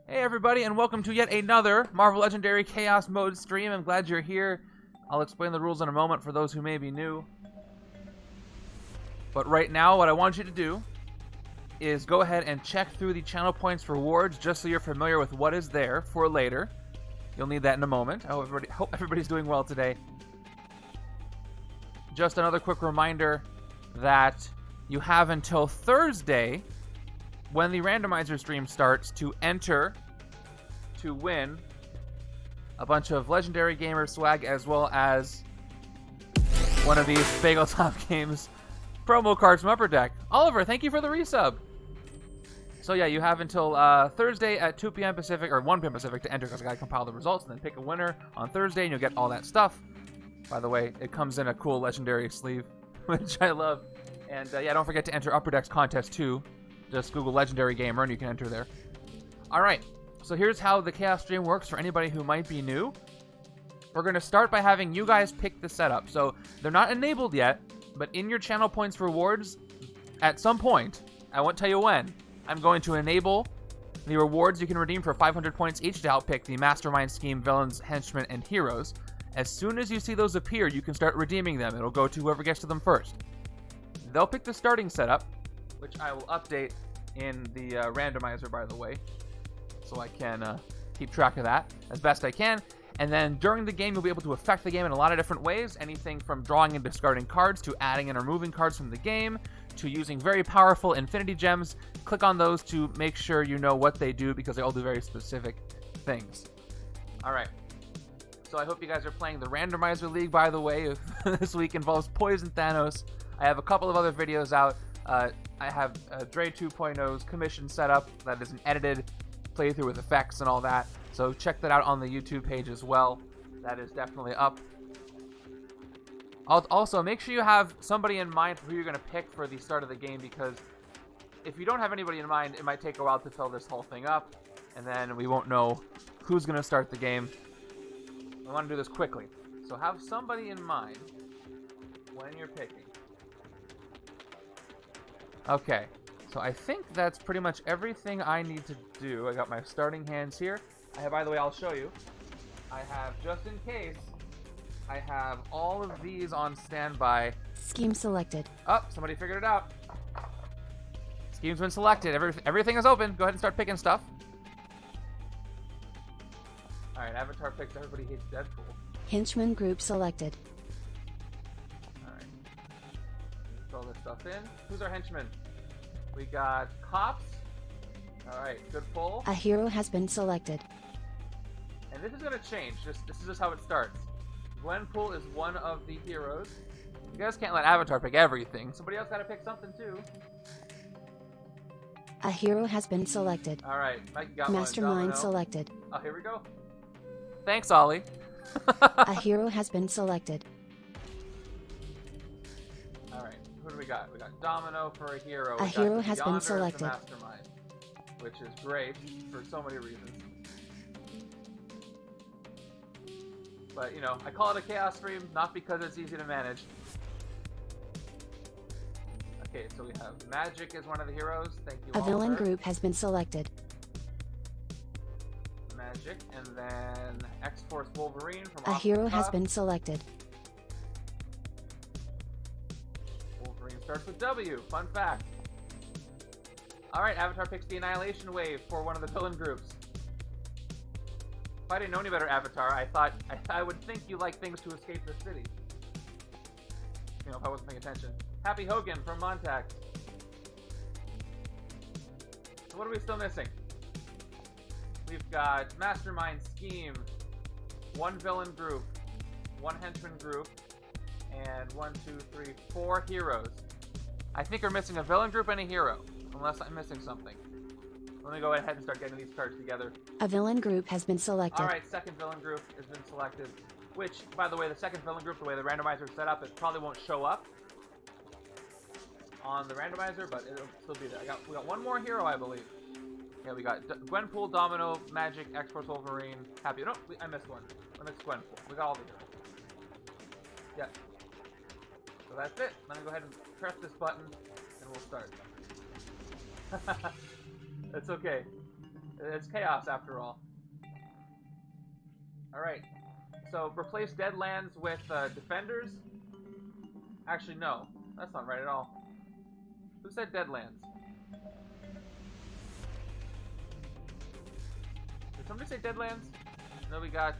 Hey everybody, and welcome to yet another Marvel Legendary Chaos Mode stream. I'm glad you're here. I'll explain the rules in a moment for those who may be new. But right now, what I want you to do is go ahead and check through the channel points rewards just so you're familiar with what is there for later. You'll need that in a moment. I hope everybody's doing well today. Just another quick reminder that you have until Thursday, when the randomizer stream starts, to enter to win a bunch of Legendary Gamer swag as well as one of these Bagel Top Games promo cards from Upper Deck. Oliver, thank you for the resub. So yeah, you have until Thursday at 2 p.m. Pacific, or 1 p.m. Pacific, to enter, because I gotta compile the results and then pick a winner on Thursday, and you'll get all that stuff. By the way, it comes in a cool Legendary sleeve, which I love. And yeah, don't forget to enter Upper Deck's contest too. Just Google Legendary Gamer and you can enter there. Alright, so here's how the Chaos Stream works for anybody who might be new. We're going to start by having you guys pick the setup. So they're not enabled yet, but in your channel points rewards, at some point, I won't tell you when, I'm going to enable the rewards you can redeem for 500 points each to help pick the Mastermind scheme, villains, henchmen, and heroes. As soon as you see those appear, you can start redeeming them. It'll go to whoever gets to them first. They'll pick the starting setup, which I will update in the randomizer, by the way, so I can keep track of that as best I can. And then during the game, you'll be able to affect the game in a lot of different ways, anything from drawing and discarding cards to adding and removing cards from the game to using very powerful infinity gems. Click on those to make sure you know what they do, because they all do very specific things. Alright, so I hope you guys are playing the randomizer league, by the way. This week involves Poison Thanos. I have a couple of other videos out. I have Dre 2.0's commission set up. That is an edited playthrough with effects and all that. So check that out on the YouTube page as well. That is definitely up. Also, make sure you have somebody in mind for who you're going to pick for the start of the game, because if you don't have anybody in mind, it might take a while to fill this whole thing up, and then we won't know who's going to start the game. I want to do this quickly. So have somebody in mind when you're picking. Okay, so I think that's pretty much everything I need to do. I got my starting hands here. By the way, I'll show you. I have, just in case, I have all of these on standby. Scheme selected. Oh, somebody figured it out. Scheme's been selected. Everything is open. Go ahead and start picking stuff. Alright, Avatar picks Everybody Hates Deadpool. Henchman group selected. Alright. Throw this stuff in. Who's our henchman? We got Cops. Alright, good pull. A hero has been selected. And this is going to change. This is just how it starts. Gwenpool is one of the heroes. You guys can't let Avatar pick everything. Somebody else got to pick something too. A hero has been selected. Alright, Mike got Mastermind one. selected. Oh, here we go. Thanks, Ollie. A hero has been selected. Alright, who do we got? We got Domino for a hero. A hero has been selected. Mastermind, which is great for so many reasons. But, you know, I call it a chaos stream, not because it's easy to manage. Okay, so we have Magik as one of the heroes. Thank you, A villain Oliver. group has been selected. Magik, and then X-Force Wolverine from A Off hero the has Cuff. been selected. Wolverine starts with W. Fun fact. Alright, Avatar picks the Annihilation wave for one of the villain groups. If I didn't know any better, Avatar, I would think you like things to escape the city. You know, if I wasn't paying attention. Happy Hogan from Montax. So what are we still missing? We've got Mastermind scheme, one villain group, one henchman group, and 4 heroes. I think we're missing a villain group and a hero, unless I'm missing something. Let me go ahead and start getting these cards together. A villain group has been selected. Alright, second villain group has been selected. Which, by the way, the second villain group, the way the randomizer is set up, it probably won't show up on the randomizer, but it'll still be there. We got one more hero, I believe. Yeah, we got Gwenpool, Domino, Magik, X-Force Wolverine, Happy. No, I missed one. I missed Gwenpool. We got all the heroes. Yeah. So that's it. I'm gonna go ahead and press this button, and we'll start. It's okay. It's chaos after all. Alright. So, replace Deadlands with Defenders? Actually, no. That's not right at all. Who said Deadlands? Did somebody say Deadlands? No, we got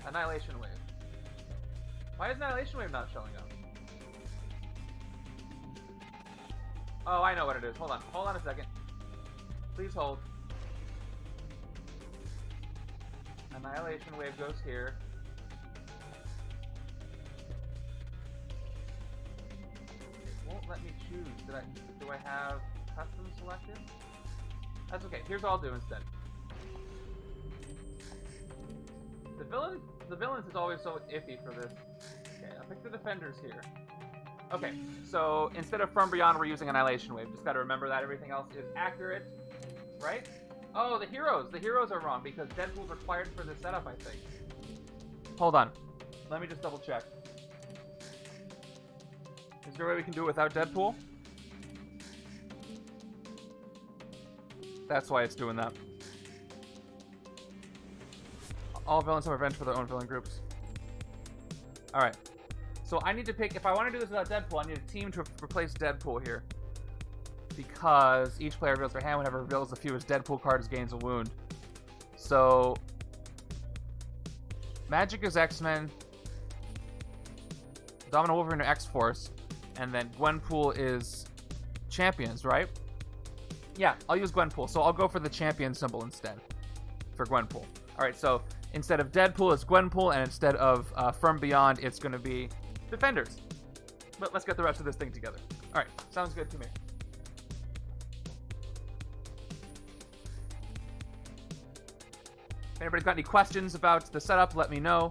Annihilation Wave. Why is Annihilation Wave not showing up? Oh, I know what it is. Hold on. Hold on a second. Please hold. Annihilation Wave goes here. It won't let me choose. Do I have custom selected? That's okay. Here's what I'll do instead. The villains is always so iffy for this. Okay, I'll pick the defenders here. Okay, so instead of From Beyond, we're using Annihilation Wave. Just gotta remember that everything else is accurate, right? Oh, the heroes. The heroes are wrong because Deadpool's required for this setup, I think. Hold on. Let me just double check. Is there a way we can do it without Deadpool? That's why it's doing that. All villains have revenge for their own villain groups. Alright. So I need to pick, if I want to do this without Deadpool, I need a team to replace Deadpool here. Because each player reveals their hand whenever it reveals the fewest Deadpool cards gains a wound. So Magik is X-Men, Domino, Wolverine are X-Force, and then Gwenpool is Champions, right? Yeah, I'll use Gwenpool. So I'll go for the champion symbol instead for Gwenpool. Alright, so instead of Deadpool, it's Gwenpool, and instead of From Beyond, it's going to be Defenders. But let's get the rest of this thing together. Alright, sounds good to me. If anybody's got any questions about the setup, let me know.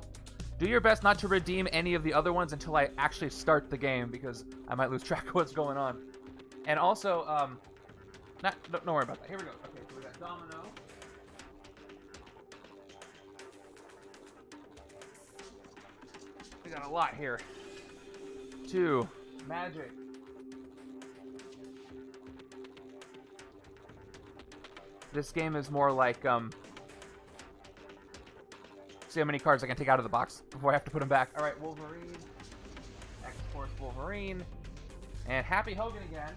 Do your best not to redeem any of the other ones until I actually start the game, because I might lose track of what's going on. And also, don't worry about that. Here we go. Okay, so we got Domino. We got a lot here. 2, Magik. This game is more like, see how many cards I can take out of the box before I have to put them back. Alright, Wolverine. X-Force Wolverine. And Happy Hogan again.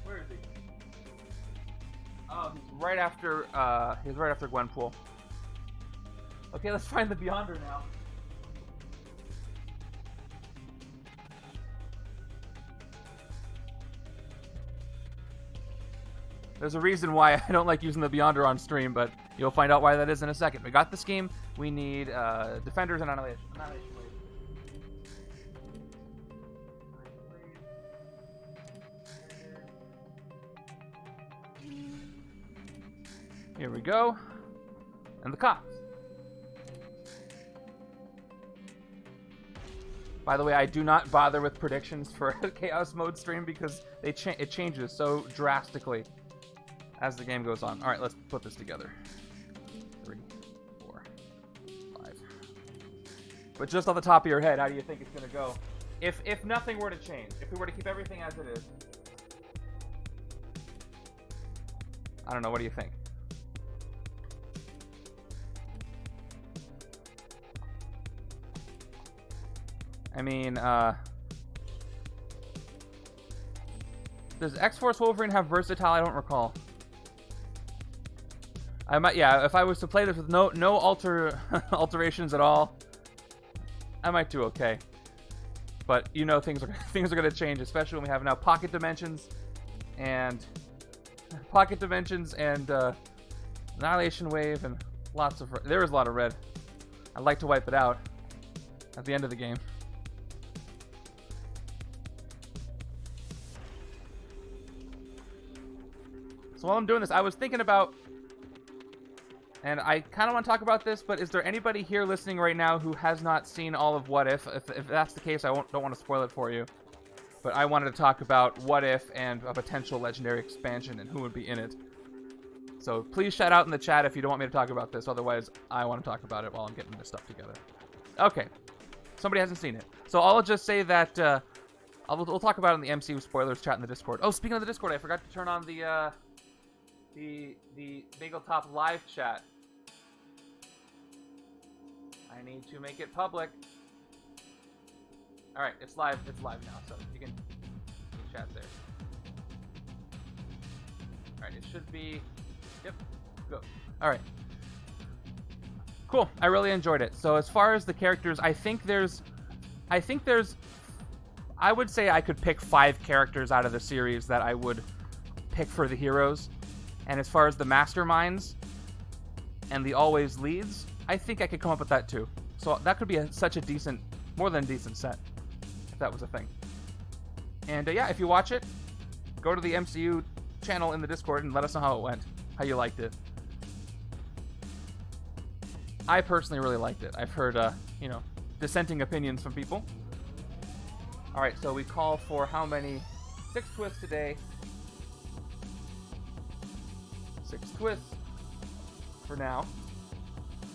Where is he? Oh, he's right after Gwenpool. Okay, let's find the Beyonder now. There's a reason why I don't like using the Beyonder on stream, but you'll find out why that is in a second. We got the scheme. We need Defenders and Annihilation. Here we go. And the cops. By the way, I do not bother with predictions for a Chaos Mode stream because it changes so drastically as the game goes on. Alright, let's put this together. 3, 4, 5. But just off the top of your head, how do you think it's going to go? If nothing were to change, if we were to keep everything as it is. I don't know, what do you think? I mean, does X-Force Wolverine have versatile? I don't recall. I might, yeah, if I was to play this with no alterations at all, I might do okay. But you know things are going to change, especially when we have now pocket dimensions and Annihilation Wave and lots of there is a lot of red. I'd like to wipe it out at the end of the game. So while I'm doing this, I was thinking about, and I kind of want to talk about this, but is there anybody here listening right now who has not seen all of What If? If that's the case, I don't want to spoil it for you. But I wanted to talk about What If and a potential legendary expansion and who would be in it. So please shout out in the chat if you don't want me to talk about this. Otherwise, I want to talk about it while I'm getting this stuff together. Okay. Somebody hasn't seen it. So I'll just say that We'll talk about it in the MCU spoilers chat in the Discord. Oh, speaking of the Discord, I forgot to turn on the Bagel Top live chat. I need to make it public. All right, it's live. It's live now, so you can chat there. All right, it should be. Yep. Go. All right. Cool. I really enjoyed it. So as far as the characters, I would say I could pick 5 characters out of the series that I would pick for the heroes. And as far as the masterminds and the always leads, I think I could come up with that too. So that could be such a decent, more than decent set, if that was a thing. And yeah, if you watch it, go to the MCU channel in the Discord and let us know how it went, how you liked it. I personally really liked it. I've heard, dissenting opinions from people. All right, so we call for how many? 6 twists today. 6 twists for now.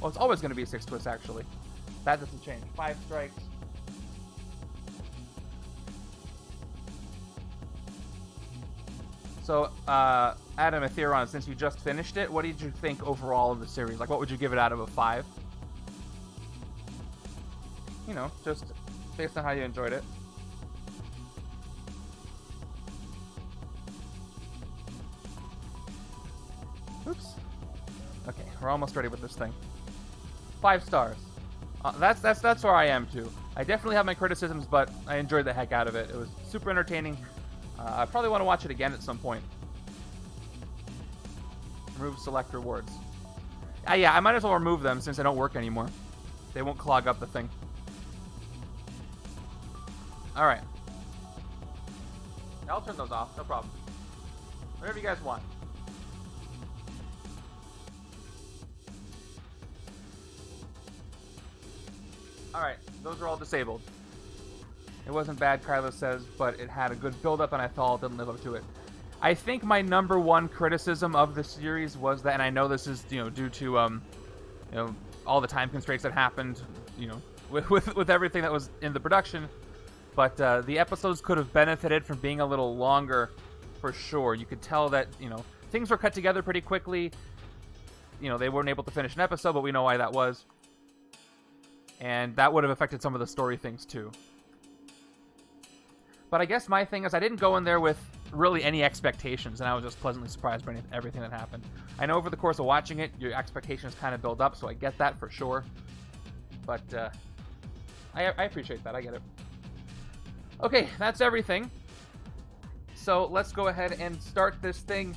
Well, it's always going to be 6 twists, actually. That doesn't change. 5 strikes. So, Adam Etheron, since you just finished it, what did you think overall of the series? Like, what would you give it out of a 5? You know, just based on how you enjoyed it. Oops. Okay, we're almost ready with this thing. 5 stars. That's where I am too. I definitely have my criticisms, but I enjoyed the heck out of it. It was super entertaining. I probably want to watch it again at some point. Remove select rewards. Yeah, I might as well remove them since they don't work anymore. They won't clog up the thing. Alright. I'll turn those off, no problem. Whatever you guys want. Alright, those are all disabled. It wasn't bad, Kyla says, but it had a good build-up and I thought it didn't live up to it. I think my number one criticism of the series was that, and I know this is, due to, all the time constraints that happened, with everything that was in the production, but the episodes could have benefited from being a little longer, for sure. You could tell that, things were cut together pretty quickly. They weren't able to finish an episode, but we know why that was. And that would have affected some of the story things, too. But I guess my thing is I didn't go in there with really any expectations, and I was just pleasantly surprised by everything that happened. I know over the course of watching it, your expectations kind of build up, so I get that for sure. But I appreciate that. I get it. Okay, that's everything. So let's go ahead and start this thing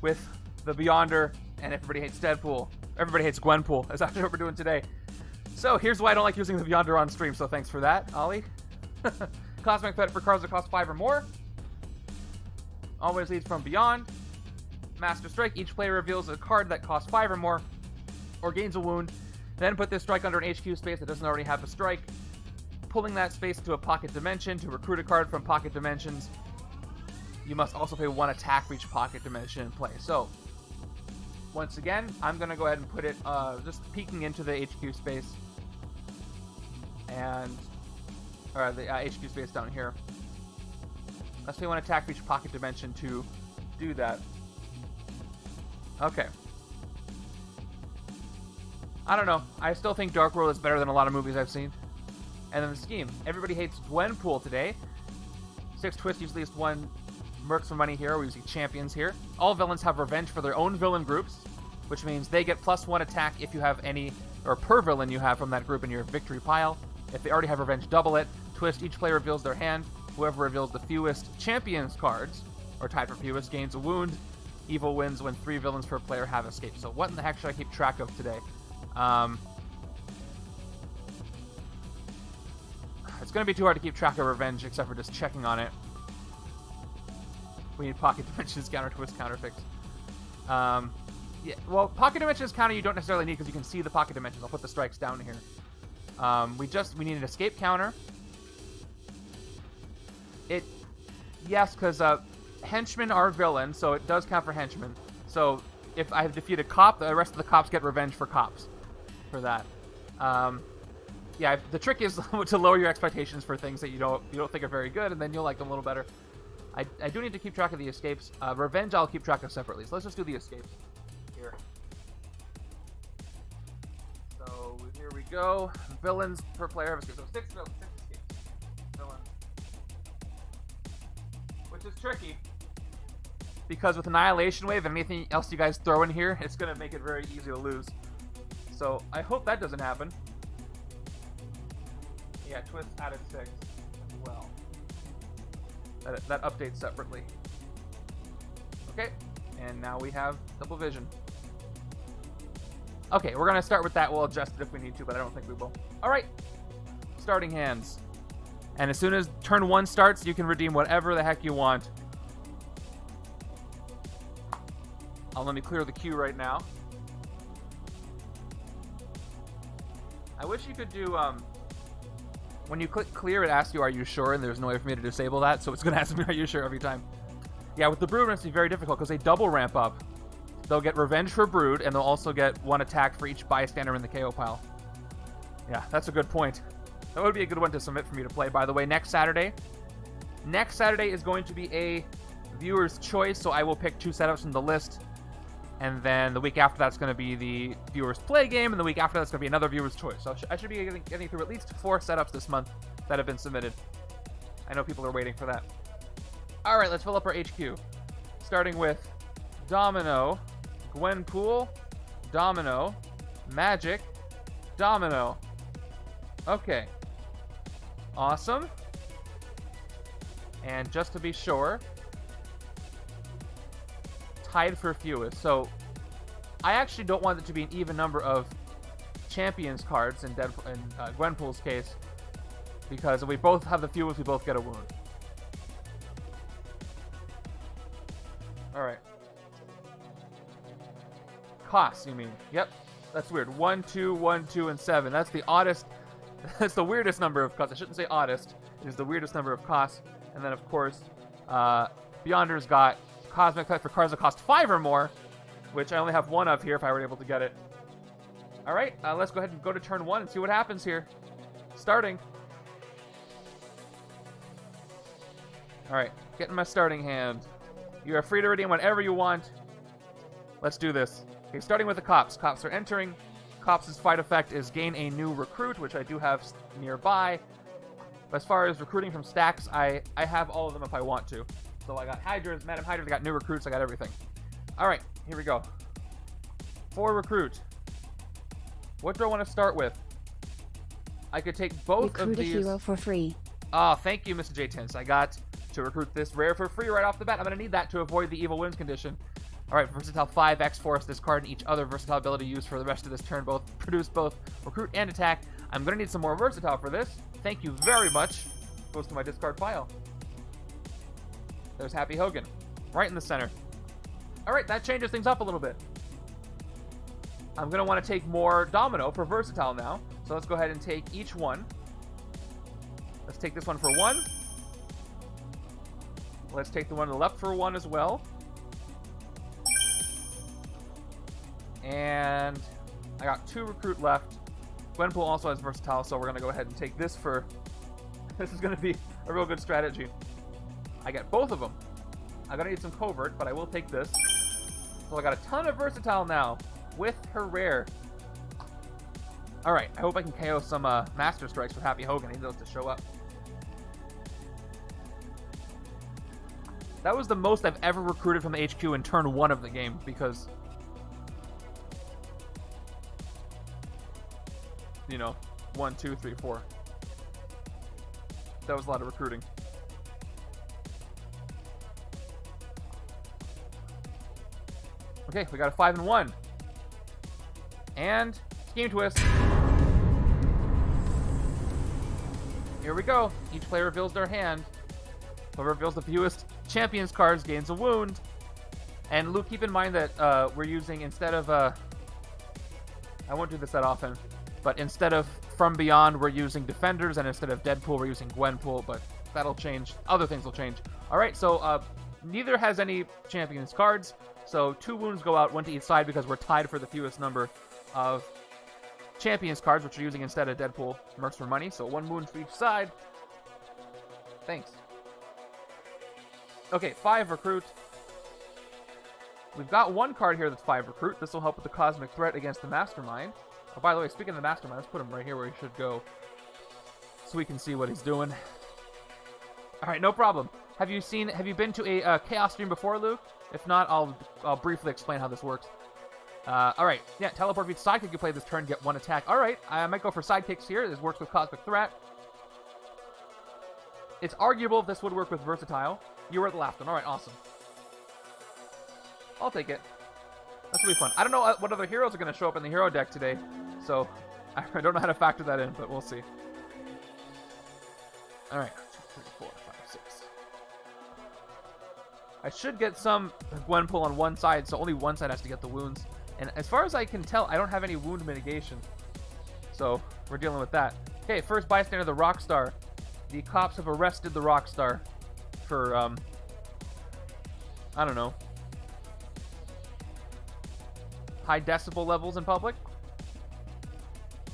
with the Beyonder and Everybody Hates Deadpool. Everybody Hates Gwenpool. That's actually what we're doing today. So here's why I don't like using the Beyonder on stream, so thanks for that, Ollie. Cosmic Pet for cards that cost 5 or more. Always leads from Beyond. Master Strike. Each player reveals a card that costs 5 or more, or gains a wound. Then put this strike under an HQ space that doesn't already have a strike. Pulling that space to a pocket dimension to recruit a card from pocket dimensions. You must also pay 1 attack for each pocket dimension in play. So, once again, I'm going to go ahead and put it just peeking into the HQ space. And the HQ space down here. Let's pay 1 attack for each pocket dimension to do that. Okay. I don't know. I still think Dark World is better than a lot of movies I've seen. And then the scheme. Everybody hates Gwenpool today. 6 twists, use at least 1 Mercs for money here. We're using champions here. All villains have revenge for their own villain groups, which means they get +1 attack if you have any, or per villain you have from that group in your victory pile. If they already have revenge, double it. Twist, each player reveals their hand. Whoever reveals the fewest champions cards, or tied for fewest, gains a wound. Evil wins when 3 villains per player have escaped. So what in the heck should I keep track of today? It's going to be too hard to keep track of revenge, except for just checking on it. We need pocket dimensions, counter twist, counter fix. Yeah, well, pocket dimensions counter you don't necessarily need because you can see the pocket dimensions. I'll put the strikes down here. We need an escape counter. Yes, because henchmen are villains, so it does count for henchmen. So if I defeat a cop, the rest of the cops get revenge for cops for that. yeah, the trick is to lower your expectations for things that you don't think are very good, and then you'll like them a little better. I do need to keep track of the escapes. Revenge I'll keep track of separately, so let's just do the escapes here. So here we go. Villains per player have escaped. So six escapes. Villains. Which is tricky, because with Annihilation Wave and anything else you guys throw in here, it's going to make it very easy to lose. So I hope that doesn't happen. Yeah, Twist added 6 as well. That updates separately. Okay, and now we have double vision. Okay, we're going to start with that. We'll adjust it if we need to, but I don't think we will. All right, starting hands. And as soon as turn 1 starts, you can redeem whatever the heck you want. Let me clear the queue right now. I wish you could do, when you click clear, it asks you, are you sure? And there's no way for me to disable that, so it's going to ask me, are you sure, every time. Yeah, with the Brood, it's very difficult because they double ramp up. They'll get Revenge for Brood, and they'll also get 1 attack for each bystander in the KO pile. Yeah, that's a good point. That would be a good one to submit for me to play, by the way, next Saturday. Next Saturday is going to be a viewer's choice, so I will pick 2 setups from the list. And then the week after that's going to be the viewer's play game, and the week after that's going to be another viewer's choice. So I should be getting through at least 4 setups this month that have been submitted. I know people are waiting for that. All right, let's fill up our HQ. Starting with Domino, Gwenpool, Domino, Magik, Domino. Okay. Awesome. And just to be sure, tied for fewest. So I actually don't want it to be an even number of champions cards in Gwenpool's case, because if we both have the fewest, we both get a wound. Alright. Costs, you mean? Yep. That's weird. 1, 2, 1, 2, and 7. That's the oddest. That's the weirdest number of costs. I shouldn't say oddest. It is the weirdest number of costs. And then, of course, Beyonder's got Cosmic Effect for cards that cost 5 or more, which I only have 1 of here if I were able to get it. Alright, let's go ahead and go to turn 1 and see what happens here. Starting. Alright, getting my starting hand. You are free to redeem whatever you want. Let's do this. Okay, starting with the Cops. Cops are entering. Cops' fight effect is gain a new recruit, which I do have nearby. But as far as recruiting from stacks, I have all of them if I want to. So I got Hydras, Madam Hydra, I got new recruits, I got everything. Alright, here we go. For recruit. What do I want to start with? I could take both Recruit of these. Recruit a hero for free. Oh, thank you, Mr. J-Tense. I got to recruit this rare for free right off the bat. I'm going to need that to avoid the evil wins condition. Alright, versatile 5, X-Force, this card and each other versatile ability used for the rest of this turn produce both recruit and attack. I'm going to need some more versatile for this. Thank you very much. Goes to my discard pile. There's Happy Hogan, right in the center. Alright, that changes things up a little bit. I'm going to want to take more Domino for versatile now. So let's go ahead and take each one. Let's take this one for 1. Let's take the one on the left for 1 as well. And I got 2 recruit left. Gwenpool also has versatile, so we're going to go ahead and take this for... This is going to be a real good strategy. I get both of them. I'm going to need some covert, but I will take this. So I got a ton of versatile now with her rare. Alright, I hope I can KO some Master Strikes with Happy Hogan. I need those to show up. That was the most I've ever recruited from the HQ in turn 1 of the game, because... You know, 1, 2, 3, 4. That was a lot of recruiting. Okay, we got a 5 and 1. And Scheme Twist. Here we go. Each player reveals their hand. Whoever reveals the fewest champions cards gains a wound. And Luke, keep in mind that we're using, instead of... I won't do this that often. But instead of From Beyond, we're using Defenders. And instead of Deadpool, we're using Gwenpool. But that'll change. Other things will change. Alright, so neither has any champions cards. So 2 wounds go out, 1 to each side, because we're tied for the fewest number of Champions cards, which we're using instead of Deadpool Mercs for money. So 1 wound for each side. Thanks. Okay, 5 recruit. We've got 1 card here that's 5 recruit. This will help with the cosmic threat against the Mastermind. Oh, by the way, speaking of the Mastermind, let's put him right here where he should go, so we can see what he's doing. All right, no problem. Have you been to a Chaos stream before, Luke? If not, I'll briefly explain how this works. All right, yeah, teleport each sidekick you play this turn, get 1 attack. All right, I might go for sidekicks here. This works with cosmic threat. It's arguable if this would work with versatile. You were the last one. All right, awesome. I'll take it. This will be fun. I don't know what other heroes are going to show up in the hero deck today, so I don't know how to factor that in, but we'll see. All right, 2, 3, 4, 5, 6. I should get some Gwenpool on one side, so only one side has to get the wounds. And as far as I can tell, I don't have any wound mitigation, so we're dealing with that. Okay, first bystander, the Rockstar. The cops have arrested the Rockstar for, I don't know, high decibel levels in public.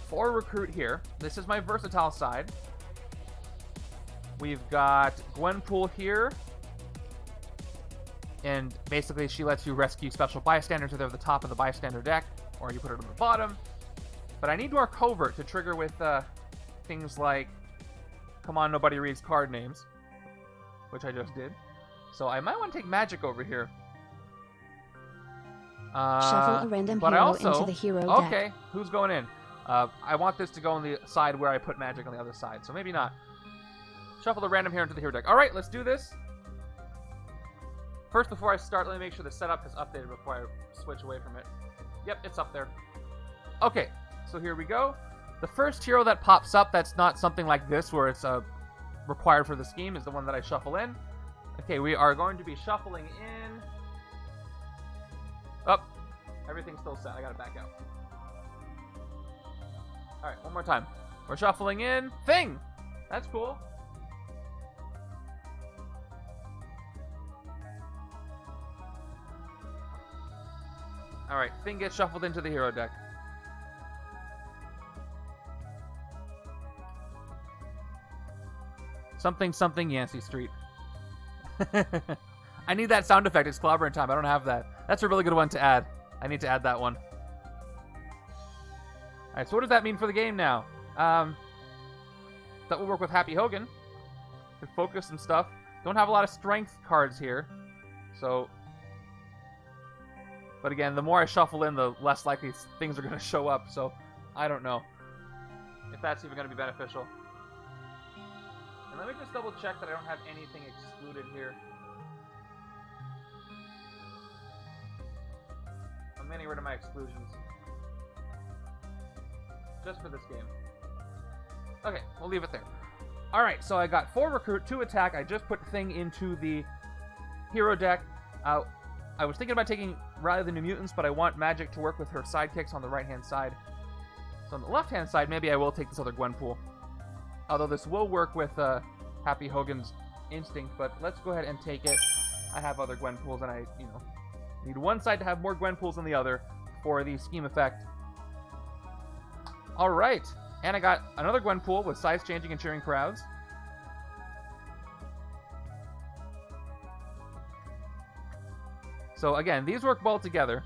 4 recruit here. This is my versatile side. We've got Gwenpool here. And basically she lets you rescue special bystanders either at the top of the bystander deck or you put it on the bottom. But I need more covert to trigger with things like Come On Nobody Reads card names, which I just did. So I might want to take Magik over here. Shuffle a random hero into the hero deck. Okay, who's going in? I want this to go on the side where I put Magik on the other side, so maybe not. Shuffle a random hero into the hero deck. All right, let's do this. First, before I start, let me make sure the setup is updated before I switch away from it. Yep, it's up there. Okay, so here we go. The first hero that pops up that's not something like this where it's required for the scheme is the one that I shuffle in. Okay, we are going to be shuffling in. Oh, everything's still set. I gotta back out. Alright, one more time. We're shuffling in. Thing! That's cool. Alright, Thing gets shuffled into the hero deck. Something, something, Yancey Street. I need that sound effect. It's clobbering time. I don't have that. That's a really good one to add. I need to add that one. Alright, so what does that mean for the game now? That will work with Happy Hogan. Can focus and stuff. Don't have a lot of strength cards here. So... But again, the more I shuffle in, the less likely things are going to show up. So, I don't know if that's even going to be beneficial. And let me just double check that I don't have anything excluded here. I'm getting rid of my exclusions. Just for this game. Okay, we'll leave it there. Alright, so I got 4 recruit, 2 attack. I just put Thing into the hero deck. I was thinking about taking Riley the New Mutants, but I want Magik to work with her sidekicks on the right-hand side. So on the left-hand side, maybe I will take this other Gwenpool. Although this will work with Happy Hogan's Instinct, but let's go ahead and take it. I have other Gwenpools, and I, need one side to have more Gwenpools than the other for the scheme effect. Alright, and I got another Gwenpool with size changing and cheering crowds. So again, these work well together.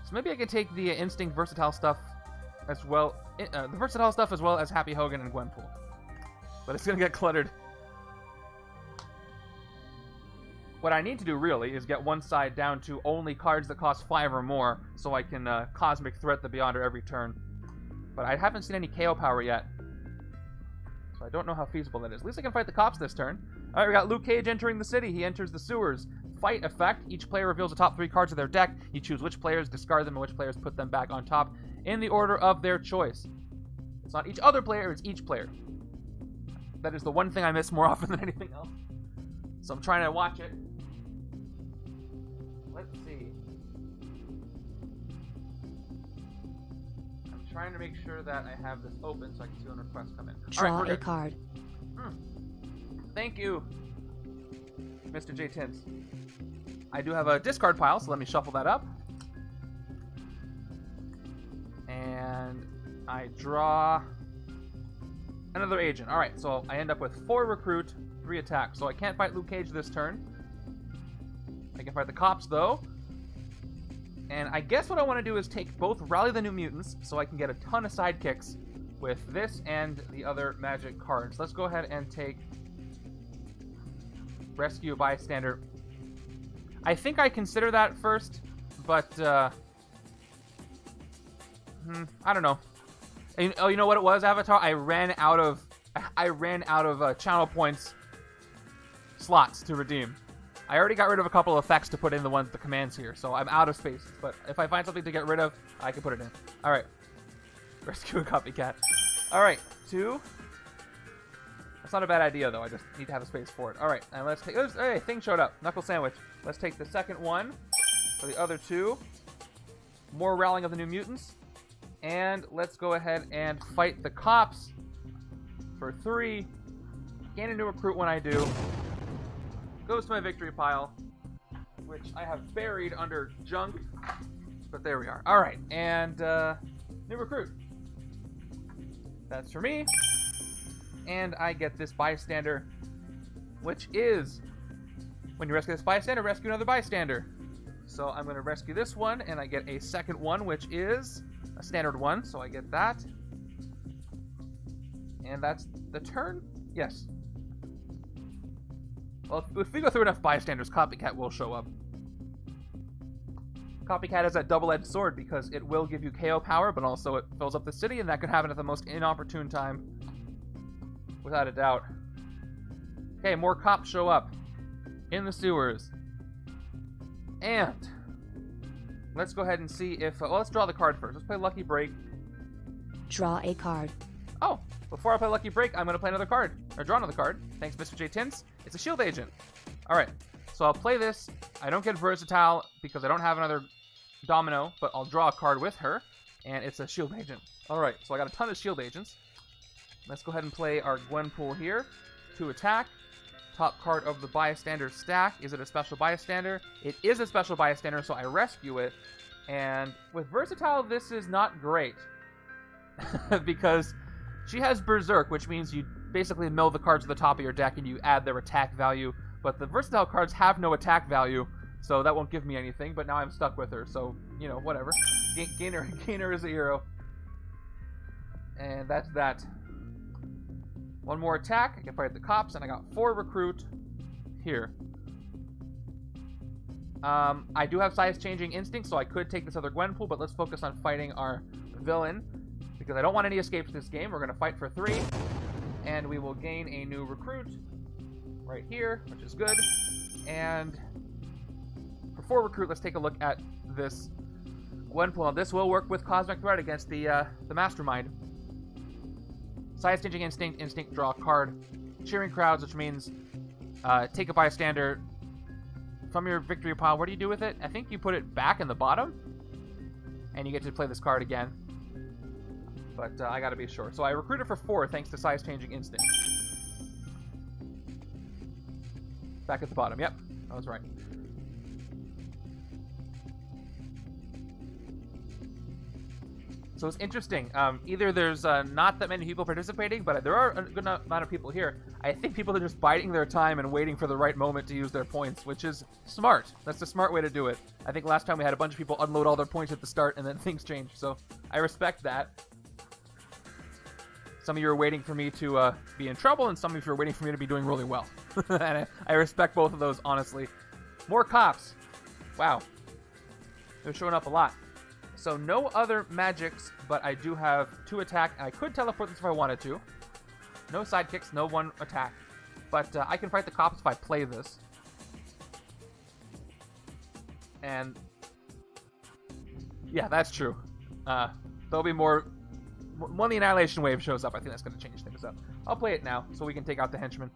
So maybe I could take the Instinct versatile stuff as well, the versatile stuff as well as Happy Hogan and Gwenpool. But it's gonna get cluttered. What I need to do really is get one side down to only cards that cost 5 or more, so I can Cosmic Threat the Beyonder every turn. But I haven't seen any KO power yet, so I don't know how feasible that is. At least I can fight the cops this turn. Alright, we got Luke Cage entering the city. He enters the sewers. Fight effect. Each player reveals the top 3 cards of their deck. You choose which players, discard them, and which players put them back on top in the order of their choice. It's not each other player, it's each player. That is the one thing I miss more often than anything else. So I'm trying to watch it. Let's see. I'm trying to make sure that I have this open so I can see when requests come in. Draw a card. Thank you, Mr. J. Tins. I do have a discard pile, so let me shuffle that up. And I draw another agent. Alright, so I end up with 4 recruit, 3 attack. So I can't fight Luke Cage this turn. I can fight the cops, though. And I guess what I want to do is take both Rally the New Mutants, so I can get a ton of sidekicks with this and the other magic cards. Let's go ahead and take Rescue a Bystander. I think I consider that first, but I don't know. And, oh, you know what it was, Avatar? I ran out of channel points slots to redeem. I already got rid of a couple of effects to put in the commands here, so I'm out of space. But if I find something to get rid of, I can put it in. All right. Rescue a copycat. All right, 2. That's not a bad idea, though. I just need to have a space for it. All right, and let's take... Hey, thing showed up. Knuckle Sandwich. Let's take the second one for the other 2. More Rallying of the New Mutants. And let's go ahead and fight the cops for 3. Gain a new recruit when I do. Goes to my victory pile, which I have buried under junk. But there we are. All right, and new recruit. That's for me. And I get this bystander, which is, when you rescue this bystander, rescue another bystander. So I'm going to rescue this one, and I get a second one, which is a standard one, so I get that. And that's the turn? Yes. Well, if we go through enough bystanders, Copycat will show up. Copycat has that double-edged sword because it will give you KO power, but also it fills up the city, and that could happen at the most inopportune time. Without a doubt. Okay, more cops show up in the sewers. And let's go ahead and see if... well, let's draw the card first. Let's play Lucky Break. Draw a card. Oh, before I play Lucky Break, I'm going to play another card. Or draw another card. Thanks, Mr. J. Tints. It's a shield agent. Alright, so I'll play this. I don't get Versatile because I don't have another Domino, but I'll draw a card with her. And it's a shield agent. Alright, so I got a ton of shield agents. Let's go ahead and play our Gwenpool here. 2 attack. Top card of the bystander stack. Is it a special bystander? It is a special bystander, so I rescue it. And with Versatile, this is not great. Because she has Berserk, which means you basically mill the cards to the top of your deck and you add their attack value. But the Versatile cards have no attack value, so that won't give me anything. But now I'm stuck with her, so, you know, whatever. Gainer is a hero. And that's that. One more attack. I can fight the cops, and I got 4 recruit here. I do have size-changing instinct, so I could take this other Gwenpool, but let's focus on fighting our villain, because I don't want any escapes this game. We're going to fight for 3, and we will gain a new recruit right here, which is good. And for 4 recruit, let's take a look at this Gwenpool. Now, this will work with Cosmic Threat against the Mastermind. Size-changing instinct, draw a card. Cheering crowds, which means take a bystander from your victory pile. What do you do with it? I think you put it back in the bottom, and you get to play this card again. But I gotta be sure. So I recruited for 4 thanks to size-changing instinct. Back at the bottom. Yep, I was right. So it's interesting. Either there's not that many people participating, but there are a good amount of people here. I think people are just biding their time and waiting for the right moment to use their points, which is smart. That's the smart way to do it. I think last time we had a bunch of people unload all their points at the start, and then things changed. So I respect that. Some of you are waiting for me to be in trouble, and some of you are waiting for me to be doing really well. And I respect both of those, honestly. More cops. Wow. They're showing up a lot. So no other magics, but I do have 2 attack, and I could teleport this if I wanted to. No sidekicks, no 1 attack. But I can fight the cops if I play this. And yeah, that's true. There'll be more. When the Annihilation wave shows up, I think that's going to change things up. I'll play it now, so we can take out the Henchmen.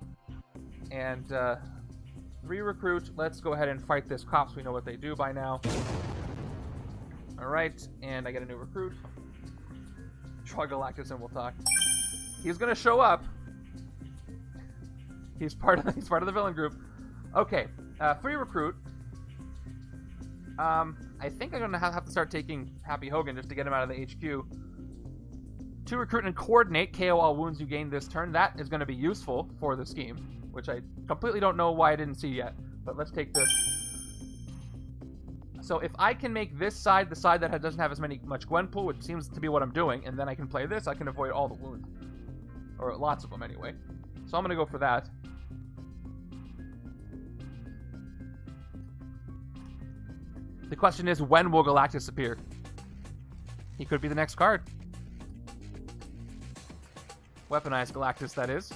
And 3 recruit. Let's go ahead and fight this cops. We know what they do by now. Alright, and I get a new recruit. Draw Galactus and we'll talk. He's gonna show up. He's part of the villain group. Okay, 3 recruit. I think I'm gonna have to start taking Happy Hogan just to get him out of the HQ. 2 recruit and coordinate, KO all wounds you gain this turn. That is going to be useful for the scheme, which I completely don't know why I didn't see yet. But let's take this. So if I can make this side the side that doesn't have as much Gwenpool, which seems to be what I'm doing, and then I can play this, I can avoid all the wounds. Or lots of them anyway. So I'm going to go for that. The question is, when will Galactus appear? He could be the next card. Weaponized Galactus, that is.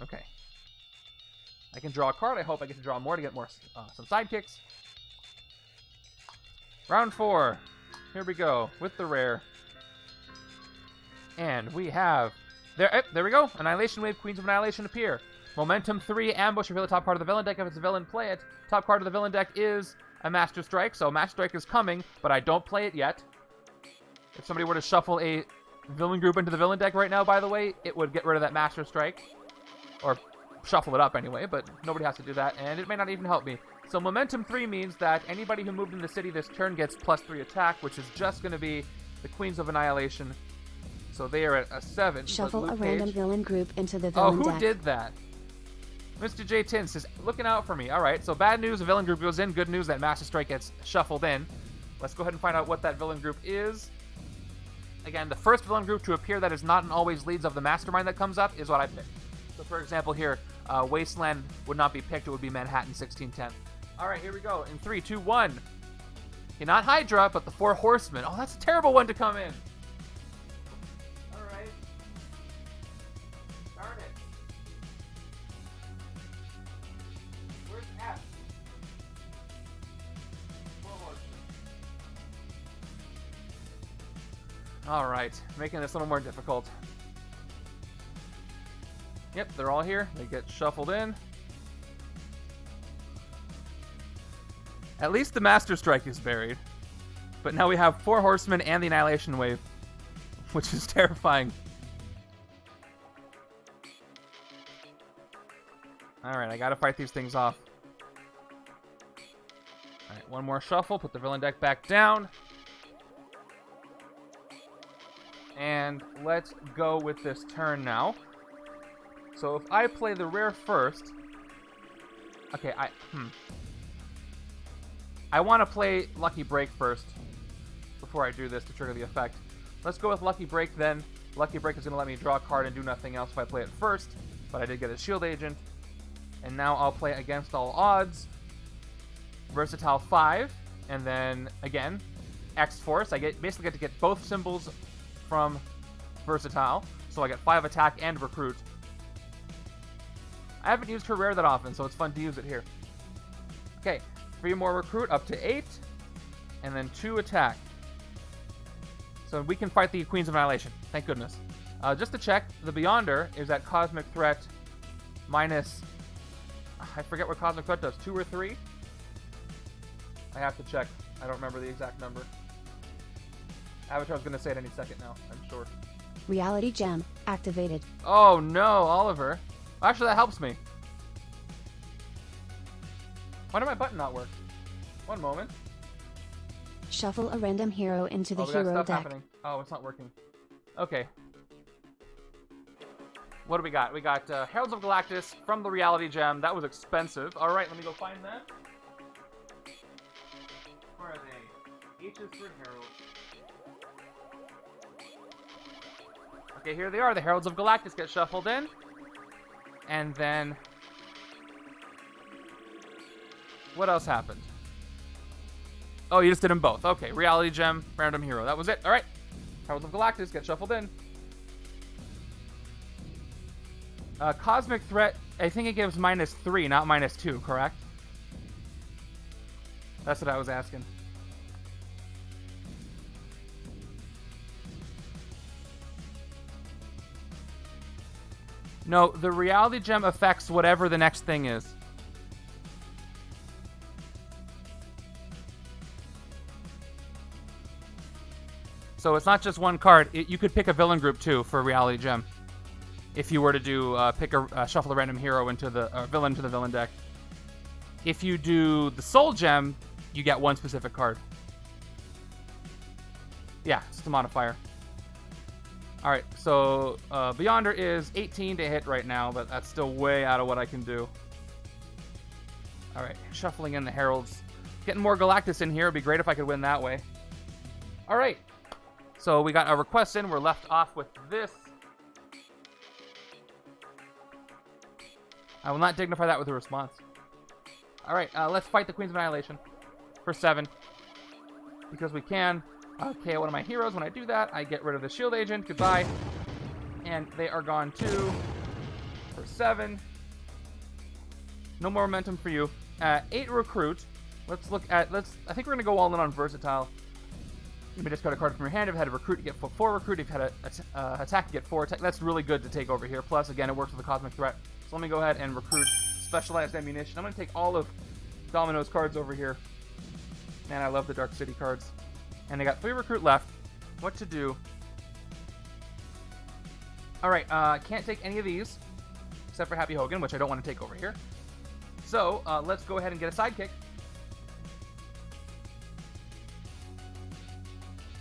Okay. I can draw a card. I hope I get to draw more to get some sidekicks. Round 4. Here we go with the rare. And we have... There we go. Annihilation Wave, Queens of Annihilation appear. Momentum 3, ambush, reveal the top card of the villain deck. If it's a villain, play it. Top card of the villain deck is a Master Strike. So Master Strike is coming, but I don't play it yet. If somebody were to shuffle a villain group into the villain deck right now, by the way, it would get rid of that Master Strike. Or shuffle it up anyway, but nobody has to do that, and it may not even help me. So Momentum 3 means that anybody who moved in the city this turn gets +3 attack, which is just going to be the Queens of Annihilation. So they are at a 7. Shuffle a random villain group into the villain deck. Oh, who did that? Mr. J. Tins is looking out for me. All right, so bad news, a villain group goes in. Good news, that Master Strike gets shuffled in. Let's go ahead and find out what that villain group is. Again, the first villain group to appear that is not an always leads of the Mastermind that comes up is what I picked. So, for example, here, Wasteland would not be picked. It would be Manhattan 1610. All right, here we go. In 3, 2, 1. Okay, not Hydra, but the 4 Horsemen. Oh, that's a terrible one to come in. All right. Darn it. Where's F? 4 Horsemen. All right, making this a little more difficult. Yep, they're all here. They get shuffled in. At least the Master Strike is buried. But now we have 4 Horsemen and the Annihilation Wave, which is terrifying. Alright, I gotta fight these things off. Alright, one more shuffle. Put the villain deck back down. And let's go with this turn now. So if I play the rare first... Okay, I want to play Lucky Break first before I do this to trigger the effect. Let's go with Lucky Break then. Lucky Break is going to let me draw a card and do nothing else if I play it first, but I did get a Shield Agent. And now I'll play Against All Odds, Versatile 5, and then, again, X-Force. I basically get to get both symbols from Versatile, so I get 5 attack and recruit. I haven't used her rare that often, so it's fun to use it here. Okay, 3 more recruit, up to 8, and then 2 attack. So we can fight the Queens of Annihilation, thank goodness. Just to check, the Beyonder is at Cosmic Threat minus... I forget what Cosmic Threat does, 2 or 3? I have to check. I don't remember the exact number. Avatar's going to say it any second now, I'm sure. Reality Gem activated. Oh no, Oliver. Actually, that helps me. Why did my button not work? One moment. Shuffle a random hero into the we got hero stuff deck. happening. Oh, it's not working. Okay. What do we got? We got Heralds of Galactus from the Reality Gem. That was expensive. All right, let me go find that. Where are they? H is for Herald. Okay, here they are. The Heralds of Galactus get shuffled in. And then... what else happened? Oh, you just did them both. Okay, Reality Gem, Random Hero. That was it. All right. Heralds of Galactus get shuffled in. Cosmic Threat, I think it gives -3, not -2, correct? That's what I was asking. No, the Reality Gem affects whatever the next thing is. So it's not just one card. You could pick a villain group too for Reality Gem. If you were to do shuffle a random hero into the villain to the villain deck. If you do the Soul Gem, you get one specific card. Yeah, it's the modifier. All right, so Beyonder is 18 to hit right now, but that's still way out of what I can do. All right, shuffling in the Heralds. Getting more Galactus in here. It'd be great if I could win that way. All right, so we got our requests in. We're left off with this. I will not dignify that with a response. All right, let's fight the Queens of Annihilation for 7. Because we can. Okay, one of my heroes. When I do that, I get rid of the shield agent. Goodbye. And they are gone too for 7. No more momentum for you. 8 recruit. Let's look at. I think we're gonna go all in on versatile. You may discard a card from your hand. If you had a recruit, you get 4 recruit. If you had a attack, you get 4 attack. That's really good to take over here. Plus, again, it works with the cosmic threat. So let me go ahead and recruit specialized ammunition. I'm gonna take all of Domino's cards over here. Man, I love the Dark City cards. And they got 3 recruit left. What to do? All right, can't take any of these except for Happy Hogan, which I don't want to take over here. So let's go ahead and get a sidekick.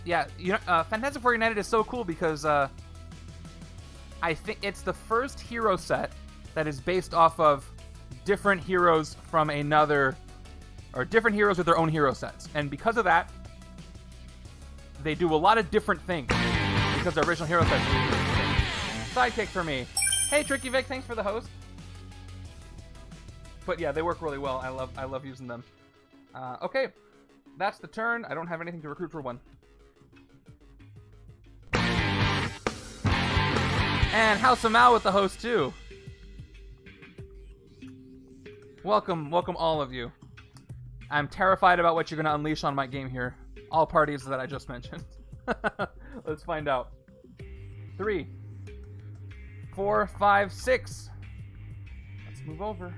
Yeah, you know, Fantastic Four United is so cool because I think it's the first hero set that is based off of different heroes from another, or different heroes with their own hero sets. And because of that, they do a lot of different things because their original hero sets. Sidekick for me. Hey, Tricky Vic, thanks for the host. But yeah, they work really well. I love using them. Okay, that's the turn. I don't have anything to recruit for 1. And House of Mao with the host too. Welcome all of you. I'm terrified about what you're going to unleash on my game here. All parties that I just mentioned. Let's find out. 3, 4, 5, 6. Let's move over.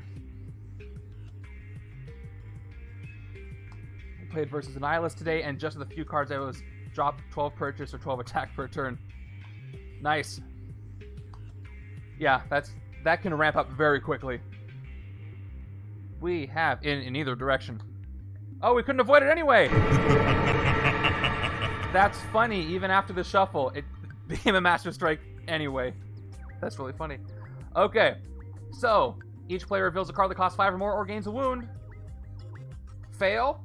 I played versus an Annihilus today, and just with a few cards I was dropped 12 purchase or 12 attack per turn. Nice. Yeah, that can ramp up very quickly. We have in either direction. Oh, we couldn't avoid it anyway! That's funny. Even after the shuffle, it became a Master Strike anyway. That's really funny. Okay, so each player reveals a card that costs 5 or more or gains a wound. Fail.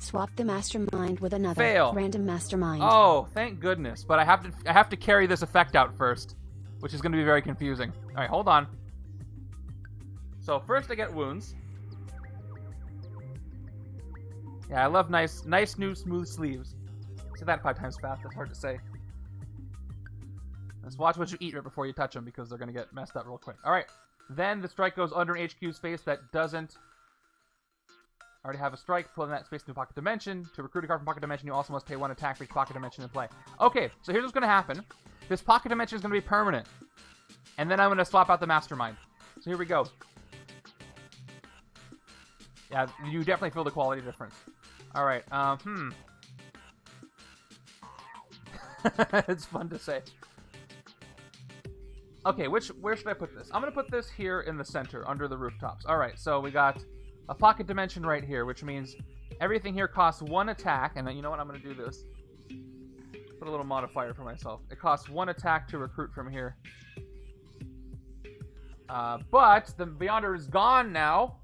Swap the Mastermind with another. Fail. Random Mastermind. Oh, thank goodness. But I have to carry this effect out first, which is going to be very confusing. All right, hold on. So first I get wounds. Yeah, I love nice new smooth sleeves. Say that 5 times fast. That's hard to say. Let's watch what you eat right before you touch them because they're going to get messed up real quick. All right. Then the strike goes under an HQ space that doesn't already have a strike. Pull in that space into Pocket Dimension. To recruit a card from Pocket Dimension, you also must pay 1 attack for each Pocket Dimension in play. Okay, so here's what's going to happen. This Pocket Dimension is going to be permanent. And then I'm going to swap out the Mastermind. So here we go. Yeah, you definitely feel the quality difference. All right, It's fun to say. Okay, where should I put this? I'm going to put this here in the center, under the rooftops. All right, so we got a Pocket Dimension right here, which means everything here costs 1 attack. And then, you know what? I'm going to do this. Put a little modifier for myself. It costs 1 attack to recruit from here. But the Beyonder is gone now.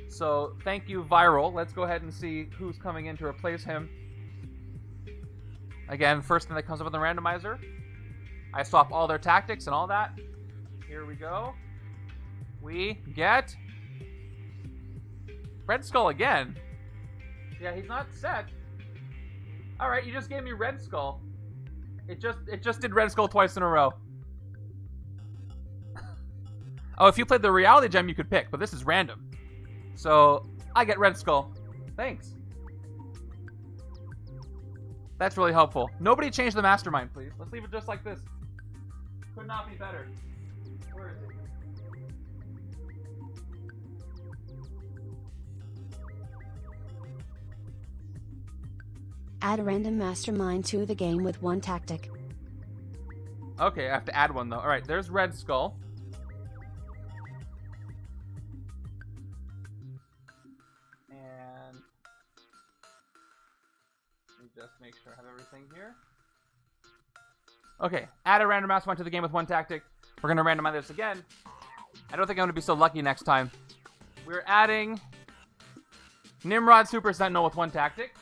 So thank you, Viral. Let's go ahead and see who's coming in to replace him. Again, first thing that comes up in the randomizer. I swap all their tactics and all that. Here we go. We get Red Skull again. Yeah, he's not set. All right, you just gave me Red Skull. It just did Red Skull twice in a row. Oh, if you played the Reality Gem, you could pick, but this is random. So I get Red Skull. Thanks. That's really helpful. Nobody change the Mastermind, please. Let's leave it just like this. Could not be better. Where is it? Add a random Mastermind to the game with 1 tactic. Okay, I have to add one though. All right, there's Red Skull. And just make sure I have everything here. Okay, add a random mastermind to the game with one tactic. We're going to randomize this again. I don't think I'm going to be so lucky next time. We're adding Nimrod Super Sentinel with one tactic.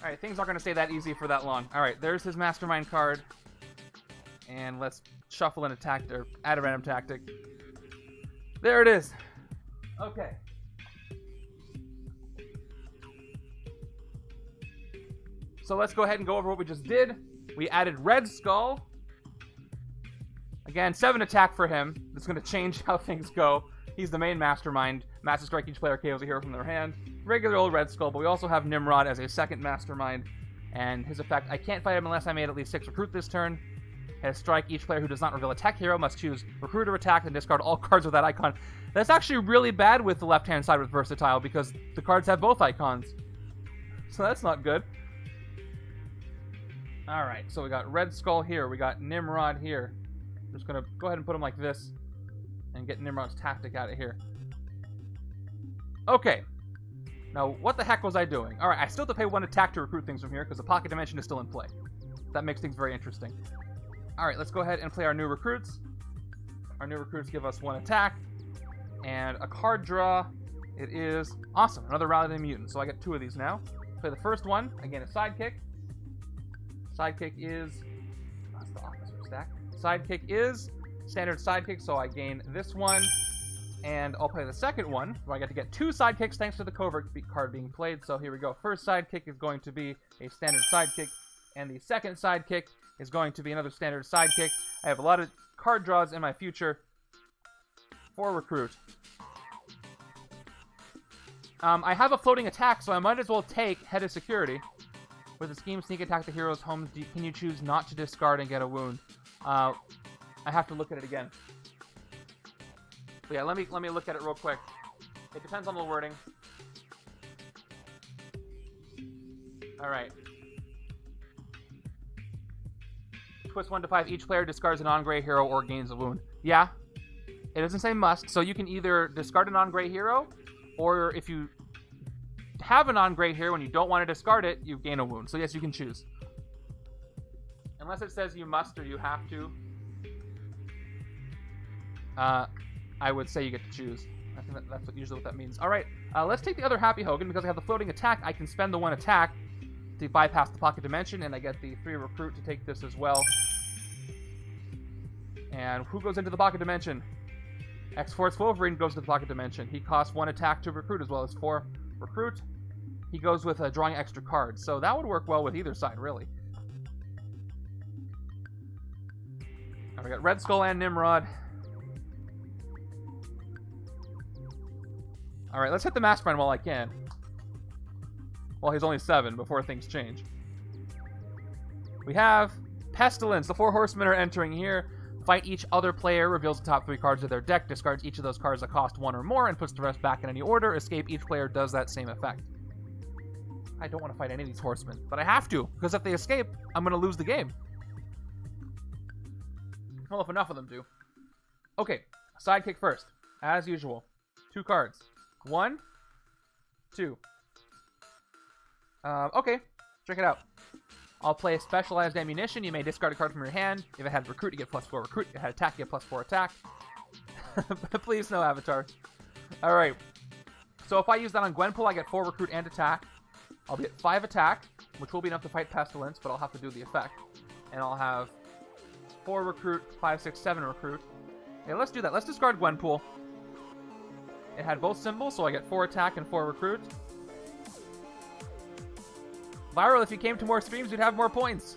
Alright, things aren't going to stay that easy for that long. Alright, there's his Mastermind card. And let's shuffle in a tactic, or add a random tactic. There it is. Okay. So let's go ahead and go over what we just did. We added Red Skull. Again, 7 attack for him. That's going to change how things go. He's the main Mastermind. Master Strike, each player KOs a hero from their hand. Regular old Red Skull, but we also have Nimrod as a second Mastermind. And his effect, I can't fight him unless I made at least 6 recruit this turn. His strike, each player who does not reveal attack hero must choose recruit or attack and discard all cards with that icon. That's actually really bad with the left-hand side with Versatile because the cards have both icons. So that's not good. Alright, so we got Red Skull here. We got Nimrod here. I'm just going to go ahead and put him like this and get Nimrod's tactic out of here. Okay. Now, what the heck was I doing? Alright, I still have to pay 1 attack to recruit things from here because the Pocket Dimension is still in play. That makes things very interesting. Alright, let's go ahead and play our new recruits. Our new recruits give us 1 attack. And a card draw. It is awesome. Another Rally the Mutant. So I get 2 of these now. Play the first one. Again, a Sidekick. Sidekick is... That's the officer stack. Sidekick is standard Sidekick, so I gain this one. And I'll play the second one, where I get to get 2 Sidekicks thanks to the Covert card being played. So here we go. First Sidekick is going to be a standard Sidekick. And the second Sidekick is going to be another standard Sidekick. I have a lot of card draws in my future for recruit. I have a floating attack, so I might as well take Head of Security. With the scheme, sneak attack the hero's home. Can you choose not to discard and get a wound? I have to look at it again. But yeah, let me look at it real quick. It depends on the wording. All right. Twist 1 to 5. Each player discards a non-gray hero or gains a wound. Yeah. It doesn't say must, so you can either discard a non-gray hero, or if you have a non-gray hero and you don't want to discard it, you gain a wound. So yes, you can choose. Unless it says you must or you have to, I would say you get to choose. I think that's usually what that means. All right, let's take the other Happy Hogan. Because I have the floating attack, I can spend the 1 attack to bypass the Pocket Dimension, and I get the 3 recruit to take this as well. And who goes into the Pocket Dimension? X-Force Wolverine goes to the Pocket Dimension. He costs 1 attack to recruit as well as 4 recruit. He goes with drawing extra cards, so that would work well with either side, really. Now we got Red Skull and Nimrod. Alright, let's hit the Mastermind while I can. Well, he's only 7 before things change. We have Pestilence. The 4 Horsemen are entering here. Fight each other player, reveals the top 3 cards of their deck, discards each of those cards that cost 1 or more, and puts the rest back in any order. Escape, each player does that same effect. I don't want to fight any of these horsemen, but I have to, because if they escape, I'm going to lose the game. Well, if enough of them do. Okay, Sidekick first, as usual. 2 cards. 1, 2. Okay, check it out. I'll play Specialized Ammunition. You may discard a card from your hand. If it had Recruit, you get +4 Recruit. If it had Attack, you get +4 Attack. Please, no Avatar. Alright. So if I use that on Gwenpool, I get 4 Recruit and Attack. I'll get 5 Attack, which will be enough to fight Pestilence, but I'll have to do the effect. And I'll have 4 Recruit, 5, 6, 7 Recruit. Okay, let's do that. Let's discard Gwenpool. It had both symbols, so I get 4 Attack and 4 Recruit. Viral, if you came to more streams, you'd have more points.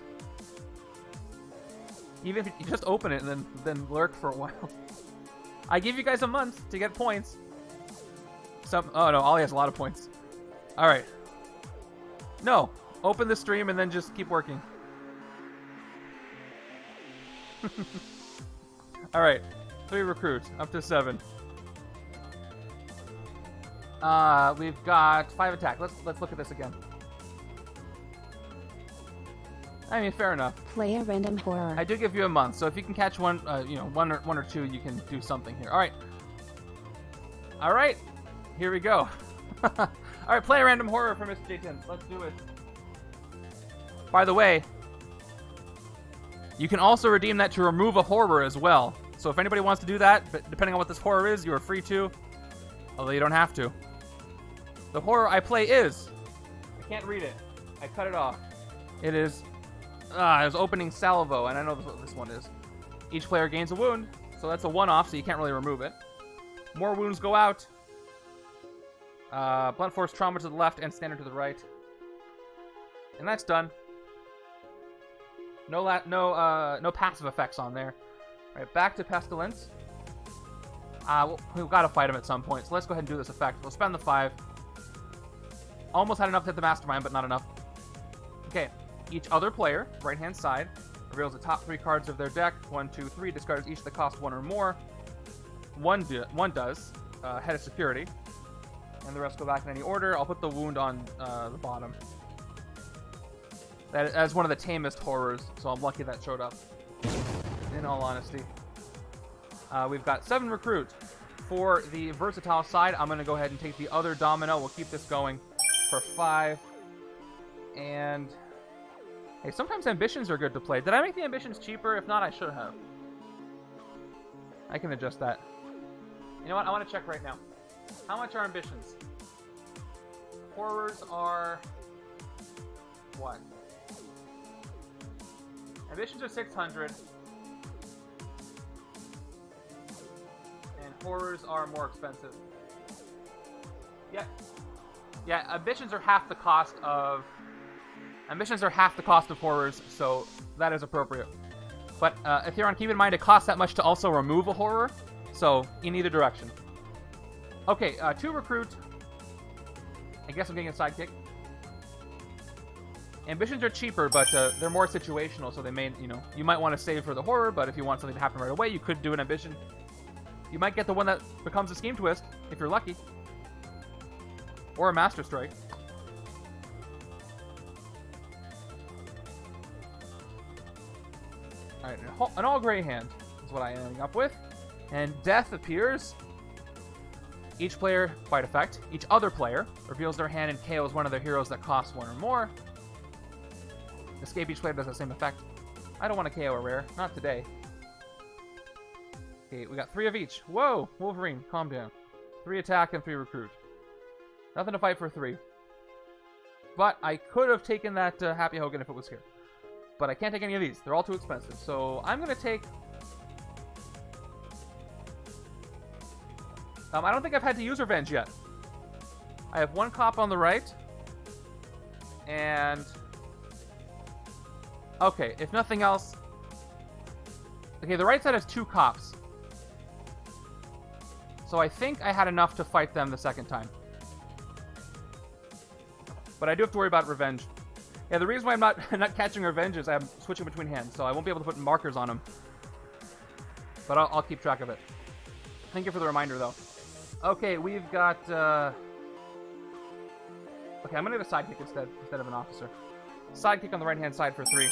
Even if you just open it and then lurk for a while. I give you guys a month to get points. Oh no, Ollie has a lot of points. Alright. No, open the stream and then just keep working. Alright, 3 recruits, up to 7. We've got 5 attack. Let's look at this again. I mean, fair enough. Play a random horror. I do give you a month, so if you can catch one, one or two, you can do something here. All right. All right, here we go. All right, play a random horror for Mr. J10. Let's do it. By the way, you can also redeem that to remove a horror as well. So if anybody wants to do that, but depending on what this horror is, you are free to, although you don't have to. The horror I play is, I can't read it. I cut it off. It is opening salvo, and I know what this one is. Each player gains a wound, so that's a one-off, so you can't really remove it. More wounds go out. Blunt force trauma to the left and standard to the right. And that's done. No passive effects on there. All right, back to Pestilence. We've got to fight him at some point, so let's go ahead and do this effect. We'll spend the 5. Almost had enough to hit the Mastermind, but not enough. Okay, each other player, right-hand side, reveals the top 3 cards of their deck. 1, 2, 3, discards each that cost 1 or more. One does, head of security. And the rest go back in any order. I'll put the wound on the bottom. That is one of the tamest horrors, so I'm lucky that showed up. In all honesty. We've got 7 recruit. For the versatile side, I'm going to go ahead and take the other Domino. We'll keep this going for 5. And hey, sometimes ambitions are good to play. Did I make the ambitions cheaper? If not, I should have. I can adjust that. You know what? I want to check right now. How much are ambitions? Horrors are what? Ambitions are 600. And horrors are more expensive. Yep. Yeah, ambitions are half the cost of horrors, so that is appropriate. But if you're on, keep in mind it costs that much to also remove a horror, so in either direction. Okay, 2 recruit. I guess I'm getting a sidekick. Ambitions are cheaper, but they're more situational, so they may, you might want to save for the horror, but if you want something to happen right away, you could do an ambition. You might get the one that becomes a scheme twist, if you're lucky. Or a master strike. Alright, an all gray hand is what I am ending up with. And death appears. Each player, by effect, each other player reveals their hand and KOs one of their heroes that costs 1 or more. Escape each player does the same effect. I don't want to KO a rare. Not today. Okay, we got 3 of each. Whoa! Wolverine, calm down. 3 attack and 3 recruit. Nothing to fight for 3. But I could have taken that Happy Hogan if it was here. But I can't take any of these. They're all too expensive. So I'm going to take... I don't think I've had to use Revenge yet. I have 1 cop on the right. And... okay, if nothing else... okay, the right side has 2 cops. So I think I had enough to fight them the second time. But I do have to worry about Revenge. Yeah, the reason why I'm not catching Revenge is I'm switching between hands, so I won't be able to put markers on them. But I'll keep track of it. Thank you for the reminder, though. Okay, we've got... okay, I'm going to get a sidekick instead of an officer. Sidekick on the right-hand side for 3.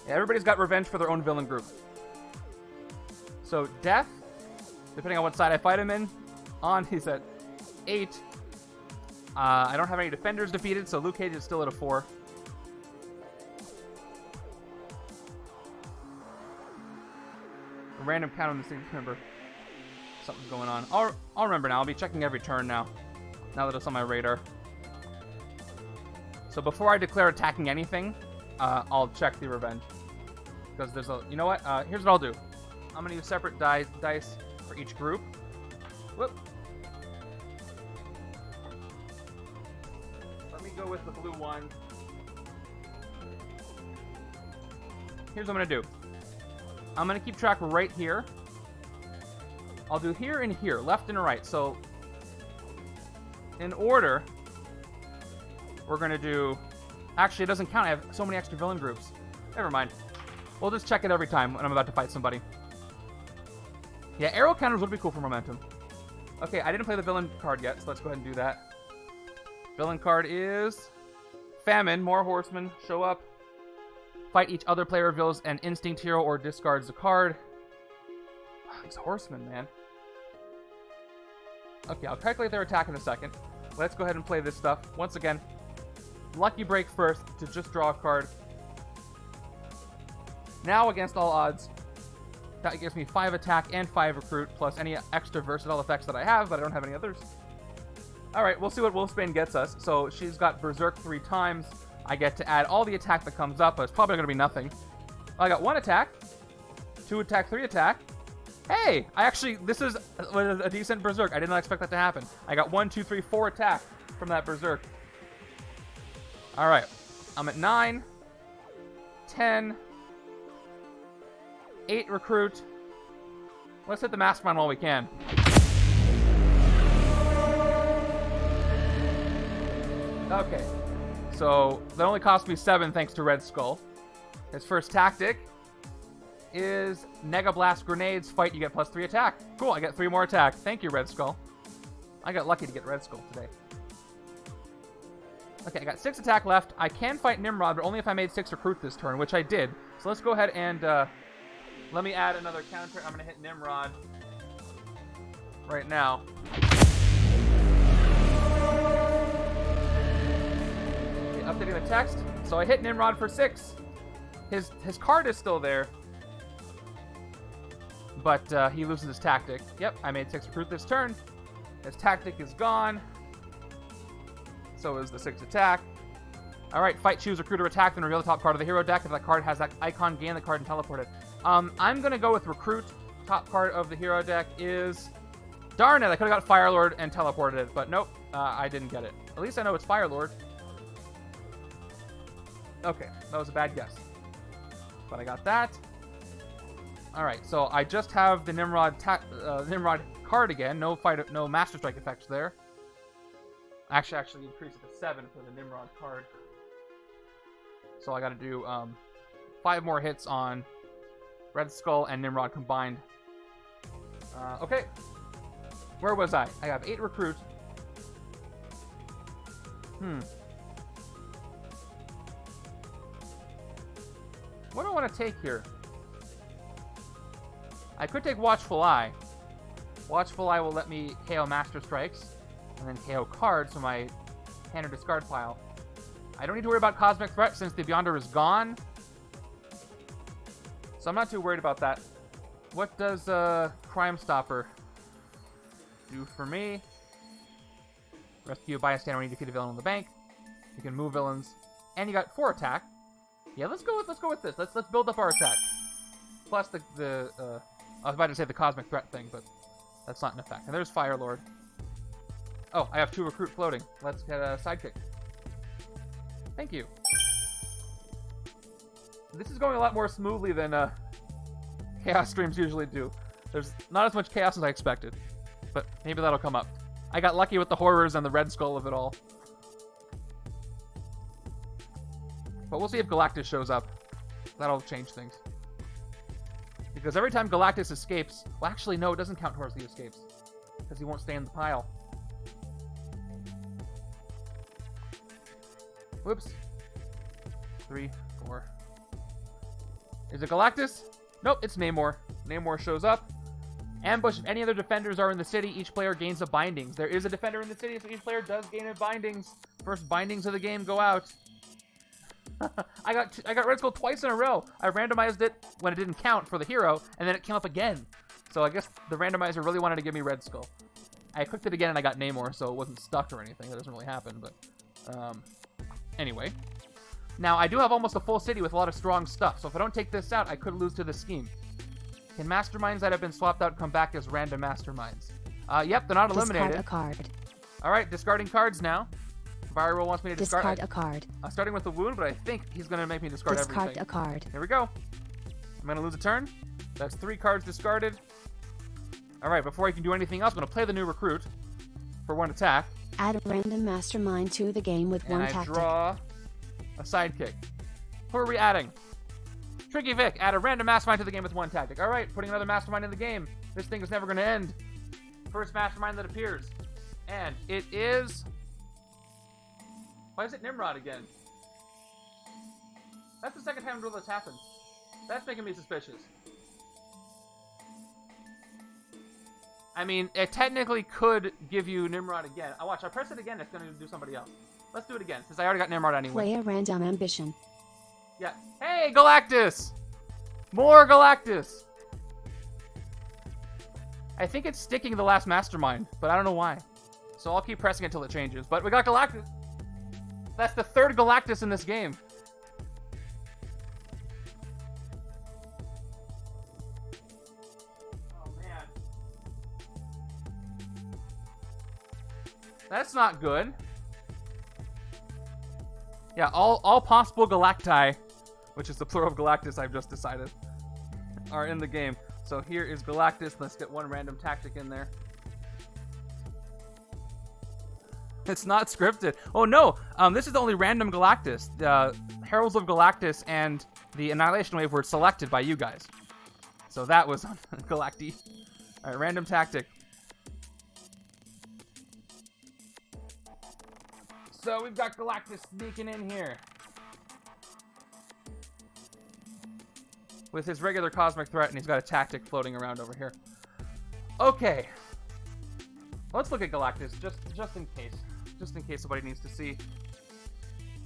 Yeah, everybody's got Revenge for their own villain group. So, Death, depending on what side I fight him in, he's at 8. I don't have any defenders defeated, so Luke Cage is still at a 4. A random count on the same member. Something's going on. I'll remember now. I'll be checking every turn now that it's on my radar. So before I declare attacking anything, I'll check the Revenge. Because there's a... you know what? Here's what I'll do. I'm going to use separate dice for each group. Whoop. Let me go with the blue one. Here's what I'm going to do. I'm going to keep track right here. I'll do here and here, left and right. So, in order, we're going to do... actually, it doesn't count. I have so many extra villain groups. Never mind. We'll just check it every time when I'm about to fight somebody. Yeah, arrow counters would be cool for momentum. Okay, I didn't play the villain card yet, so let's go ahead and do that. Villain card is... Famine. More horsemen show up. Fight each other player reveals an instinct hero or discards a card. These horsemen, man. Okay, I'll calculate their attack in a second. Let's go ahead and play this stuff. Once again, lucky break first to just draw a card. Now, against all odds, that gives me 5 attack and 5 recruit, plus any extra versatile effects that I have, but I don't have any others. Alright, we'll see what Wolfsbane gets us. So she's got Berserk 3 times. I get to add all the attack that comes up, but it's probably going to be nothing. I got 1 attack, 2 attack, 3 attack. Hey, this is a decent Berserk. I did not expect that to happen. I got 1, 2, 3, 4 attack from that Berserk. Alright, I'm at 9, 10, 8 recruit. Let's hit the Mastermind while we can. Okay, so that only cost me 7 thanks to Red Skull. His first tactic is Nega Blast Grenades. Fight, you get plus 3 attack. Cool, I get 3 more attack. Thank you, Red Skull. I got lucky to get Red Skull today. Okay, I got 6 attack left. I can fight Nimrod, but only if I made 6 recruit this turn, which I did. So let's go ahead and let me add another counter. I'm going to hit Nimrod right now. Okay, updating the text. So I hit Nimrod for 6. His card is still there, but he loses his tactic. Yep, I made 6 recruit this turn. His tactic is gone. So is the 6 attack. Alright, fight, choose, recruit, or attack, then reveal the top card of the hero deck. If that card has that icon, gain the card and teleport it. I'm going to go with recruit. Top card of the hero deck is... Darn it, I could have got Firelord and teleported it, but nope, I didn't get it. At least I know it's Firelord. Okay, that was a bad guess. But I got that. Alright, so I just have the Nimrod card again. No Master Strike effects there. Actually increase it to 7 for the Nimrod card. So I gotta do 5 more hits on Red Skull and Nimrod combined. Okay. Where was I? I have 8 recruit. What do I want to take here? I could take Watchful Eye. Watchful Eye will let me KO Master Strikes, and then KO cards from my hand or discard pile. I don't need to worry about Cosmic Threat since the Beyonder is gone. So I'm not too worried about that. What does Crime Stopper do for me? Rescue a bystander when you defeat a villain in the bank. You can move villains. And you got 4 attack. Yeah, let's go with this. Let's build up our attack. Plus I was about to say the Cosmic Threat thing, but that's not in effect. And there's Firelord. Oh, I have 2 recruit floating. Let's get a sidekick. Thank you. This is going a lot more smoothly than Chaos streams usually do. There's not as much chaos as I expected, but maybe that'll come up. I got lucky with the horrors and the Red Skull of it all. But we'll see if Galactus shows up. That'll change things. Because every time Galactus escapes... Well, actually, no, it doesn't count towards the escapes. Because he won't stay in the pile. Whoops. 3, 4. Is it Galactus? Nope, it's Namor. Namor shows up. Ambush. If any other defenders are in the city, each player gains a bindings. There is a defender in the city, so each player does gain a bindings. First bindings of the game go out. I got Red Skull twice in a row. I randomized it when it didn't count for the hero, and then it came up again. So I guess the randomizer really wanted to give me Red Skull. I clicked it again and I got Namor, so it wasn't stuck or anything. That doesn't really happen, but... Anyway. Now, I do have almost a full city with a lot of strong stuff, so if I don't take this out, I could lose to the scheme. Can Masterminds that have been swapped out come back as random Masterminds? Yep, they're not eliminated. Discard a card. Alright, discarding cards now. Viral wants me to discard a card. Starting with the wound, but I think he's going to make me discard everything. Discard a card. Here we go. I'm going to lose a turn. That's 3 cards discarded. Alright, before I can do anything else, I'm going to play the new recruit for 1 attack. Add a random Mastermind to the game with 1 tactic. And I draw a sidekick. Who are we adding? Tricky Vic. Add a random Mastermind to the game with 1 tactic. Alright, putting another Mastermind in the game. This thing is never going to end. First Mastermind that appears. And it is... Why is it Nimrod again? That's the second time this happened. That's making me suspicious. I mean, it technically could give you Nimrod again. I watch. I press it again. It's going to do somebody else. Let's do it again, since I already got Nimrod anyway. Play a random ambition. Yeah. Hey, Galactus! More Galactus! I think it's sticking the last Mastermind, but I don't know why. So I'll keep pressing it until it changes. But we got Galactus! That's the third Galactus in this game. Oh, man. That's not good. Yeah, all possible Galacti, which is the plural of Galactus I've just decided, are in the game. So here is Galactus. Let's get one random tactic in there. It's not scripted. Oh no, this is the only random Galactus. The Heralds of Galactus and the Annihilation Wave were selected by you guys. So that was on Galacti. Alright, random tactic. So we've got Galactus sneaking in here with his regular cosmic threat, and he's got a tactic floating around over here. Okay, let's look at Galactus just in case somebody needs to see.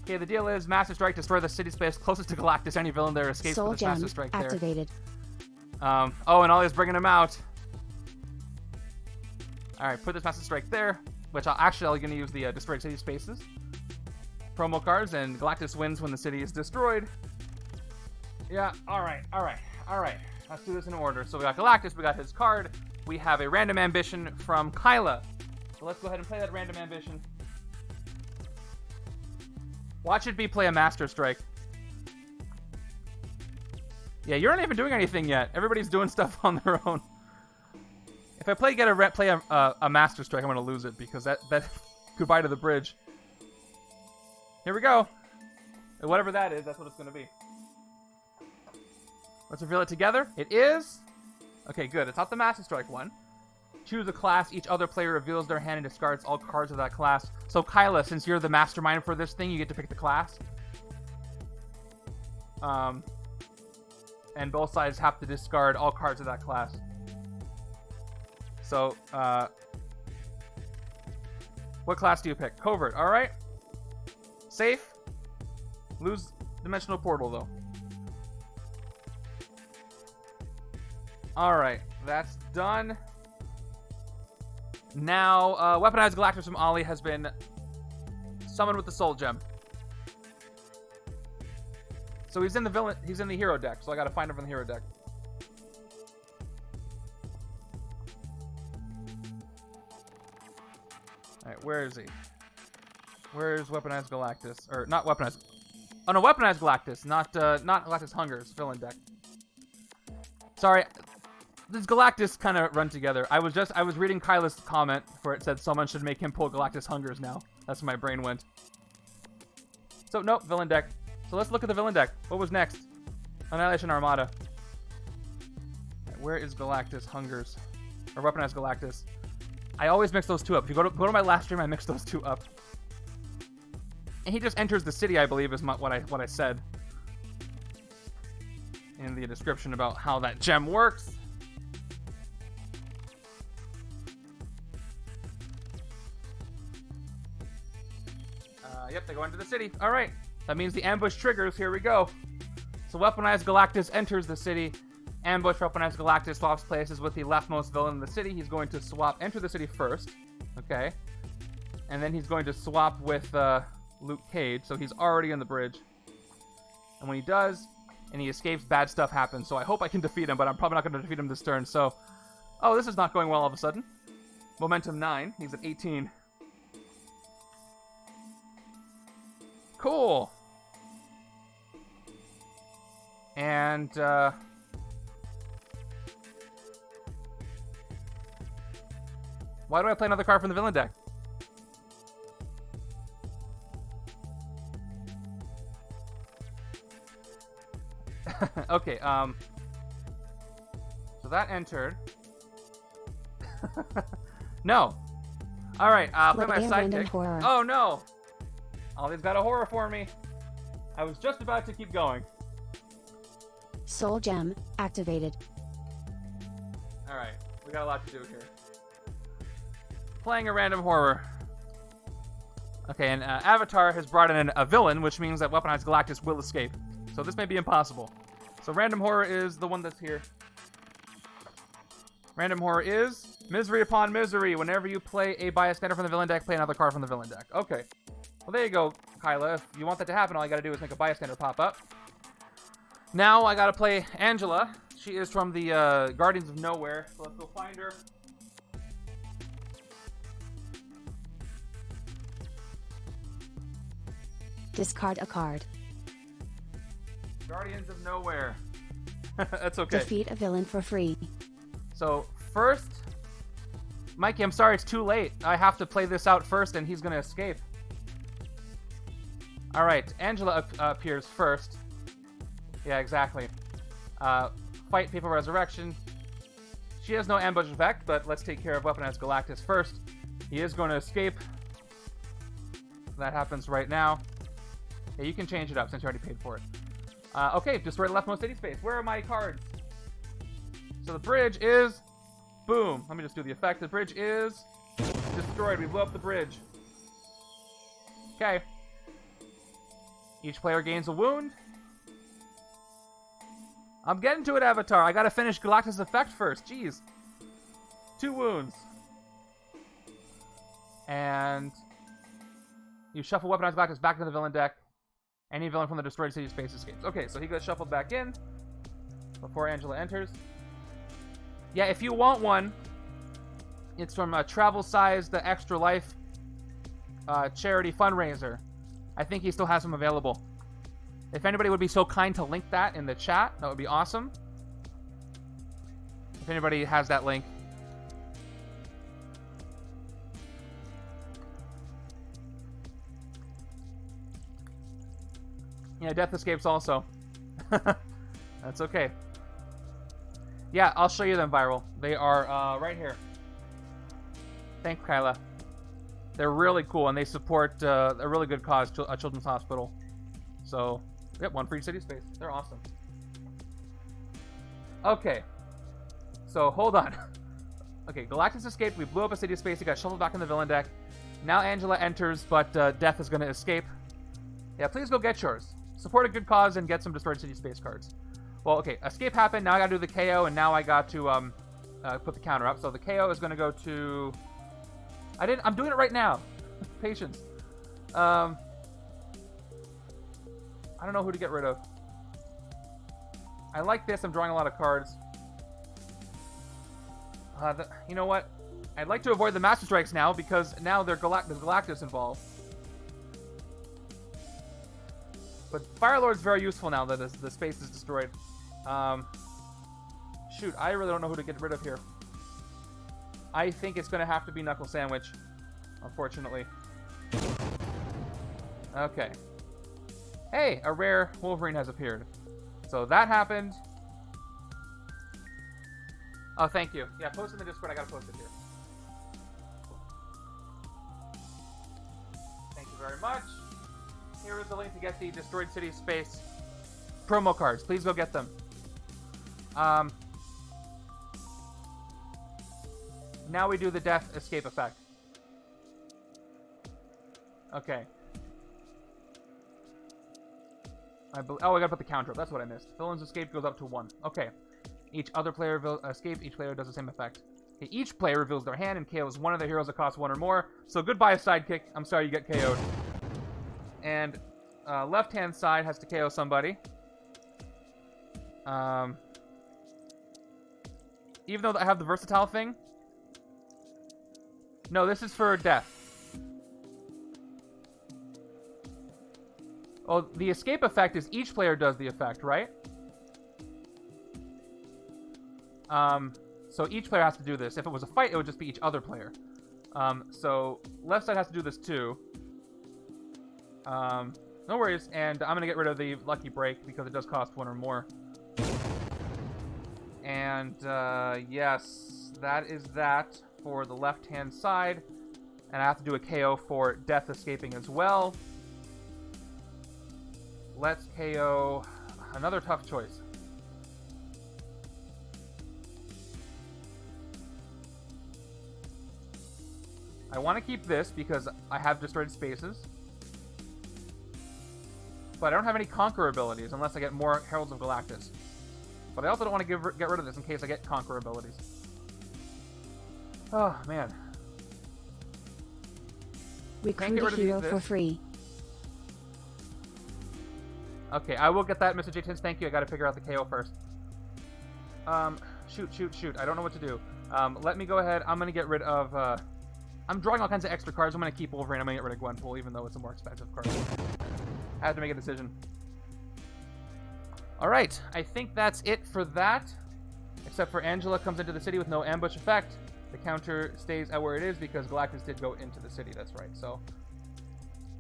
Okay, the deal is Master Strike, destroy the city space closest to Galactus. Any villain there escapes with this Master Strike activated. There. Oh, and Ollie's bringing him out. All right, put this Master Strike there. Which I'm going to use the destroyed city spaces promo cards, and Galactus wins when the city is destroyed. Yeah, alright. Let's do this in order. So we got Galactus, we got his card, we have a random ambition from Kyla. So let's go ahead and play that random ambition. Watch it be play a Master Strike. Yeah, you're not even doing anything yet. Everybody's doing stuff on their own. If I play a Master Strike, I'm gonna lose it because that goodbye to the bridge. Here we go. And whatever that is, that's what it's gonna be. Let's reveal it together. It is. Okay, good. It's not the Master Strike one. Choose a class. Each other player reveals their hand and discards all cards of that class. So Kyla, since you're the mastermind for this thing, you get to pick the class. And both sides have to discard all cards of that class. So, what class do you pick? Covert, alright. Safe. Lose Dimensional Portal, though. Alright, that's done. Now, Weaponized Galactus from Ollie has been summoned with the Soul Gem. So he's in the hero deck, so I gotta find him from the hero deck. Alright, where is he? Where's Weaponized Galactus? Or, not Weaponized. Oh no, Weaponized Galactus, not Galactus Hunger's villain deck. Sorry, this Galactus kind of run together. I was reading Kyla's comment where it said someone should make him pull Galactus Hungers now. That's where my brain went. So, nope, villain deck. So let's look at the villain deck. What was next? Annihilation Armada. Right, where is Galactus Hungers? Or Weaponized Galactus? I always mix those two up. If you go to my last stream, I mix those two up. And he just enters the city, I believe, is what I said in the description about how that gem works. Yep, they go into the city. All right, that means the ambush triggers. Here we go. So Weaponized Galactus enters the city. Ambush Weaponized Galactus swaps places with the leftmost villain in the city. He's going to enter the city first. Okay. And then he's going to swap with Luke Cage. So he's already in the bridge. And when he does, and he escapes, bad stuff happens. So I hope I can defeat him, but I'm probably not going to defeat him this turn. So, oh, this is not going well all of a sudden. Momentum 9. He's at 18. Cool. And, why do I play another card from the villain deck? Okay, so that entered. No. Alright, I'll play my sidekick. Oh no! Ollie's got a horror for me. I was just about to keep going. Soul Gem activated. Alright, we got a lot to do here. Playing a random horror. Okay, and Avatar has brought in a villain, which means that Weaponized Galactus will escape. So this may be impossible. So random horror is the one that's here. Random horror is misery upon misery. Whenever you play a bystander from the villain deck, play another card from the villain deck. Okay. Well, there you go, Kyla. If you want that to happen, all you gotta do is make a bystander pop up. Now I gotta play Angela. She is from the Guardians of Nowhere. So let's go find her. Discard a card. Guardians of Nowhere. That's okay. Defeat a villain for free. So, first... Mikey, I'm sorry, it's too late. I have to play this out first, and he's gonna escape. Alright, Angela appears first. Yeah, exactly. Fight People Resurrection. She has no ambush effect, but let's take care of Weaponized Galactus first. He is going to escape. That happens right now. Yeah, you can change it up since you already paid for it. Okay, destroy the leftmost city space. Where are my cards? So the bridge is... Boom. Let me just do the effect. The bridge is destroyed. We blew up the bridge. Okay. Each player gains a wound. I'm getting to it, Avatar. I gotta finish Galactus' effect first. Jeez. 2 wounds. And you shuffle Weaponized Galactus back into the villain deck. Any villain from the destroyed city space escapes. Okay, so he gets shuffled back in before Angela enters. Yeah, if you want one, it's from a Travel Size, the Extra Life charity fundraiser. I think he still has them available. If anybody would be so kind to link that in the chat, that would be awesome. If anybody has that link. Yeah, Death Escapes also. That's okay. Yeah, I'll show you them, Viral. They are right here. Thanks, Kyla. They're really cool, and they support a really good cause, a children's hospital. So, yep, 1 for each city space. They're awesome. Okay. So, hold on. Okay, Galactus escaped. We blew up a city space. He got shuffled back in the villain deck. Now Angela enters, but Death is going to escape. Yeah, please go get yours. Support a good cause and get some destroyed city space cards. Well, okay, escape happened. Now I got to do the KO, and now I got to put the counter up. So the KO is going to go to... I'm doing it right now. Patience. I don't know who to get rid of. I like this. I'm drawing a lot of cards. You know what? I'd like to avoid the Master Strikes now, because now there's Galactus involved. But Firelord's very useful now that the space is destroyed. Shoot, I really don't know who to get rid of here. I think it's going to have to be Knuckle Sandwich, unfortunately. Okay. Hey, a rare Wolverine has appeared. So that happened. Oh, thank you. Yeah, post in the Discord. I got to post it here. Thank you very much. Here is the link to get the Destroyed City Space promo cards. Please go get them. Now we do the Death Escape effect. Okay. I gotta put the counter up. That's what I missed. Villain's escape goes up to 1. Okay. Each other player escapes. Each player does the same effect. Okay, each player reveals their hand and KOs one of their heroes that costs 1 or more. So goodbye, sidekick. I'm sorry you get KO'd. And left-hand side has to KO somebody. Even though I have the versatile thing. No, this is for Death. Oh, the escape effect is each player does the effect, right? So each player has to do this. If it was a fight, it would just be each other player. So left side has to do this too. No worries, and I'm going to get rid of the Lucky Break because it does cost 1 or more. And yes, that is that for the left-hand side. And I have to do a KO for Death escaping as well. let's KO another tough choice. I want to keep this because I have Destroyed Spaces. But I don't have any Conquer abilities unless I get more Heralds of Galactus. But I also don't want to get rid of this in case I get Conquer abilities. Oh, man. Recruit a hero for free. Okay, I will get that, Mr. J. Tins. Thank you. I got to figure out the KO first. Shoot. I don't know what to do. Let me go ahead. I'm going to get rid of... I'm drawing all kinds of extra cards. I'm going to keep Wolverine. I'm going to get rid of Gwenpool, even though it's a more expensive card. I have to make a decision. Alright, I think that's it for that. Except for Angela comes into the city with no ambush effect. The counter stays at where it is because Galactus did go into the city. That's right. So,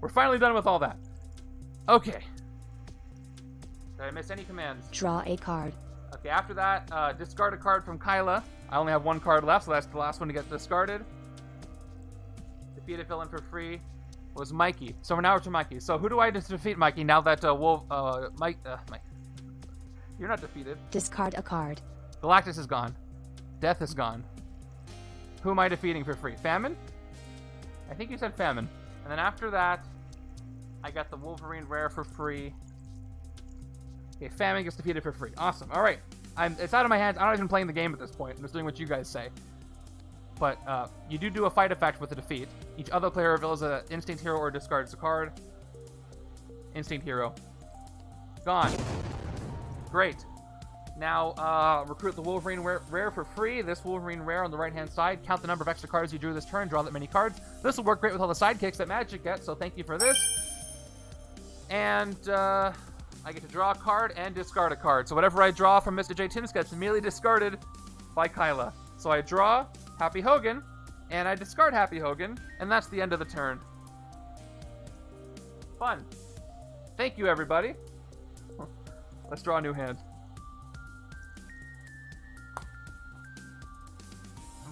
we're finally done with all that. Okay. Did I miss any commands? Draw a card. Okay, after that, discard a card from Kyla. I only have one card left, so that's the last one to get discarded. Defeat a villain for free was Mikey. So now we're to Mikey. So who do I defeat, Mikey, now that Mike... You're not defeated. Discard a card. Galactus is gone. Death is gone. Who am I defeating for free? Famine? I think you said Famine. And then after that, I got the Wolverine rare for free. Okay, Famine gets defeated for free. Awesome. All right. It's out of my hands. I'm not even playing the game at this point. I'm just doing what you guys say. But you do a fight effect with the defeat. Each other player reveals an instinct hero or discards a card. Instinct hero. Gone. Great. Now, recruit the Wolverine rare for free. This Wolverine rare on the right-hand side. Count the number of extra cards you drew this turn. Draw that many cards. This will work great with all the sidekicks that Magik gets, so thank you for this. And I get to draw a card and discard a card. So whatever I draw from Mr. J. Tims gets immediately discarded by Kyla. So I draw Happy Hogan, and I discard Happy Hogan, and that's the end of the turn. Fun. Thank you, everybody. Let's draw a new hand.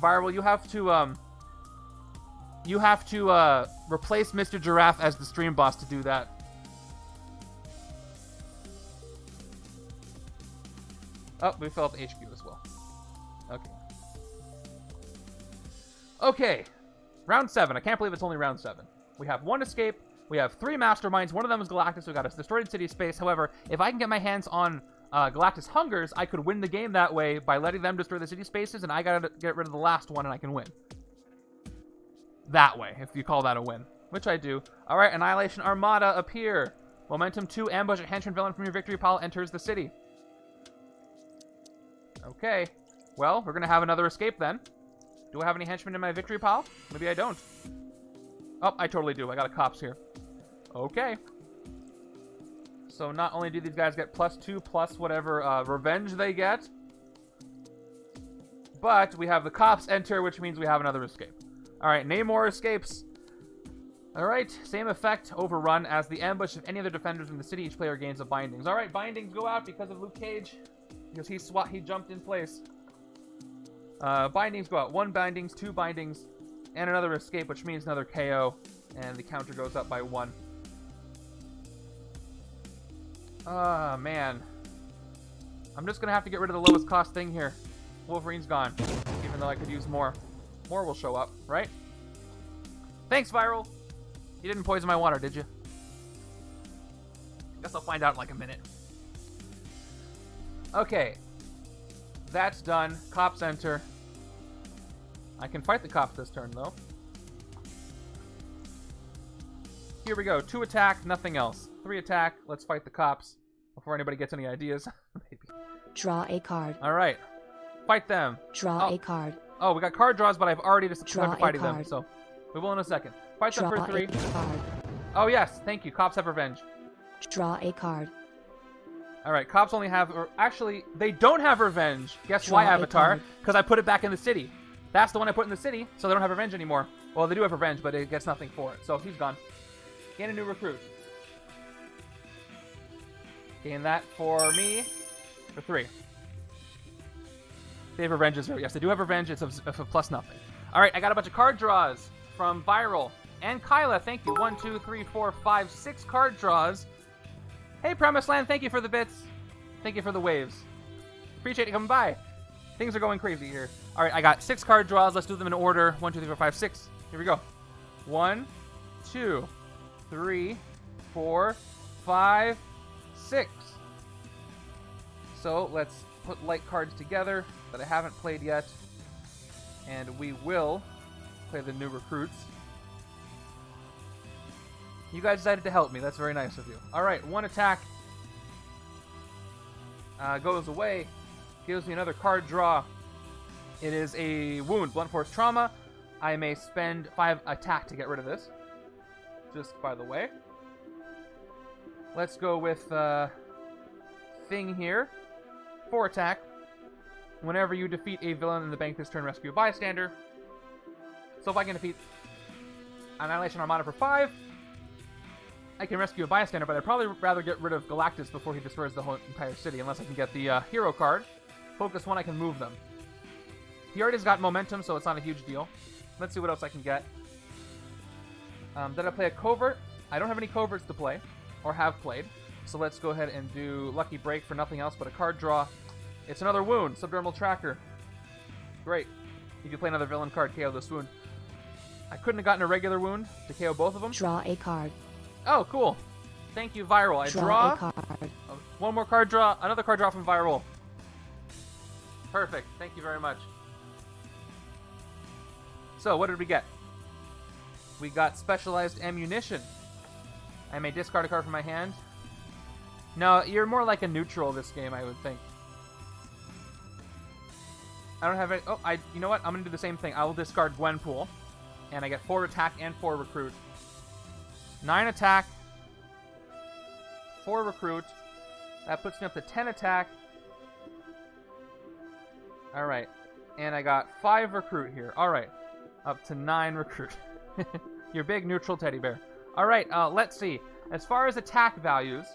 Viral, you have to replace Mr. Giraffe as the stream boss to do that. Oh, we fell off the HQ as well. Okay. Okay. Round 7. I can't believe it's only round 7. We have 1 escape. We have 3 masterminds. One of them is Galactus. We got a destroyed city space. However, if I can get my hands on Galactus Hungers, I could win the game that way by letting them destroy the city spaces, and I gotta get rid of the last one, and I can win. That way, if you call that a win. Which I do. Alright, Annihilation Armada appear. Momentum 2, ambush a henchman villain from your victory pile enters the city. Okay. Well, we're gonna have another escape then. Do I have any henchmen in my victory pile? Maybe I don't. Oh, I totally do. I got a cops here. Okay. So not only do these guys get +2 plus whatever revenge they get, but we have the cops enter, which means we have another escape. Alright, name more escapes. Alright, same effect, overrun. As the ambush of any other defenders in the city, each player gains a bindings. Alright, bindings go out because of Luke Cage, because he jumped in place. Bindings go out. 1 bindings, 2 bindings, and another escape, which means another KO, and the counter goes up by 1. Ah, man. I'm just gonna have to get rid of the lowest cost thing here. Wolverine's gone, even though I could use more. More will show up, right? Thanks, Viral. You didn't poison my water, did you? Guess I'll find out in like a minute. Okay. That's done. Cops enter. I can fight the cops this turn, though. Here we go. 2 attack, nothing else. 3 attack. Let's fight the cops before anybody gets any ideas. Maybe. Draw a card. All right. Fight them. Draw a card. Oh, we got card draws, but I've already just started fighting them, card. so we will in a second. Fight them for 3. Card. Oh, yes. Thank you. Cops have revenge. Draw a card. All right. Cops only have... actually, they don't have revenge. Guess why, Avatar? Because I put it back in the city. That's the one I put in the city, so they don't have revenge anymore. Well, they do have revenge, but it gets nothing for it. So he's gone. Gain a new recruit. Gain that for me for 3. They have revenge as well. Yes, they do have revenge. It's a plus nothing. All right, I got a bunch of card draws from Viral and Kyla. Thank you. 1, 2, 3, 4, 5, 6 card draws. Hey, Promised Land, thank you for the bits. Thank you for the waves. Appreciate you coming by. Things are going crazy here. All right, I got 6 card draws. Let's do them in order. 1, 2, 3, 4, 5, 6. Here we go. 1, 2, 3, 4, 5, 6. So let's put light cards together that I haven't played yet. And we will play the new recruits. You guys decided to help me. That's very nice of you. All right, 1 attack goes away. Gives me another card draw. It is a wound, blunt force trauma. I may spend 5 attack to get rid of this. Just by the way. Let's go with thing here. 4 attack. Whenever you defeat a villain in the bank this turn, rescue a bystander. So if I can defeat Annihilation Armada for 5, I can rescue a bystander, but I'd probably rather get rid of Galactus before he destroys the whole entire city, unless I can get the hero card. Focus 1, I can move them. He already has got momentum, so it's not a huge deal. Let's see what else I can get. Did I play a covert? I don't have any coverts to play, or have played. So let's go ahead and do Lucky Break for nothing else but a card draw. It's another wound, Subdermal Tracker. Great. If you play another villain card, KO this wound. I couldn't have gotten a regular wound to KO both of them. Draw a card. Oh, cool. Thank you, Viral. I Draw a card. Oh, 1 more card draw. Another card draw from Viral. Perfect. Thank you very much. So, what did we get? We got Specialized Ammunition. I may discard a card from my hand. No, you're more like a neutral this game, I would think. I don't have any... Oh, you know what? I'm going to do the same thing. I will discard Gwenpool. And I get 4 attack and 4 recruit. 9 attack. 4 recruit. That puts me up to 10 attack. Alright. And I got 5 recruit here. Alright. Up to 9 recruit. Your big neutral teddy bear. Alright, let's see. As far as attack values,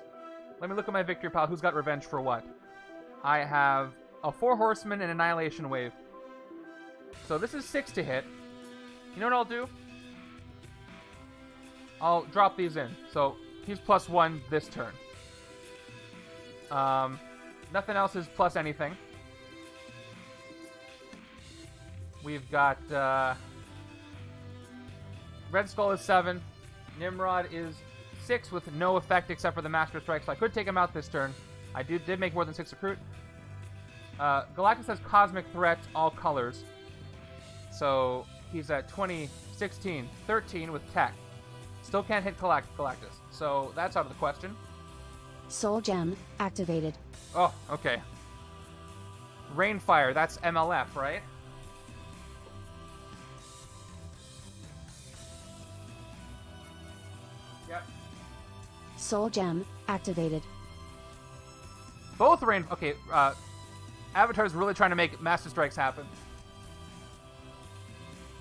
let me look at my victory pile. Who's got revenge for what? I have a 4 horsemen and Annihilation wave. So this is 6 to hit. You know what I'll do? I'll drop these in. So he's +1 this turn. Nothing else is plus anything. We've got Red Skull is 7. Nimrod is 6 with no effect except for the Master Strike. So I could take him out this turn. I did make more than 6 recruit. Galactus has Cosmic Threat, all colors. So he's at 20, 16, 13 with Tech. Still can't hit Galactus. So that's out of the question. Soul Gem activated. Oh, okay. Rainfire, that's MLF, right? Yep. Soul Gem activated. Both rain... Okay, Avatar's really trying to make Master Strikes happen.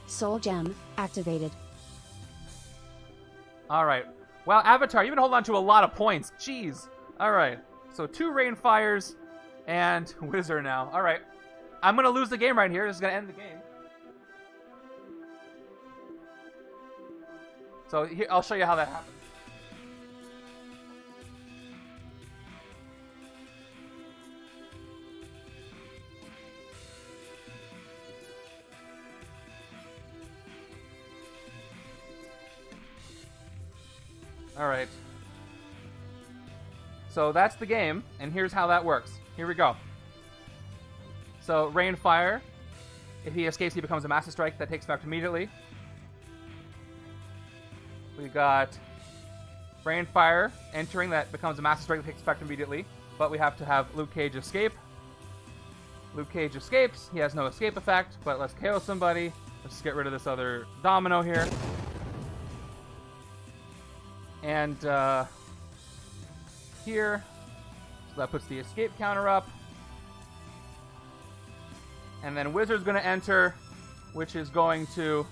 Soul Gem activated. Alright. Wow, Avatar, you've been holding on to a lot of points. Jeez. Alright. So 2 Rainfires and Wizard now. Alright. I'm going to lose the game right here. This is going to end the game. So here, I'll show you how that happens. Alright. So that's the game, and here's how that works. Here we go. So, Rainfire. If he escapes, he becomes a Master Strike. That takes effect immediately. We got Rainfire entering. That becomes a Master Strike that takes effect immediately. But we have to have Luke Cage escape. Luke Cage escapes. He has no escape effect, but let's KO somebody. Let's get rid of this other Domino here. And here, so that puts the escape counter up. And then Wizard's going to enter, which is going to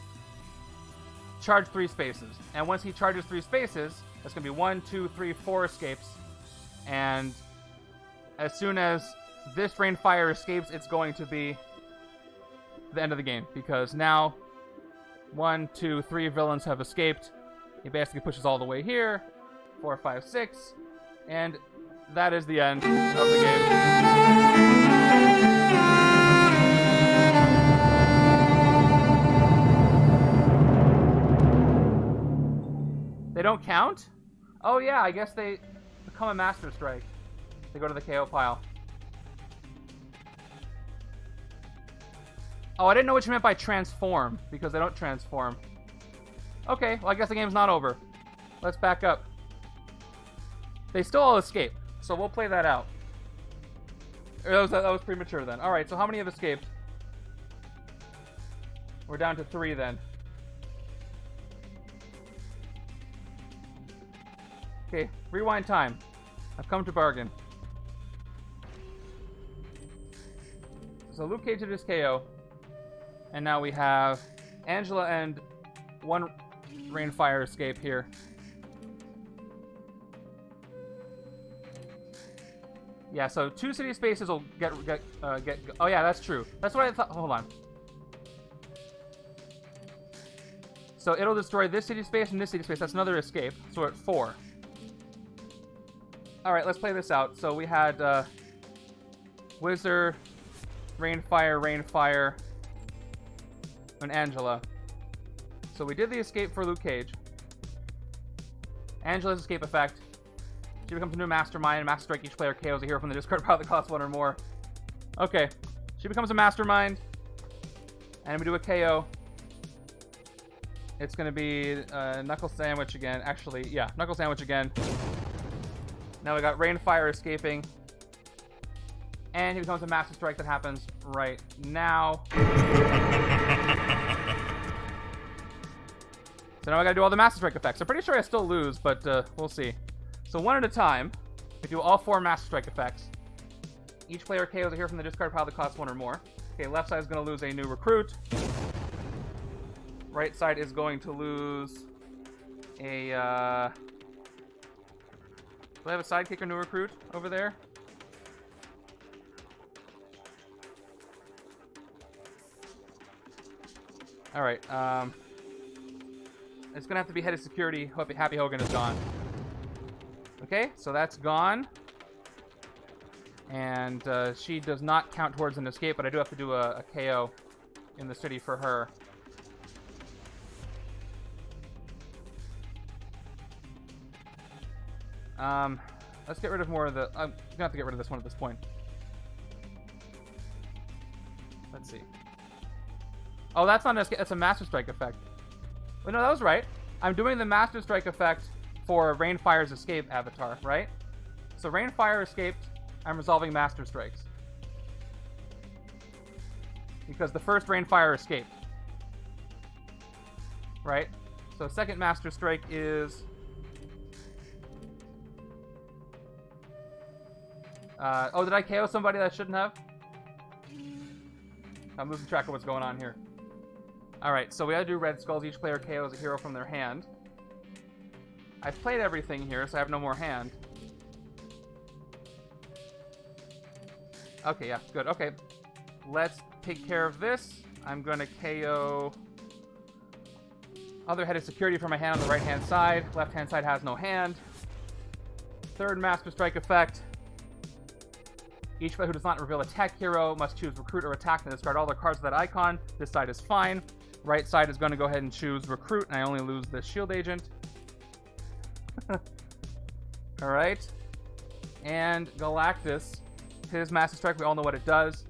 charge 3 spaces. And once he charges 3 spaces, that's going to be 1, 2, 3, 4 escapes. And as soon as this Rainfire escapes, it's going to be the end of the game. Because now, 1, 2, 3 villains have escaped. He basically pushes all the way here. 4, 5, 6. And that is the end of the game. They don't count? Oh yeah, I guess they become a Master Strike. They go to the KO pile. Oh, I didn't know what you meant by transform, because they don't transform. Okay, well I guess the game's not over. Let's back up. They still all escape, so we'll play that out. That was premature then. Alright, so how many have escaped? We're down to 3 then. Okay, rewind time. I've come to bargain. So Luke Cage did his KO. And now we have Angela and 1 Rainfire escape here. Yeah, so 2 city spaces will get. Oh yeah, that's true. That's what I thought. Hold on. So it'll destroy this city space and this city space. That's another escape. So we're at 4. All right, let's play this out. So we had Wizard, Rainfire, and Angela. So we did the escape for Luke Cage. Angela's escape effect. She becomes a new Mastermind. Master Strike, each player KOs a hero from the discard pile that costs 1 or more. Okay. She becomes a Mastermind. And we do a KO. It's going to be Knuckle Sandwich again. Actually, yeah, Knuckle Sandwich again. Now we got Rainfire escaping. And he becomes a Master Strike that happens right now. So now I gotta do all the Master Strike effects. I'm pretty sure I still lose, but we'll see. So 1 at a time, we do all 4 Master Strike effects. Each player KOs a hero from the discard pile that costs 1 or more. Okay, left side is gonna lose a new recruit. Right side is going to lose a do I have a sidekick or new recruit over there? Alright, it's gonna have to be head of security. Happy Hogan is gone. Okay, so that's gone. And she does not count towards an escape, but I do have to do a KO in the city for her. Let's get rid of more of the... I'm gonna have to get rid of this one at this point. Let's see. Oh, that's not an escape. That's a Master Strike effect. Well, no, that was right. I'm doing the Master Strike effect for Rainfire's escape avatar, right? So Rainfire escaped. I'm resolving Master Strikes. Because the first Rainfire escaped. Right? So second Master Strike is... oh, did I KO somebody that I shouldn't have? I'm losing track of what's going on here. Alright, so we gotta do Red Skulls. Each player KOs a hero from their hand. I've played everything here, so I have no more hand. Okay, yeah, good. Okay, let's take care of this. I'm gonna KO other head of security for my hand on the right-hand side. Left-hand side has no hand. Third Master Strike effect. Each player who does not reveal a tech hero must choose recruit or attack and discard all their cards with that icon. This side is fine. Right side is going to go ahead and choose recruit, and I only lose the shield agent. Alright. And Galactus, his Master Strike, we all know what it does.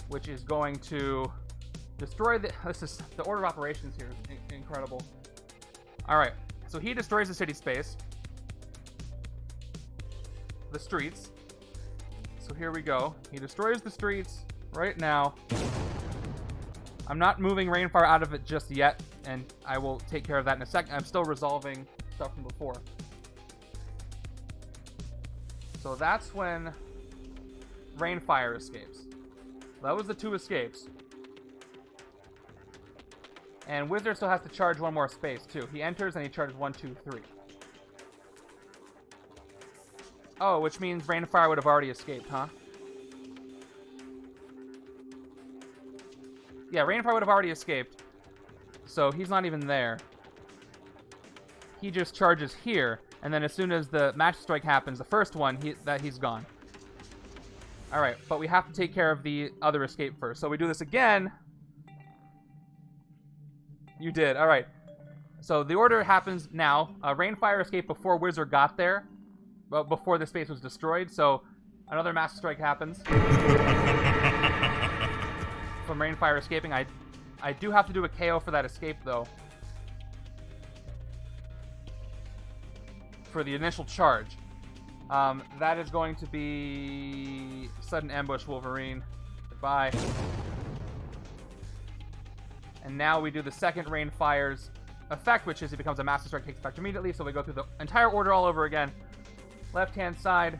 Which is going to destroy the... This is the order of operations here is incredible. Alright, so he destroys the city space. The streets. So here we go. He destroys the streets right now. I'm not moving Rainfire out of it just yet, and I will take care of that in a second. I'm still resolving stuff from before. So that's when Rainfire escapes. That was the 2 escapes. And Wizard still has to charge 1 more space, too. He enters and he charges 1, 2, 3. Oh, which means Rainfire would have already escaped, huh? Yeah, Rainfire would have already escaped. So he's not even there. He just charges here. And then as soon as the Master Strike happens, the first one, he's gone. Alright, but we have to take care of the other escape first. So we do this again. You did, alright. So the order happens now. Rainfire escaped before Wizard got there. Well, before the space was destroyed, so another Master Strike happens. From Rainfire escaping. I do have to do a KO for that escape, though. For the initial charge. That is going to be Sudden Ambush Wolverine. Goodbye. And now we do the second Rainfire's effect, which is it becomes a Master Strike, takes effect immediately, so we go through the entire order all over again. Left-hand side.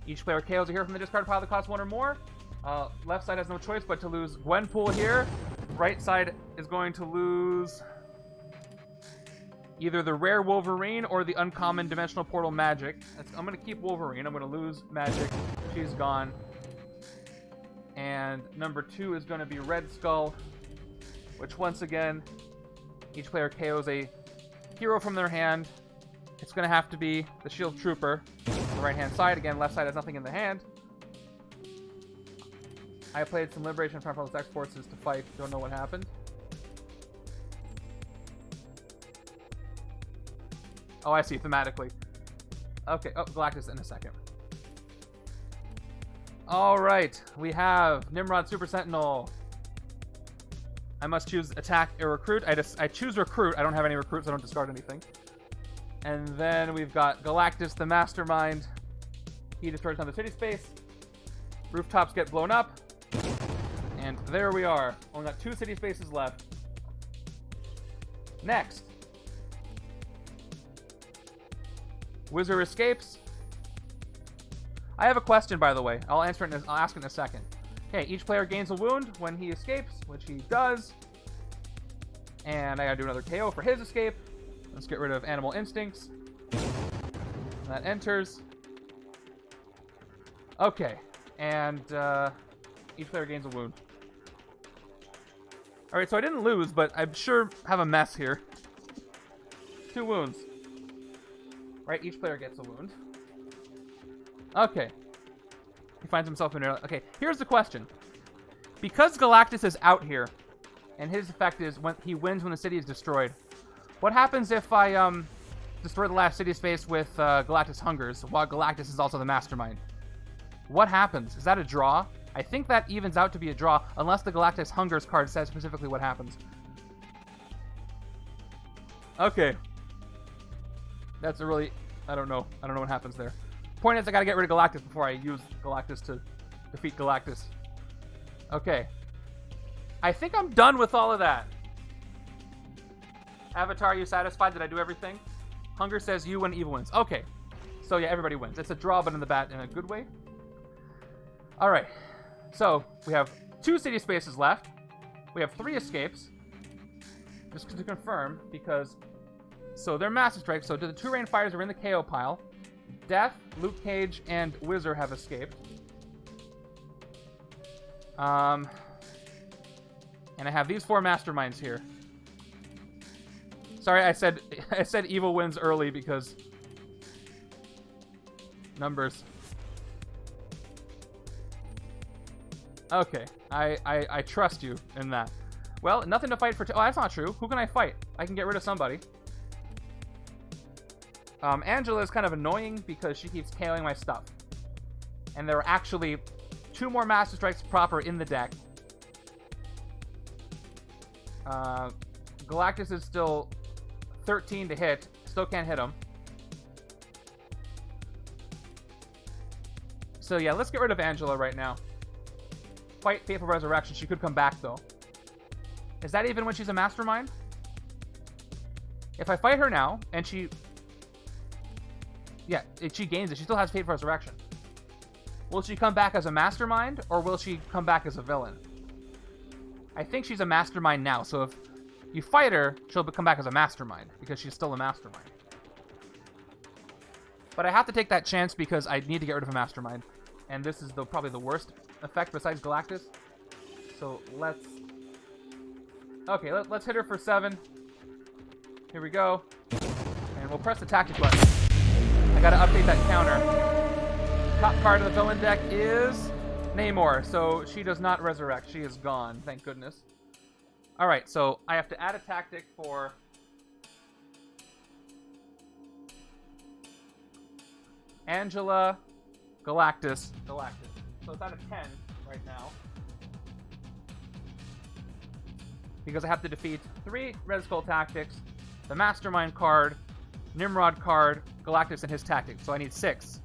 Each player KOs a hero from the discard pile that costs 1 or more. Left side has no choice but to lose Gwenpool here. Right side is going to lose either the rare Wolverine or the uncommon Dimensional Portal Magik. I'm going to keep Wolverine. I'm going to lose Magik. She's gone. And number 2 is going to be Red Skull, which once again, each player KOs a hero from their hand. It's going to have to be the Shield Trooper on the right-hand side. Again, left side has nothing in the hand. I played some Liberation Front Front's X-Forces to fight. Don't know what happened. Oh, I see, thematically. Okay, oh, Galactus in a second. Alright, we have Nimrod Super Sentinel. I must choose attack or recruit. I choose recruit. I don't have any recruits, so I don't discard anything. And then we've got Galactus the Mastermind. He destroys another city space. Rooftops get blown up. And there we are. Only got 2 city spaces left. Next. Wizard escapes. I have a question, by the way. I'll ask it in a second. Okay, each player gains a wound when he escapes, which he does. And I gotta do another KO for his escape. Let's get rid of Animal Instincts. That enters. Okay, and each player gains a wound. Alright, so I didn't lose, but I sure have a mess here. 2 wounds. Right, each player gets a wound. Okay. He finds himself in there. Okay, here's the question. Because Galactus is out here, and his effect is when he wins when the city is destroyed, what happens if I destroy the last city space with Galactus Hungers, while Galactus is also the Mastermind? What happens? Is that a draw? I think that evens out to be a draw, unless the Galactus Hungers card says specifically what happens. Okay. That's a really... I don't know what happens there. Point is, I gotta get rid of Galactus before I use Galactus to defeat Galactus. Okay. I think I'm done with all of that. Avatar, are you satisfied? Did I do everything? Hunger says you win, evil wins. Okay. So yeah, everybody wins. It's a draw, but in a good way. Alright. So, we have 2 city spaces left. We have 3 escapes. Just to confirm, because... So, they're Master Strike. So, the 2 Rainfires are in the KO pile. Death, Luke Cage, and Wizard have escaped. And I have these 4 Masterminds here. Sorry, I said evil wins early because... Numbers. Okay, I trust you in that. Well, nothing to fight for... Oh, that's not true. Who can I fight? I can get rid of somebody. Angela is kind of annoying because she keeps KOing my stuff. And there are actually 2 more Master Strikes proper in the deck. Galactus is still 13 to hit. Still can't hit him. So yeah, let's get rid of Angela right now. Fight Fateful Resurrection. She could come back, though. Is that even when she's a Mastermind? If I fight her now, and she... Yeah, she gains it. She still has Fateful Resurrection. Will she come back as a Mastermind, or will she come back as a villain? I think she's a Mastermind now, so if you fight her, she'll come back as a Mastermind, because she's still a Mastermind. But I have to take that chance because I need to get rid of a Mastermind. And this is probably the worst effect besides Galactus. So let's... Okay, let's hit her for 7. Here we go. And we'll press the tactic button. I gotta update that counter. Top card of the villain deck is Namor, so she does not resurrect. She is gone, thank goodness. Alright, so I have to add a tactic for Angela, Galactus. So it's out of 10 right now. Because I have to defeat 3 Red Skull tactics, the Mastermind card, Nimrod card, Galactus and his tactics. So I need 6.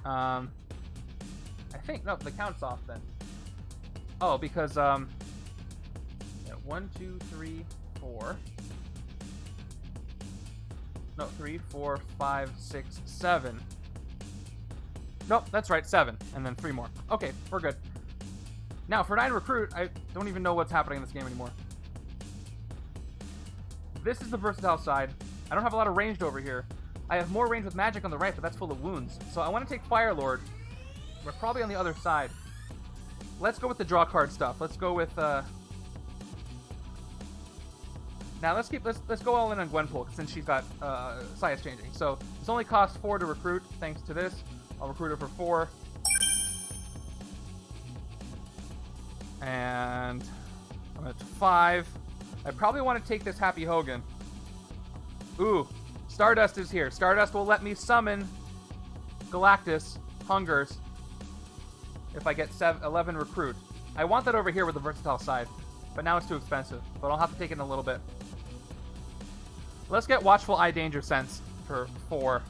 I think, no, the count's off then. Oh, because, yeah, 1, 2, 3, 4. No, 3, 4, 5, 6, 7. Nope, that's right, 7. And then 3 more. Okay, we're good. Now, for 9 recruit, I don't even know what's happening in this game anymore. This is the versatile side. I don't have a lot of ranged over here. I have more range with Magik on the right, but that's full of wounds. So I want to take Fire Lord. We're probably on the other side. Let's go with the draw card stuff. Let's go with, Now let's go all in on Gwenpool since she's got size changing. So this only costs 4 to recruit. Thanks to this, I'll recruit her for 4. And I'm at 5. I probably want to take this Happy Hogan. Ooh, Stardust is here. Stardust will let me summon Galactus, Hungers, if I get 11 recruit. I want that over here with the versatile side, but now it's too expensive. But I'll have to take it in a little bit. Let's get Watchful Eye Danger Sense for 4.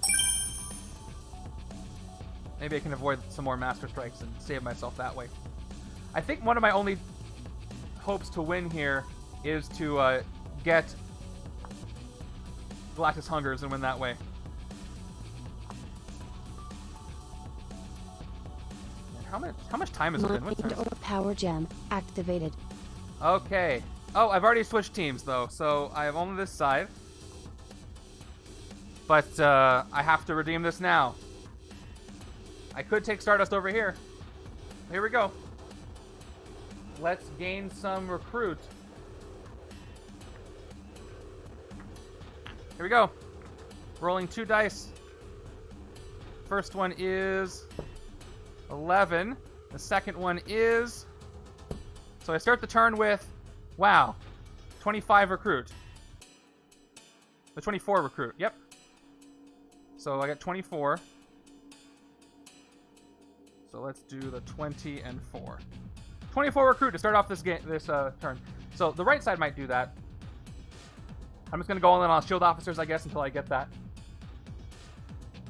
Maybe I can avoid some more Master Strikes and save myself that way. I think one of my only hopes to win here is to get Galactus Hungers and win that way. Man, how much time has it been? Mind or Power Gem activated. Okay. Oh, I've already switched teams though, so I have only this side. But I have to redeem this now. I could take Stardust over here. Here we go. Let's gain some recruit. Here we go. Rolling 2 dice. First one is 11. The second one is... So I start the turn with, wow, 25 recruit. The 24 recruit, yep. So I got 24. So let's do the 20 and 4. 24 recruit to start off this turn. So the right side might do that. I'm just going to go all in on shield officers, I guess, until I get that.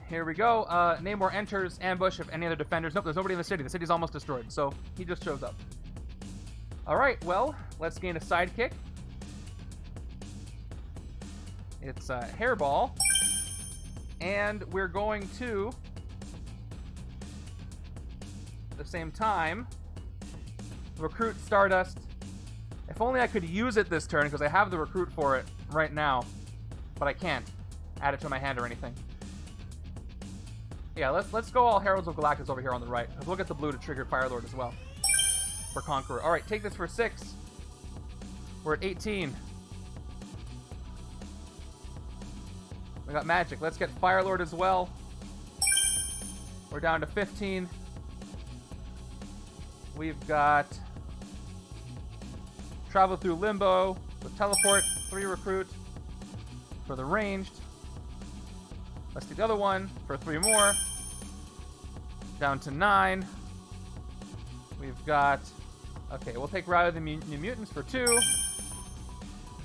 Here we go. Namor enters ambush of any other defenders. Nope, there's nobody in the city. The city's almost destroyed, so he just shows up. All right, well, let's gain a sidekick. It's a Hairball. And we're going to, at the same time, recruit Stardust. If only I could use it this turn, because I have the recruit for it right now. But I can't add it to my hand or anything. Yeah, let's go all Heralds of Galactus over here on the right. We'll get the blue to trigger Fire Lord as well. For Conqueror. Alright, take this for 6. We're at 18. We got Magik. Let's get Fire Lord as well. We're down to 15. We've got Travel Through Limbo with Teleport, 3 recruit for the ranged. Let's do the other one for 3 more. Down to 9. We've got... Okay, we'll take Rally the New Mutants for 2.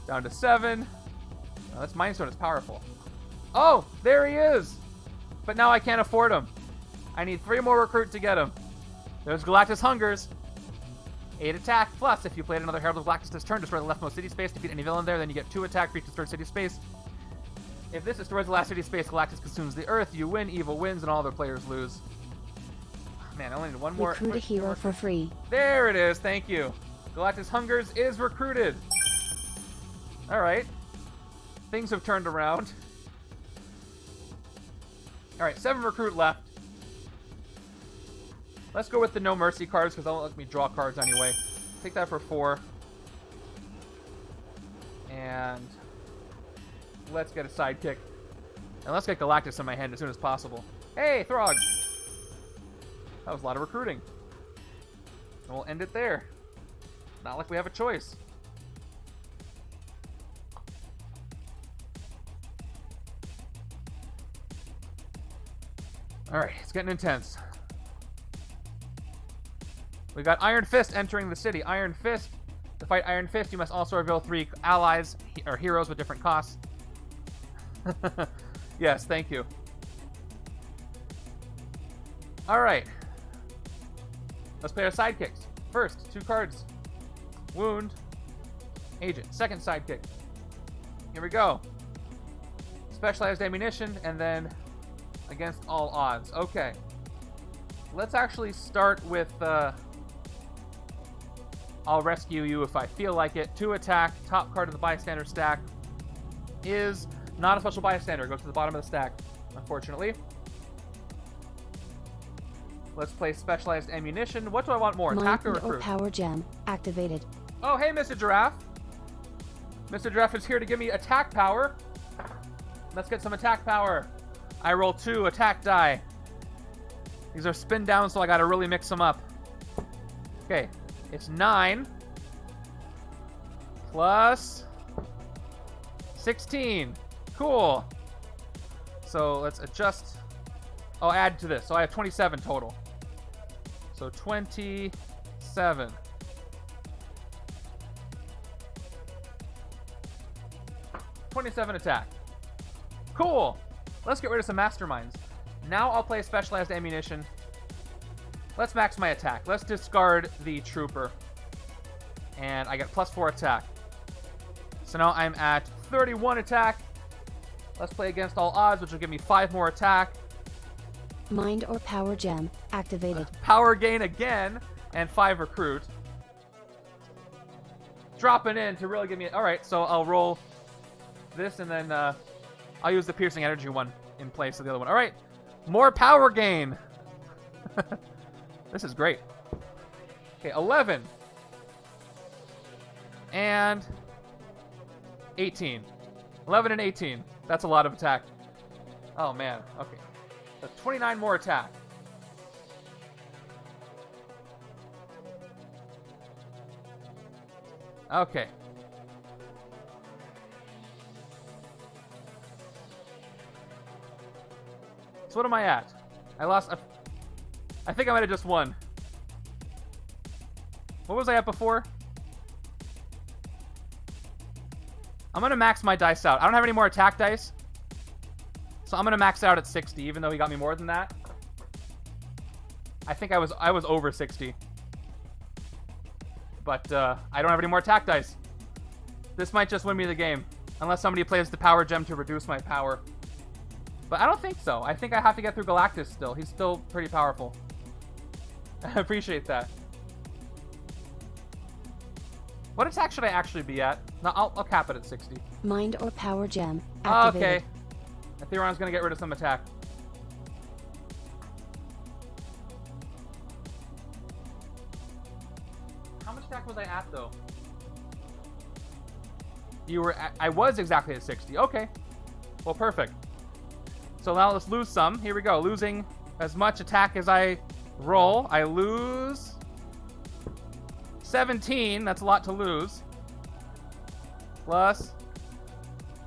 Down to 7. Oh, that's Mind Stone is powerful. Oh, there he is! But now I can't afford him. I need 3 more recruit to get him. There's Galactus Hungers. 8 attack, plus if you played another Herald of Galactus this turn, destroy the leftmost city space, defeat any villain there, then you get 2 attack for each destroyed city space. If this destroys the last city space, Galactus consumes the Earth, you win, evil wins, and all other players lose. Man, I only need one more. Recruit a hero for free. There it is, thank you. Galactus Hungers is recruited. Alright. Things have turned around. Alright, 7 recruit left. Let's go with the No Mercy cards, because they'll let me draw cards anyway. Take that for 4. And Let's get a sidekick. And let's get Galactus in my hand as soon as possible. Hey, Throg! That was a lot of recruiting. And we'll end it there. Not like we have a choice. Alright, it's getting intense. We got Iron Fist entering the city. Iron Fist. To fight Iron Fist, you must also reveal 3 allies or heroes with different costs. Yes, thank you. Alright. Let's play our sidekicks. First, 2 cards. Wound. Agent. Second sidekick. Here we go. Specialized ammunition, and then against all odds. Okay. Let's actually start with... I'll rescue you if I feel like it. 2 attack. Top card of the bystander stack is not a special bystander. It goes to the bottom of the stack, unfortunately. Let's play specialized ammunition. What do I want more? Attack or recruit? Power gem activated. Oh, hey, Mr. Giraffe. Mr. Giraffe is here to give me attack power. Let's get some attack power. I roll 2 attack die. These are spin down, so I gotta really mix them up. Okay. It's 9 plus 16. Cool. So let's adjust. Oh, add to this. So I have 27 total. So 27. Attack. Cool. Let's get rid of some Masterminds. Now I'll play specialized ammunition. Let's max my attack. Let's discard the Trooper. And I get +4 attack. So now I'm at 31 attack. Let's play against all odds, which will give me 5 more attack. Mind or power gem activated. Power gain again, and 5 recruit. Dropping in to really give me... Alright, so I'll roll this, and then I'll use the piercing energy one in place of the other one. Alright, more power gain. This is great. Okay, 11. And 18. 11 and 18. That's a lot of attack. Oh, man. Okay. That's 29 more attack. Okay. So what am I at? I lost... I think I might have just won. What was I at before? I'm going to max my dice out. I don't have any more attack dice. So I'm going to max out at 60, even though he got me more than that. I think I was over 60. But I don't have any more attack dice. This might just win me the game. Unless somebody plays the power gem to reduce my power. But I don't think so. I think I have to get through Galactus still. He's still pretty powerful. I appreciate that. What attack should I actually be at? No, I'll cap it at 60. Mind or power gem activated. Okay. I think I was going to get rid of some attack. How much attack was I at, though? You were at, I was exactly at 60. Okay. Well, perfect. So now let's lose some. Here we go. Losing as much attack as I roll. I lose 17. That's a lot to lose. Plus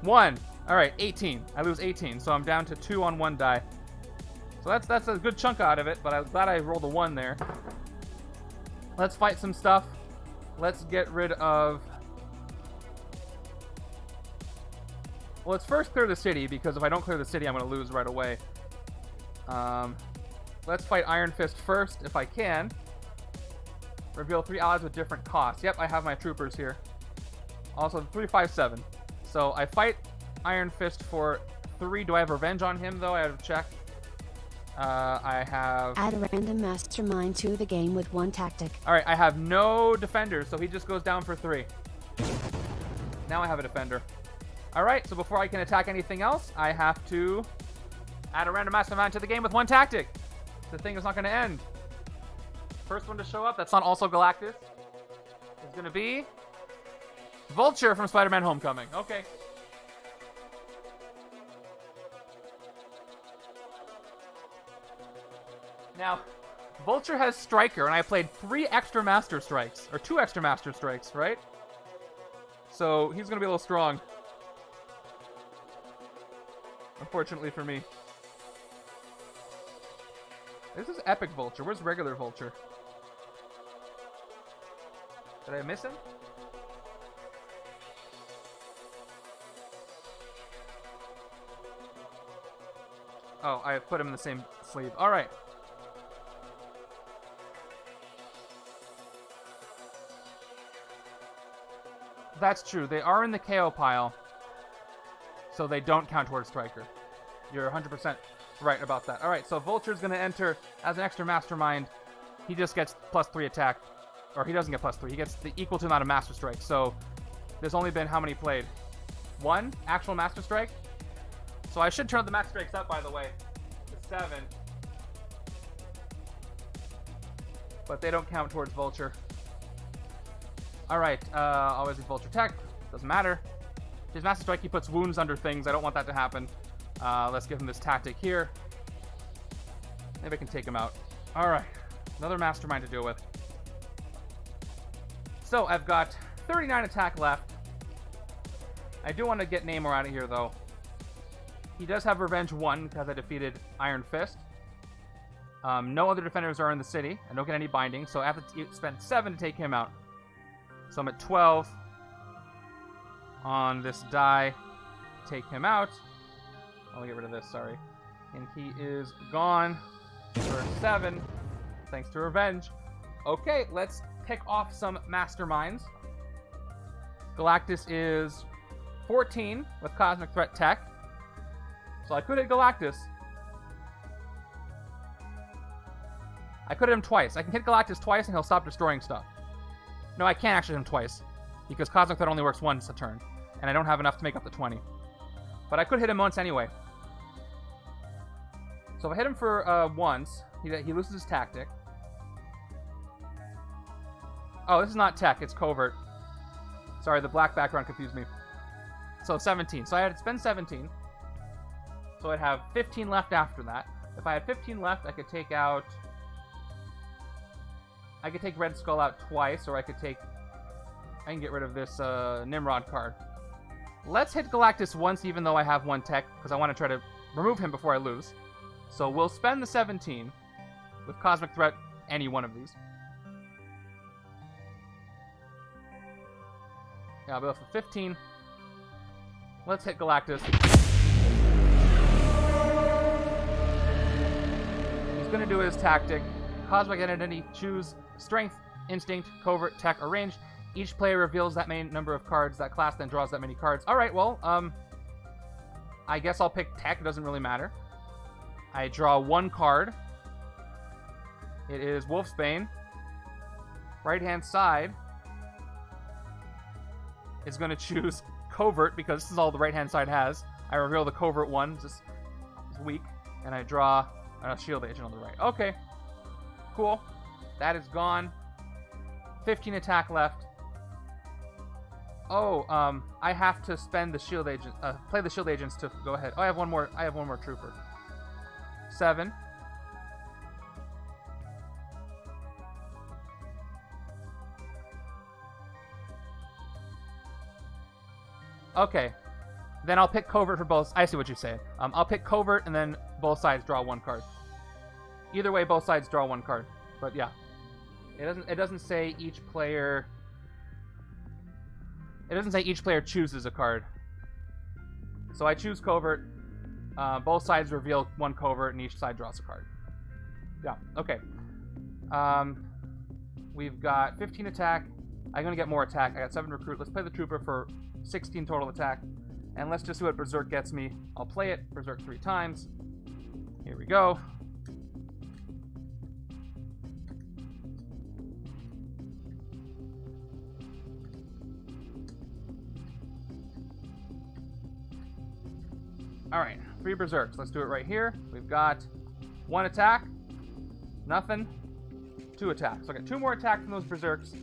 1. All right, 18. I lose 18, so I'm down to 2 on 1 die. So that's a good chunk out of it, but I'm glad I rolled a 1 there. Let's fight some stuff. Let's get rid of... Well, let's first clear the city, because if I don't clear the city, I'm going to lose right away. Let's fight Iron Fist first, if I can. Reveal 3 allies with different costs. Yep, I have my troopers here. Also, 3, 5, 7. So I fight Iron Fist for 3. Do I have revenge on him, though? I have to check. I have... Add a random mastermind to the game with 1 tactic. Alright, I have no defenders, so he just goes down for 3. Now I have a defender. Alright, so before I can attack anything else, I have to add a random mastermind to the game with 1 tactic. The thing is not going to end. First one to show up, that's not also Galactus, is going to be Vulture from Spider-Man Homecoming. Okay. Now, Vulture has Striker, and I played 3 extra Master Strikes. Or 2 extra Master Strikes, right? So, he's going to be a little strong. Unfortunately for me. This is Epic Vulture. Where's regular Vulture? Did I miss him? Oh, I put him in the same sleeve. Alright. That's true. They are in the KO pile. So they don't count towards Striker. You're 100% right about that. Alright, so Vulture's going to enter as an extra Mastermind. He just gets +3 attack. Or he doesn't get +3. He gets the equal to amount of Master Strike. So there's only been how many played? 1 actual Master Strike? So I should turn the Master Strikes up, by the way, to 7. But they don't count towards Vulture. Alright, always use Vulture Tech. Doesn't matter. His Master Strike, he puts wounds under things. I don't want that to happen. Let's give him this tactic here. Maybe I can take him out. Alright, another Mastermind to deal with. So, I've got 39 attack left. I do want to get Namor out of here, though. He does have Revenge 1 because I defeated Iron Fist. No other defenders are in the city. I don't get any binding, so I have to spend 7 to take him out. So I'm at 12 on this die. Take him out. I'll get rid of this, sorry. And he is gone for 7, thanks to Revenge. Okay, let's pick off some Masterminds. Galactus is 14 with Cosmic Threat Tech. So I could hit Galactus. I could hit him twice. I can hit Galactus twice and he'll stop destroying stuff. No, I can't actually hit him twice. Because Cosmic Threat only works once a turn. And I don't have enough to make up the 20. But I could hit him once anyway. So if I hit him for once, he loses his tactic. Oh, this is not tech, it's covert. Sorry, the black background confused me. So 17. So I had to spend 17. So I'd have 15 left after that. If I had 15 left, I could take out... I could take Red Skull out twice, or I can get rid of this Nimrod card. Let's hit Galactus once, even though I have 1 tech, because I want to try to remove him before I lose. So we'll spend the 17 with Cosmic Threat, any one of these. Yeah, I'll go for 15. Let's hit Galactus. He's going to do his tactic. Cosmic Identity, choose Strength, Instinct, Covert, Tech, or Ranged. Each player reveals that many number of cards. That class then draws that many cards. Alright, well, I guess I'll pick Tech. It doesn't really matter. I draw 1 card. It is Wolfsbane. Right-hand side is going to choose Covert, because this is all the right-hand side has. I reveal the Covert one, just weak, and I draw a Shield Agent on the right. Okay. Cool. That is gone. 15 attack left. Oh, I have to spend the Shield Agent, play the Shield Agents to go ahead. Oh, I have one more Trooper. 7. Okay. Then I'll pick Covert for both. I see what you're saying. I'll pick Covert, and then both sides draw 1 card. Either way, both sides draw 1 card. But yeah, it doesn't say each player. It doesn't say each player chooses a card. So I choose Covert. Both sides reveal 1 Covert, and each side draws a card. Yeah. Okay. We've got 15 attack. I'm gonna get more attack. I got 7 recruit. Let's play the Trooper for 16 total attack, and let's just see what Berserk gets me. I'll play it. Berserk 3 times. Here we go. Alright, 3 Berserks. Let's do it right here. We've got 1 attack, nothing, 2 attacks. So I got 2 more attack from those Berserks.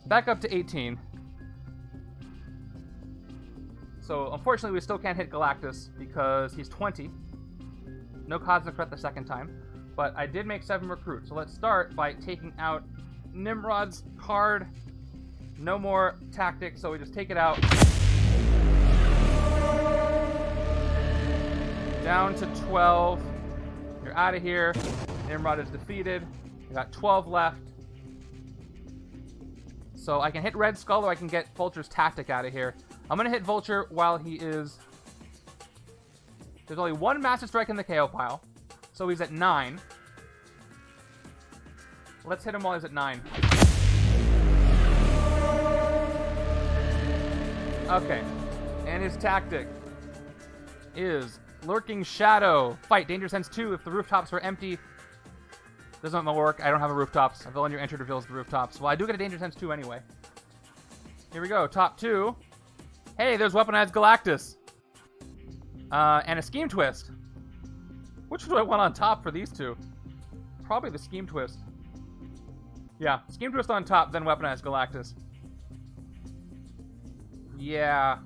Back up to 18. So unfortunately we still can't hit Galactus because he's 20. No Cosmic Threat the second time. but I did make 7 recruits. So let's start by taking out Nimrod's card. No more tactics, so we just take it out. Down to 12. You're out of here. Nimrod is defeated. We got 12 left. So I can hit Red Skull, or I can get Vulture's tactic out of here. I'm going to hit Vulture while he is... There's only 1 Master Strike in the KO pile. So he's at 9. Let's hit him while he's at 9. Okay. And his tactic is Lurking Shadow. Fight Danger Sense 2 if the rooftops are empty. Doesn't work. I don't have a rooftops. A villain you entered reveals the rooftops. Well, I do get a Danger Sense 2 anyway. Here we go. Top 2. Hey, there's Weaponized Galactus. And a Scheme Twist. Which do I want on top for these two? Probably the Scheme Twist. Yeah, Scheme Twist on top, then Weaponized Galactus. Yeah.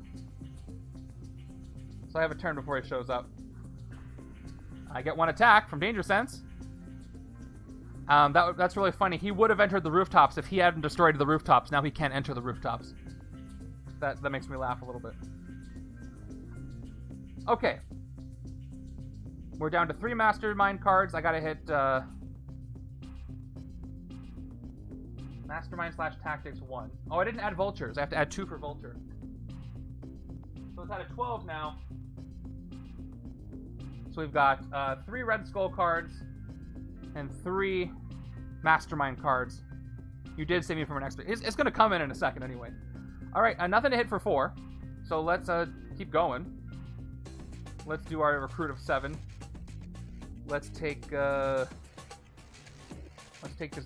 So I have a turn before he shows up. I get 1 attack from Danger Sense. That's really funny. He would have entered the rooftops if he hadn't destroyed the rooftops. Now he can't enter the rooftops. That makes me laugh a little bit. Okay. We're down to 3 Mastermind cards. I gotta hit Mastermind / Tactics 1. Oh, I didn't add Vultures. I have to add 2 for Vulture. So it's at a 12 now. So we've got 3 Red Skull cards and 3 Mastermind cards. You did save me from an extra. It's going to come in a second anyway. All right, nothing to hit for 4. So let's keep going. Let's do our recruit of 7. Let's take this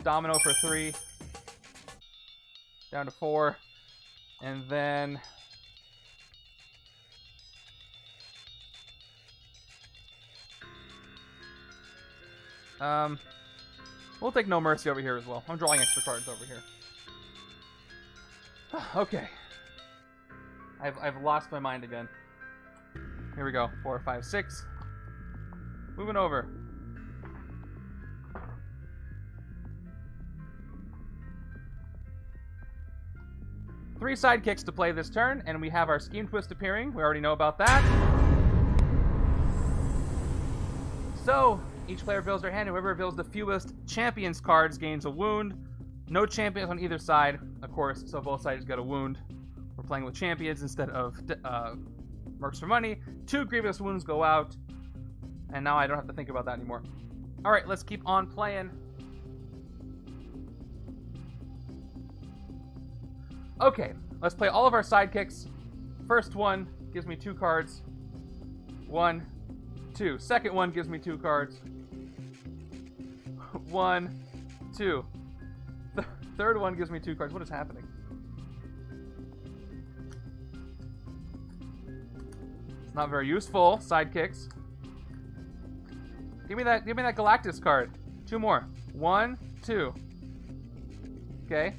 Domino for 3. Down to 4. And then... we'll take No Mercy over here as well. I'm drawing extra cards over here. Okay. I've lost my mind again. Here we go. 4, 5, 6. Moving over. Three sidekicks to play this turn, and we have our Scheme Twist appearing. We already know about that. So, each player reveals their hand. Whoever reveals the fewest Champions cards gains a wound. No champions on either side, of course, so both sides get a wound. We're playing with champions instead of Mercs for money. 2 Grievous wounds go out, and now I don't have to think about that anymore. Alright, let's keep on playing. Okay, let's play all of our sidekicks. First one gives me 2 cards. 1, 2. Second one gives me 2 cards. 1, 2. Third one gives me 2 cards. What is happening? It's not very useful. Sidekicks. Give me that Galactus card. 2 more. 1, 2. Okay.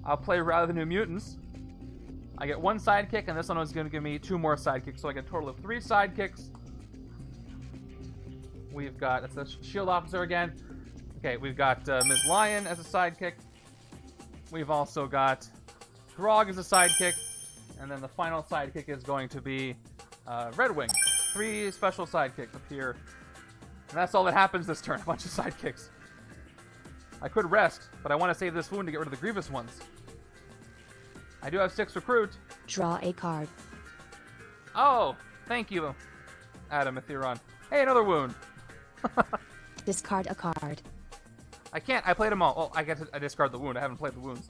I'll play Rather the New Mutants. I get 1 sidekick, and this one is going to give me 2 more sidekicks, so I get a total of 3 sidekicks. We've got, that's the Shield Officer again. Okay, we've got Ms. Lion as a sidekick. We've also got Grog as a sidekick. And then the final sidekick is going to be Red Wing. 3 special sidekicks appear. And that's all that happens this turn, a bunch of sidekicks. I could rest, but I want to save this wound to get rid of the Grievous ones. I do have 6 recruit. Draw a card. Oh, thank you, Adam Etheron. Hey, another wound. Discard a card. I can't. I played them all. Oh, I get to discard the wound. I haven't played the wounds.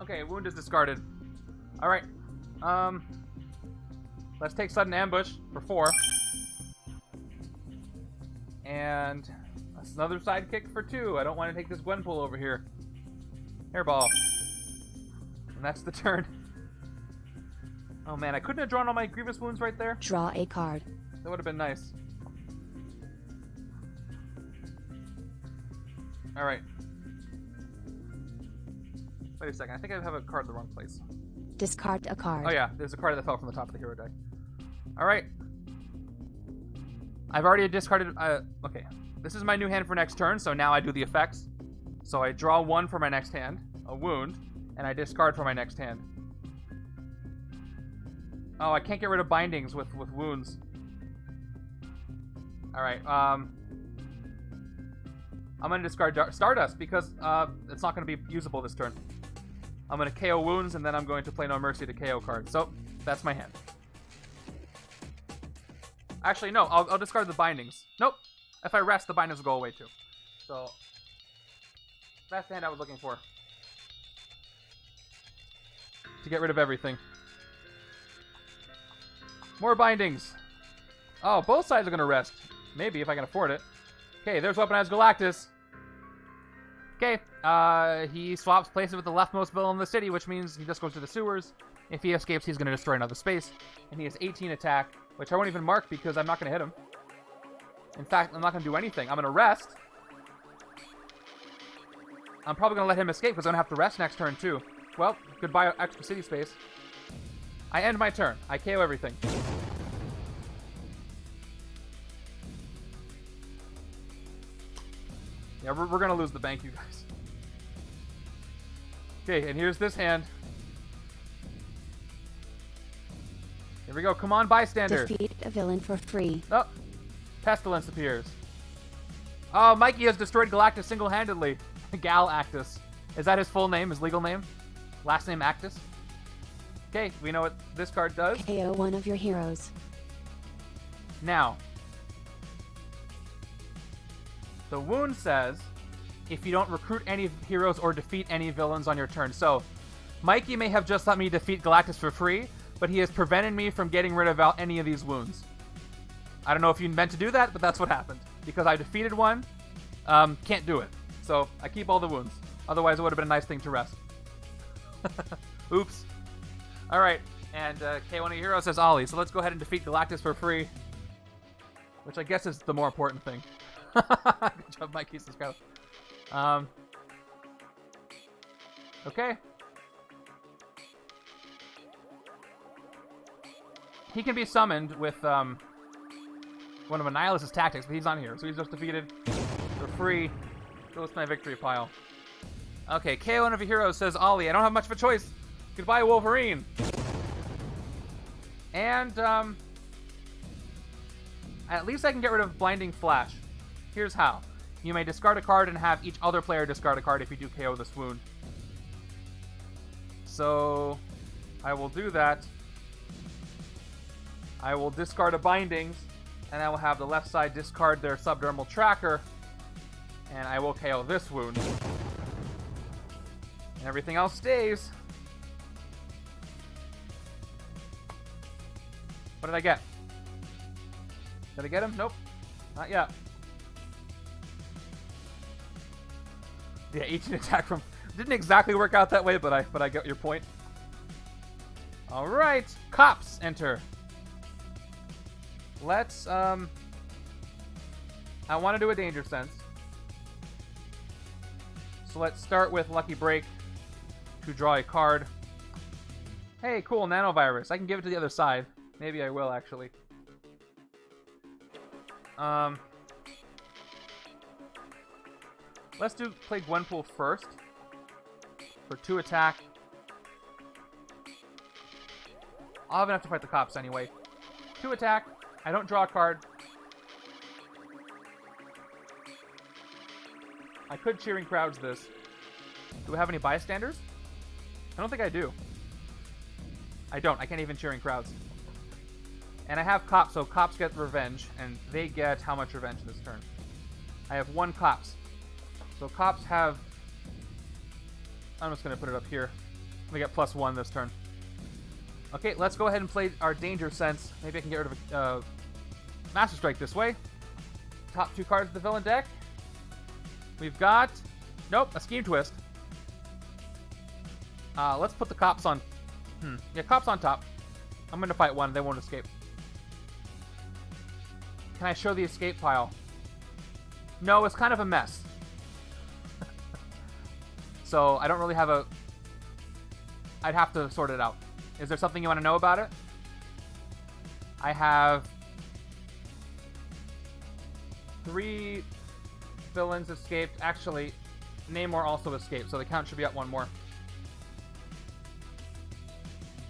Okay, wound is discarded. All right. Let's take Sudden Ambush for 4. And another sidekick for 2. I don't want to take this Gwenpool over here. Hairball. And that's the turn. Oh man, I couldn't have drawn all my Grievous wounds right there. Draw a card. That would have been nice. Alright. Wait a second, I think I have a card in the wrong place. Discard a card. Oh yeah, there's a card that fell from the top of the hero deck. Alright. I've already discarded... okay. This is my new hand for next turn, so now I do the effects. So I draw 1 for my next hand, a wound, and I discard for my next hand. Oh, I can't get rid of bindings with wounds. Alright, I'm going to discard Stardust because it's not going to be usable this turn. I'm going to KO wounds, and then I'm going to play No Mercy to KO card. So, that's my hand. Actually, no, I'll discard the bindings. Nope. If I rest, the bindings will go away too. So, that's the hand I was looking for. To get rid of everything. More bindings. Oh, both sides are going to rest. Maybe, if I can afford it. Okay, there's Weaponized Galactus. Okay, he swaps places with the leftmost villain in the city, which means he just goes to the sewers. If he escapes, he's going to destroy another space. And he has 18 attack, which I won't even mark because I'm not going to hit him. In fact, I'm not going to do anything. I'm going to rest. I'm probably going to let him escape because I'm going to have to rest next turn too. Well, goodbye extra city space. I end my turn. I KO everything. Yeah, we're going to lose the bank, you guys. Okay, and here's this hand. Here we go. Come on, bystander. Defeat a villain for free. Oh, Pestilence appears. Oh, Mikey has destroyed Galactus single-handedly. Galactus. Is that his full name, his legal name? Last name Actus? Okay, we know what this card does. KO one of your heroes. Now, the wound says, if you don't recruit any heroes or defeat any villains on your turn. So, Mikey may have just let me defeat Galactus for free, but he has prevented me from getting rid of any of these wounds. I don't know if you meant to do that, but that's what happened. Because I defeated one, can't do it. So, I keep all the wounds. Otherwise, it would have been a nice thing to rest. Oops. Alright, and K1 of your heroes says Ollie, so let's go ahead and defeat Galactus for free. Which I guess is the more important thing. Good job, Mikey. Let's go. Okay. He can be summoned with one of Annihilus's tactics, but he's not here, so he's just defeated for free. Goes to my victory pile. Okay, KO one of your heroes says Ollie, I don't have much of a choice. Goodbye, Wolverine. And at least I can get rid of Blinding Flash. Here's how. You may discard a card and have each other player discard a card if you do KO this wound. So, I will do that. I will discard a Bindings, and I will have the left side discard their Subdermal Tracker, and I will KO this wound. And everything else stays. What did I get? Did I get him? Nope. Not yet. Yeah, 18 attack from... Didn't exactly work out that way, but I get your point. Alright. Cops enter. Let's, I want to do a Danger Sense. So let's start with Lucky Break to draw a card. Hey, cool, Nanovirus. I can give it to the other side. Maybe I will, actually. Let's play Gwenpool first. For 2 attack. I'll have enough to fight the cops anyway. 2 attack. I don't draw a card. I could Cheering Crowds this. Do we have any bystanders? I don't think I do. I don't. I can't even Cheering Crowds. And I have cops, so cops get revenge, and they get how much revenge this turn? I have 1 cops. So cops have... I'm just going to put it up here. We get +1 this turn. Okay, let's go ahead and play our Danger Sense. Maybe I can get rid of Master Strike this way. Top 2 cards of the villain deck. We've got... Nope, a Scheme Twist. Let's put the cops on... Yeah, cops on top. I'm going to fight one. They won't escape. Can I show the escape pile? No, it's kind of a mess. So, I don't really have a... I'd have to sort it out. Is there something you want to know about it? I have 3 villains escaped. Actually, Namor also escaped, so the count should be at 1 more.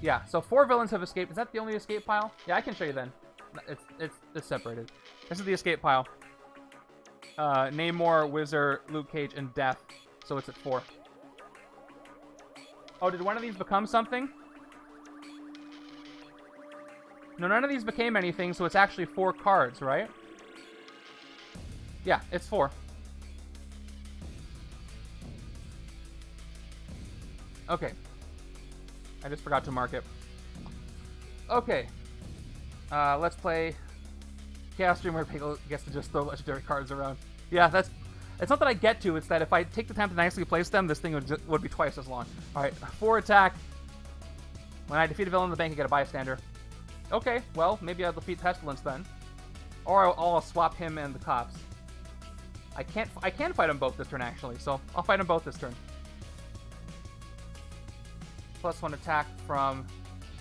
Yeah, so 4 villains have escaped. Is that the only escape pile? Yeah, I can show you then. It's separated. This is the escape pile. Namor, Wizard, Luke Cage, and Death. So it's at 4. Oh, did one of these become something? No, none of these became anything, so it's actually 4 cards, right? Yeah, it's 4. Okay. I just forgot to mark it. Okay. Let's play Chaos Dream where Pickle gets to just throw legendary cards around. Yeah, that's... It's not that I get to, it's that if I take the time to nicely place them, this thing would be twice as long. Alright, 4 attack. When I defeat a villain in the bank, I get a bystander. Okay, well, maybe I'll defeat Pestilence then. Or I'll swap him and the cops. I can fight them both this turn, actually, so I'll fight them both this turn. +1 attack from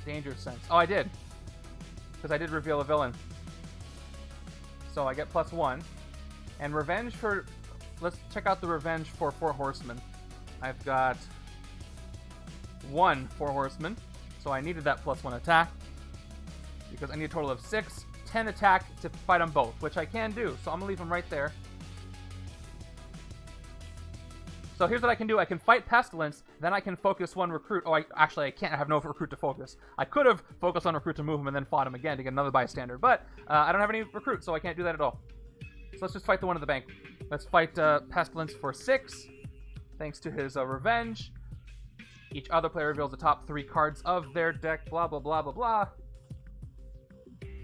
Danger Sense. Oh, I did. Because I did reveal a villain. So I get +1. And Revenge for... Let's check out the Revenge for 4 Horsemen. I've got 1 4 Horsemen. So I needed that +1 attack. Because I need a total of 6, 10 attack to fight them both. Which I can do. So I'm going to leave them right there. So here's what I can do. I can fight Pestilence, then I can focus 1 recruit. Oh, I can't. I have no recruit to focus. I could have focused on recruit to move him and then fought him again to get another bystander, but I don't have any recruit, so I can't do that at all. So let's just fight the one in the bank. Let's fight Pestilence for 6, thanks to his Revenge. Each other player reveals the top 3 cards of their deck, blah, blah, blah, blah, blah.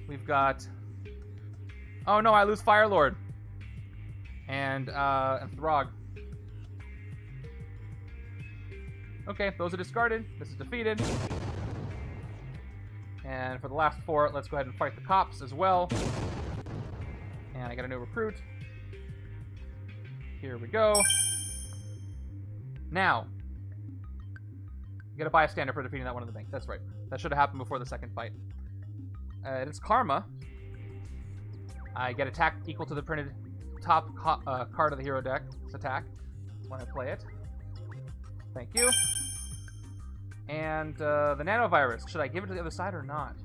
We've got... Oh no, I lose Firelord. And Throg. Okay, those are discarded. This is defeated. And for the last 4, let's go ahead and fight the cops as well. And I got a new recruit. Here we go. Now, you get a bystander for defeating that one in the bank. That's right. That should have happened before the second fight. It's Karma. I get attack equal to the printed top card of the hero deck. It's attack when I play it. Thank you. And the nanovirus. Should I give it to the other side or not?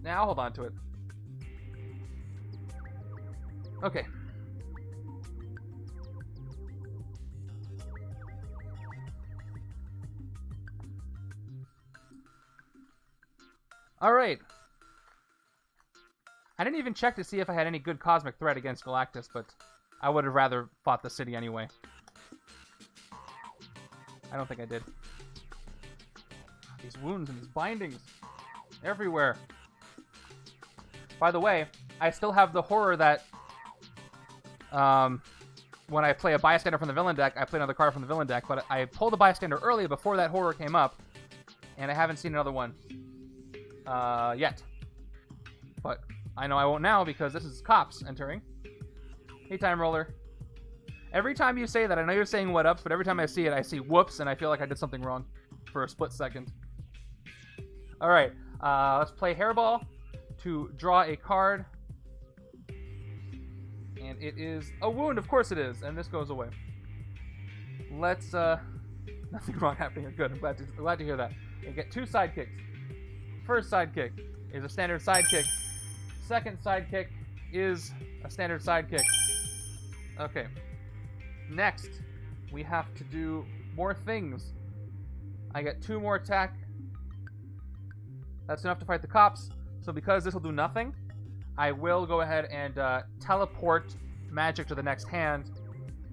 Now I'll hold on to it. Okay. Alright. I didn't even check to see if I had any good cosmic threat against Galactus, but I would have rather fought the city anyway. I don't think I did. These wounds and these bindings. Everywhere. By the way, I still have the horror that... when I play a bystander from the villain deck, I play another card from the villain deck, but I pulled a bystander earlier before that horror came up, and I haven't seen another one yet. But I know I won't now because this is cops entering. Hey, Time Roller. Every time you say that, I know you're saying what ups, but every time I see it, I see whoops, and I feel like I did something wrong for a split second. Alright, let's play Hairball to draw a card. And it is a wound, of course it is, and this goes away. Let's, nothing wrong happening here. Good, I'm glad to hear that. You get 2 sidekicks. First sidekick is a standard sidekick. Second sidekick is a standard sidekick. Okay. Next, we have to do more things. I get 2 more attack. That's enough to fight the cops. So because this will do nothing, I will go ahead and teleport Magik to the next hand.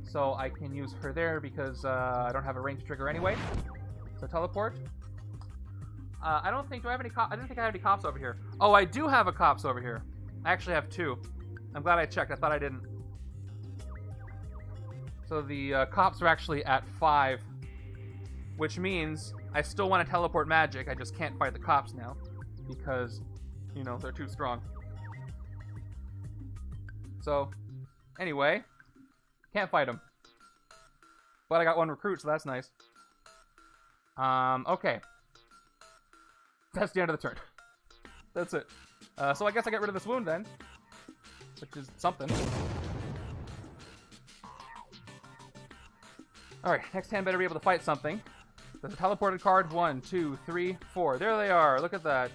So I can use her there because I don't have a range trigger anyway. So teleport. I don't think, do I have any cops? I didn't think I had any cops over here. Oh, I do have a cops over here. I actually have 2. I'm glad I checked. I thought I didn't. So the cops are actually at 5, which means I still want to teleport Magik. I just can't fight the cops now because, you know, they're too strong. So, anyway, can't fight them. But I got 1 recruit, so that's nice. Okay. That's the end of the turn. That's it. So I guess I get rid of this wound then, which is something. Alright, next hand better be able to fight something. There's a teleported card. 1, 2, 3, 4. There they are. Look at that.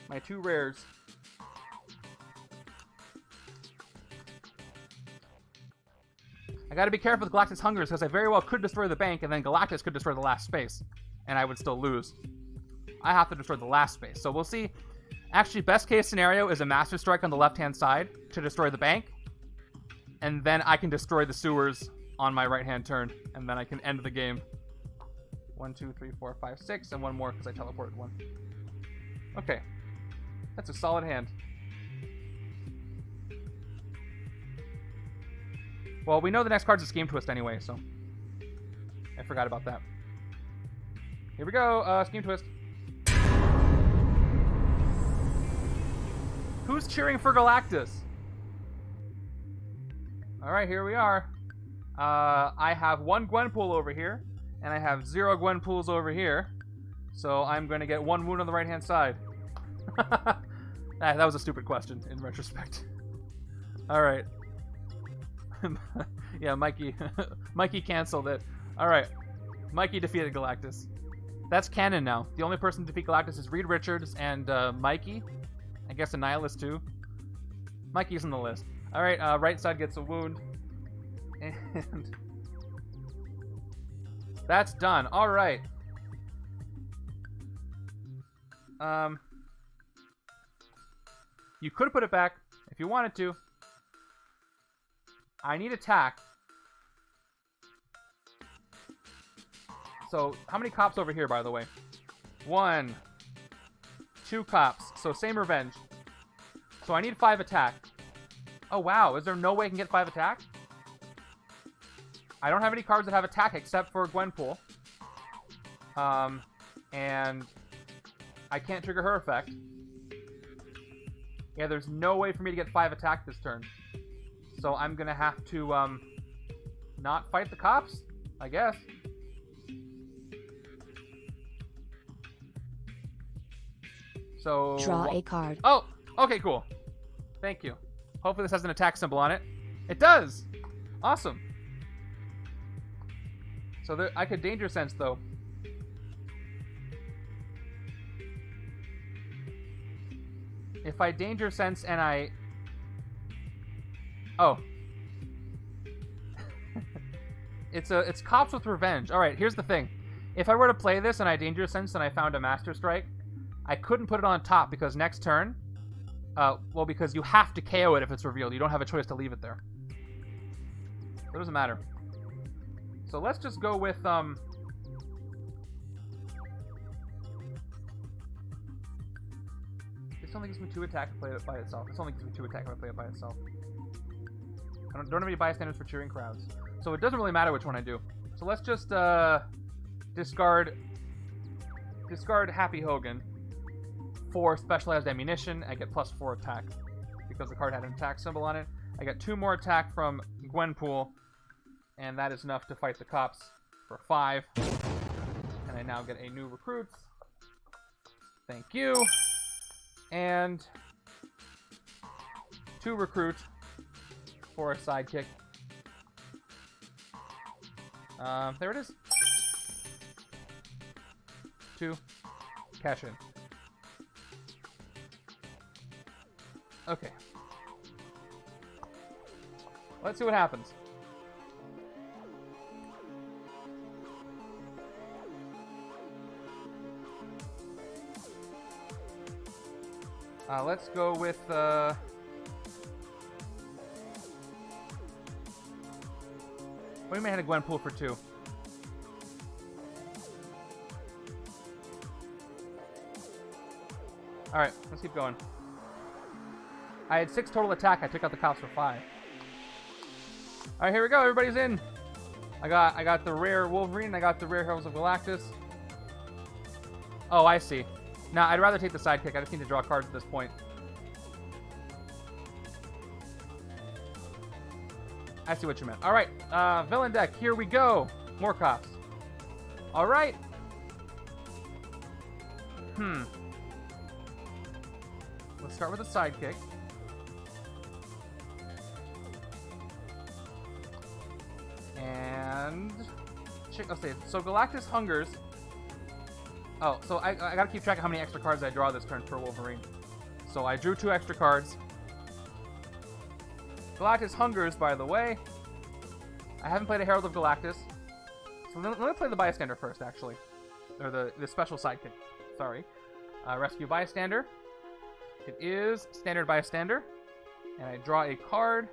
My 2 rares. I gotta be careful with Galactus Hungers because I very well could destroy the bank and then Galactus could destroy the last space. And I would still lose. I have to destroy the last space. So we'll see. Actually, best case scenario is a Master Strike on the left-hand side to destroy the bank. And then I can destroy the sewers on my right-hand turn. And then I can end the game. 1, 2, 3, 4, 5, 6. And one more because I teleported 1. Okay. That's a solid hand. Well, we know the next card's a Scheme Twist anyway, so I forgot about that. Here we go, Scheme Twist. Who's cheering for Galactus? Alright, here we are. I have 1 Gwenpool over here, and I have 0 Gwenpools over here, so I'm going to get 1 wound on the right-hand side. That was a stupid question, in retrospect. Alright. Yeah, Mikey. Mikey canceled it. Alright. Mikey defeated Galactus. That's canon now. The only person to defeat Galactus is Reed Richards and Mikey. I guess Annihilation too. Mikey's on the list. Alright, right side gets a wound. And that's done. Alright. You could put it back if you wanted to. I need attack. So, how many cops over here, by the way? 1, 2 cops. So, same revenge. So, I need 5 attack. Oh, wow. Is there no way I can get 5 attack? I don't have any cards that have attack except for Gwenpool. And I can't trigger her effect. Yeah, there's no way for me to get 5 attack this turn. So, I'm going to have to, not fight the cops, I guess. So draw a card. Oh, okay, cool. Thank you. Hopefully this has an attack symbol on it. It does. Awesome. So there, I could Danger Sense though. If I Danger Sense and I... Oh. It's Cops with Revenge. Alright, here's the thing. If I were to play this and I Danger Sense and I found a Master Strike, I couldn't put it on top because next turn... well, because you have to KO it if it's revealed. You don't have a choice to leave it there. It doesn't matter. So let's just go with, This only gives me 2 attack to play it by itself. This only gives me 2 attack if I play it by itself. I don't have any bystanders for cheering crowds. So it doesn't really matter which one I do. So let's just, discard Happy Hogan for Specialized Ammunition. I get +4 attack because the card had an attack symbol on it. I get 2 more attack from Gwenpool, and that is enough to fight the cops for 5. And I now get a new recruit. Thank you. And 2 recruit for a sidekick. There it is. 2. Cash in. Okay. Let's see what happens. Let's go with, what do you mean I had a Gwenpool for 2? Alright, let's keep going. I had 6 total attack. I took out the cops for 5. Alright, here we go. Everybody's in. I got the rare Wolverine. I got the rare Heralds of Galactus. Oh, I see. Nah, I'd rather take the sidekick. I just need to draw cards at this point. I see what you meant. Alright, villain deck. Here we go. More cops. Alright. let's start with a sidekick. And let's see. So Galactus hungers. Oh, so I gotta keep track of how many extra cards I draw this turn per Wolverine. So I drew 2 extra cards. Galactus hungers, by the way. I haven't played a Herald of Galactus. So let me play the Bystander first, actually. Or the special sidekick. Sorry. Rescue Bystander. It is Standard Bystander. And I draw a card.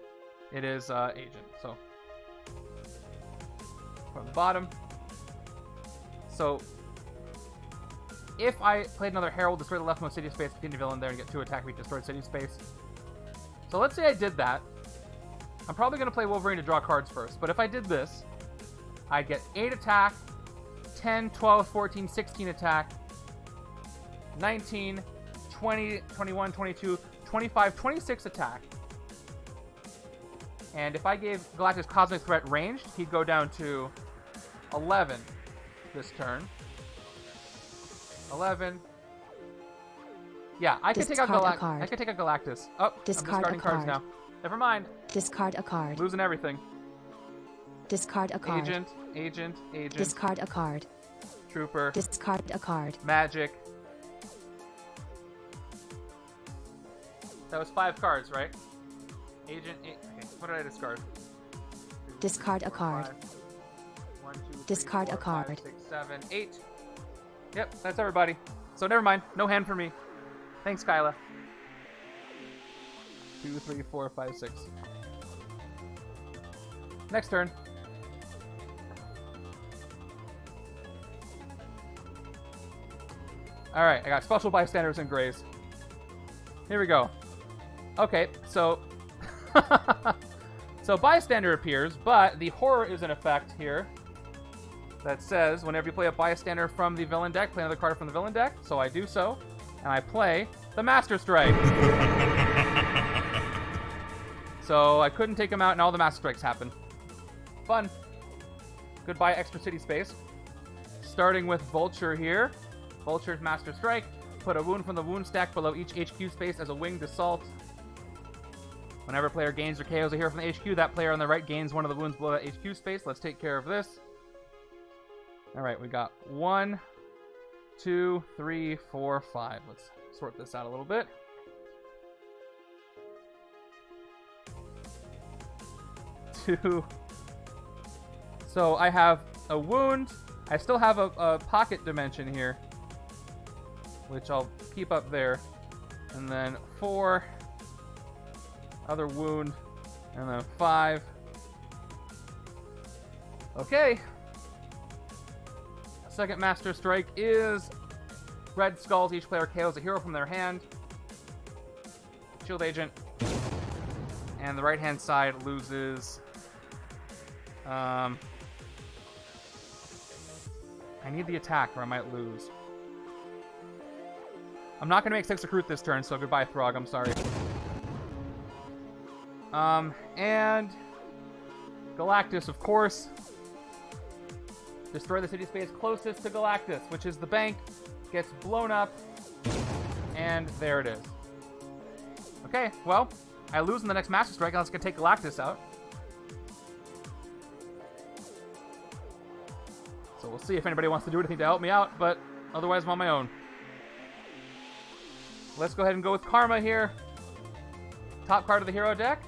It is Agent. So, from the bottom. So, if I played another Herald, destroy the leftmost city space, continue villain there, and get 2 attack if he destroyed city space. So let's say I did that. I'm probably going to play Wolverine to draw cards first. But if I did this, I'd get 8 attack, 10, 12, 14, 16 attack, 19, 20, 21, 22, 25, 26 attack. And if I gave Galactus Cosmic Threat ranged, he'd go down to 11 this turn. 11. Yeah, I could take out Galactus. I could take out Galactus. Oh, I'm discarding cards now. Never mind. Discard a card. Losing everything. Discard a card. Agent. Discard a card. Trooper. Discard a card. Magik. That was 5 cards, right? Agent. Okay, what did I discard? Discard a card. 1, 2, 3, Discard 4, a card. 5, 6, 7, 8. Yep, that's everybody. So never mind. No hand for me. Thanks, Kyla. 2, 3, 4, 5, 6. Next turn. Alright, I got Special Bystanders and Grays. Here we go. Okay, so... so Bystander appears, but the horror is in effect here. That says, whenever you play a Bystander from the villain deck, play another card from the villain deck. So I do so, and I play the Master Strike. So I couldn't take him out, and all the Master Strikes happen. Fun. Goodbye, extra city space. Starting with Vulture here. Vulture's Master Strike. Put a wound from the wound stack below each HQ space as a winged assault. Whenever a player gains or KOs a hero from the HQ, that player on the right gains one of the wounds below that HQ space. Let's take care of this. Alright, we got 1, 2, 3, 4, 5. Let's sort this out a little bit. Two. So I have a wound. I still have a pocket dimension here, which I'll keep up there. And then 4. Other wound. And then 5. Okay. Second Master Strike is Red Skulls. Each player KOs a hero from their hand. Shield Agent. And the right-hand side loses... I need the attack or I might lose. I'm not going to make 6 recruit this turn, so goodbye, Throg. I'm sorry. And... Galactus, of course. Destroy the city space closest to Galactus, which is the bank. Gets blown up. And there it is. Okay, well, I lose in the next Master Strike unless I can take Galactus out. So we'll see if anybody wants to do anything to help me out, but otherwise I'm on my own. Let's go ahead and go with Karma here. Top card of the hero deck.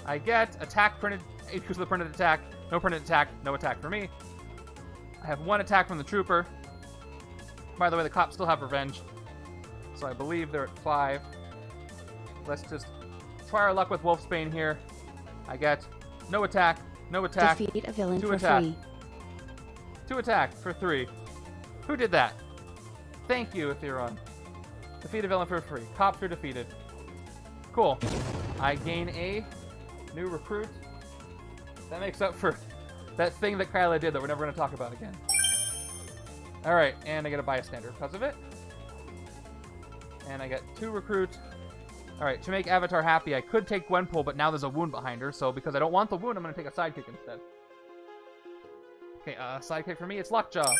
I get attack printed, HQ with the printed attack. No printed attack, no attack for me. I have 1 attack from the Trooper. By the way, the cops still have revenge. So I believe they're at 5. Let's just try our luck with Wolfsbane here. I get no attack, no attack. Defeat a villain 2 for attack. free. 2 attack for 3. Who did that? Thank you, Etheron. Defeat a villain for free. Cops are defeated. Cool. I gain a new recruit. That makes up for that thing that Kyla did that we're never going to talk about again. Alright, and I get a Bystander because of it. And I get 2 recruit. Alright, to make Avatar happy, I could take Gwenpool, but now there's a wound behind her, so because I don't want the wound, I'm going to take a sidekick instead. Okay, sidekick for me, it's Lockjaw.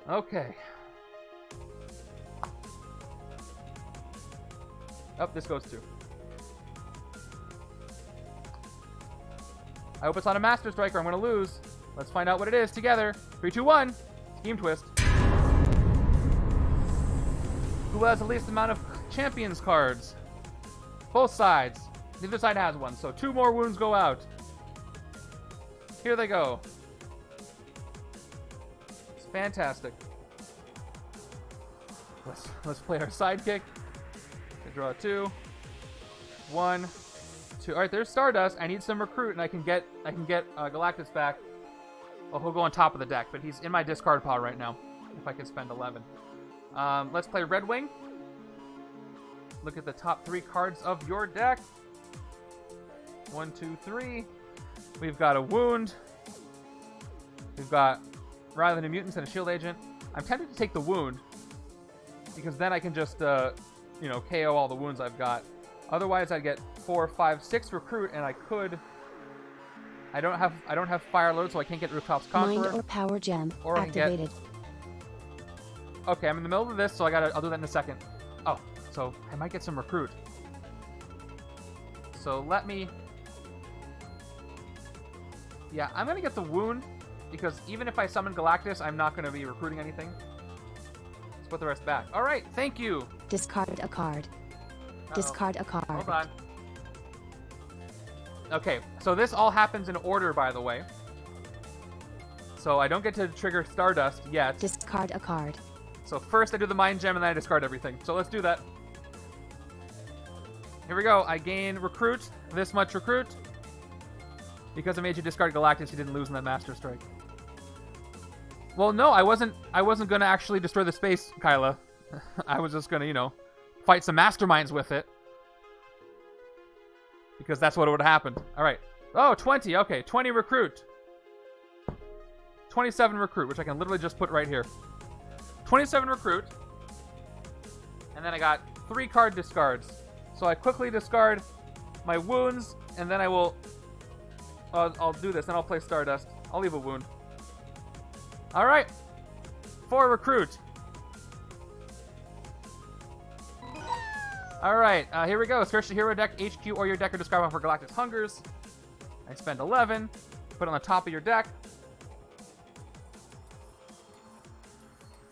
Okay. Oh, this goes too. I hope it's not a Master Strike or I'm going to lose. Let's find out what it is together. 3, 2, 1. Scheme Twist. Who has the least amount of Champions cards? Both sides. Neither side has one, so 2 more wounds go out. Here they go. It's fantastic. Let's play our sidekick. Draw 2. 1, 2. All right, there's Stardust. I need some recruit, and I can get Galactus back. Well, he'll go on top of the deck, but he's in my discard pile right now. If I can spend 11. Let's play Red Wing. Look at the top 3 cards of your deck. 1, 2, 3. We've got a wound. We've got Rather Than Mutants and a Shield Agent. I'm tempted to take the wound because then I can just KO all the wounds I've got. Otherwise, I'd get 4, 5, 6 recruit, and I could. I don't have Fire Load, so I can't get Rooftop's Conqueror. Mind or Power Gem or activated. Okay, I'm in the middle of this, so I'll do that in a second. Oh, so I might get some recruit. So let me. Yeah, I'm gonna get the wound because even if I summon Galactus, I'm not gonna be recruiting anything. Let's put the rest back. All right, thank you. Discard a card. Uh-oh. Discard a card. Hold on. Okay, so this all happens in order, by the way. So I don't get to trigger Stardust yet. Discard a card. So first I do the Mind Gem and then I discard everything. So let's do that. Here we go. I gain recruit, this much recruit. Because I made you discard Galactus, you didn't lose in that Master Strike. Well, no, I wasn't gonna actually destroy the space, Kyla. I was just gonna, fight some Masterminds with it. Because that's what would have happened. Alright. Oh, 20. Okay, 20 recruit. 27 recruit, which I can literally just put right here. 27 recruit. And then I got 3 card discards. So I quickly discard my wounds, and then I will... I'll do this, then I'll play Stardust. I'll leave a wound. Alright. 4 recruit. Alright, here we go. Search the hero deck, HQ, or your deck, or discard one for Galactus Hungers. I spend 11. Put it on the top of your deck.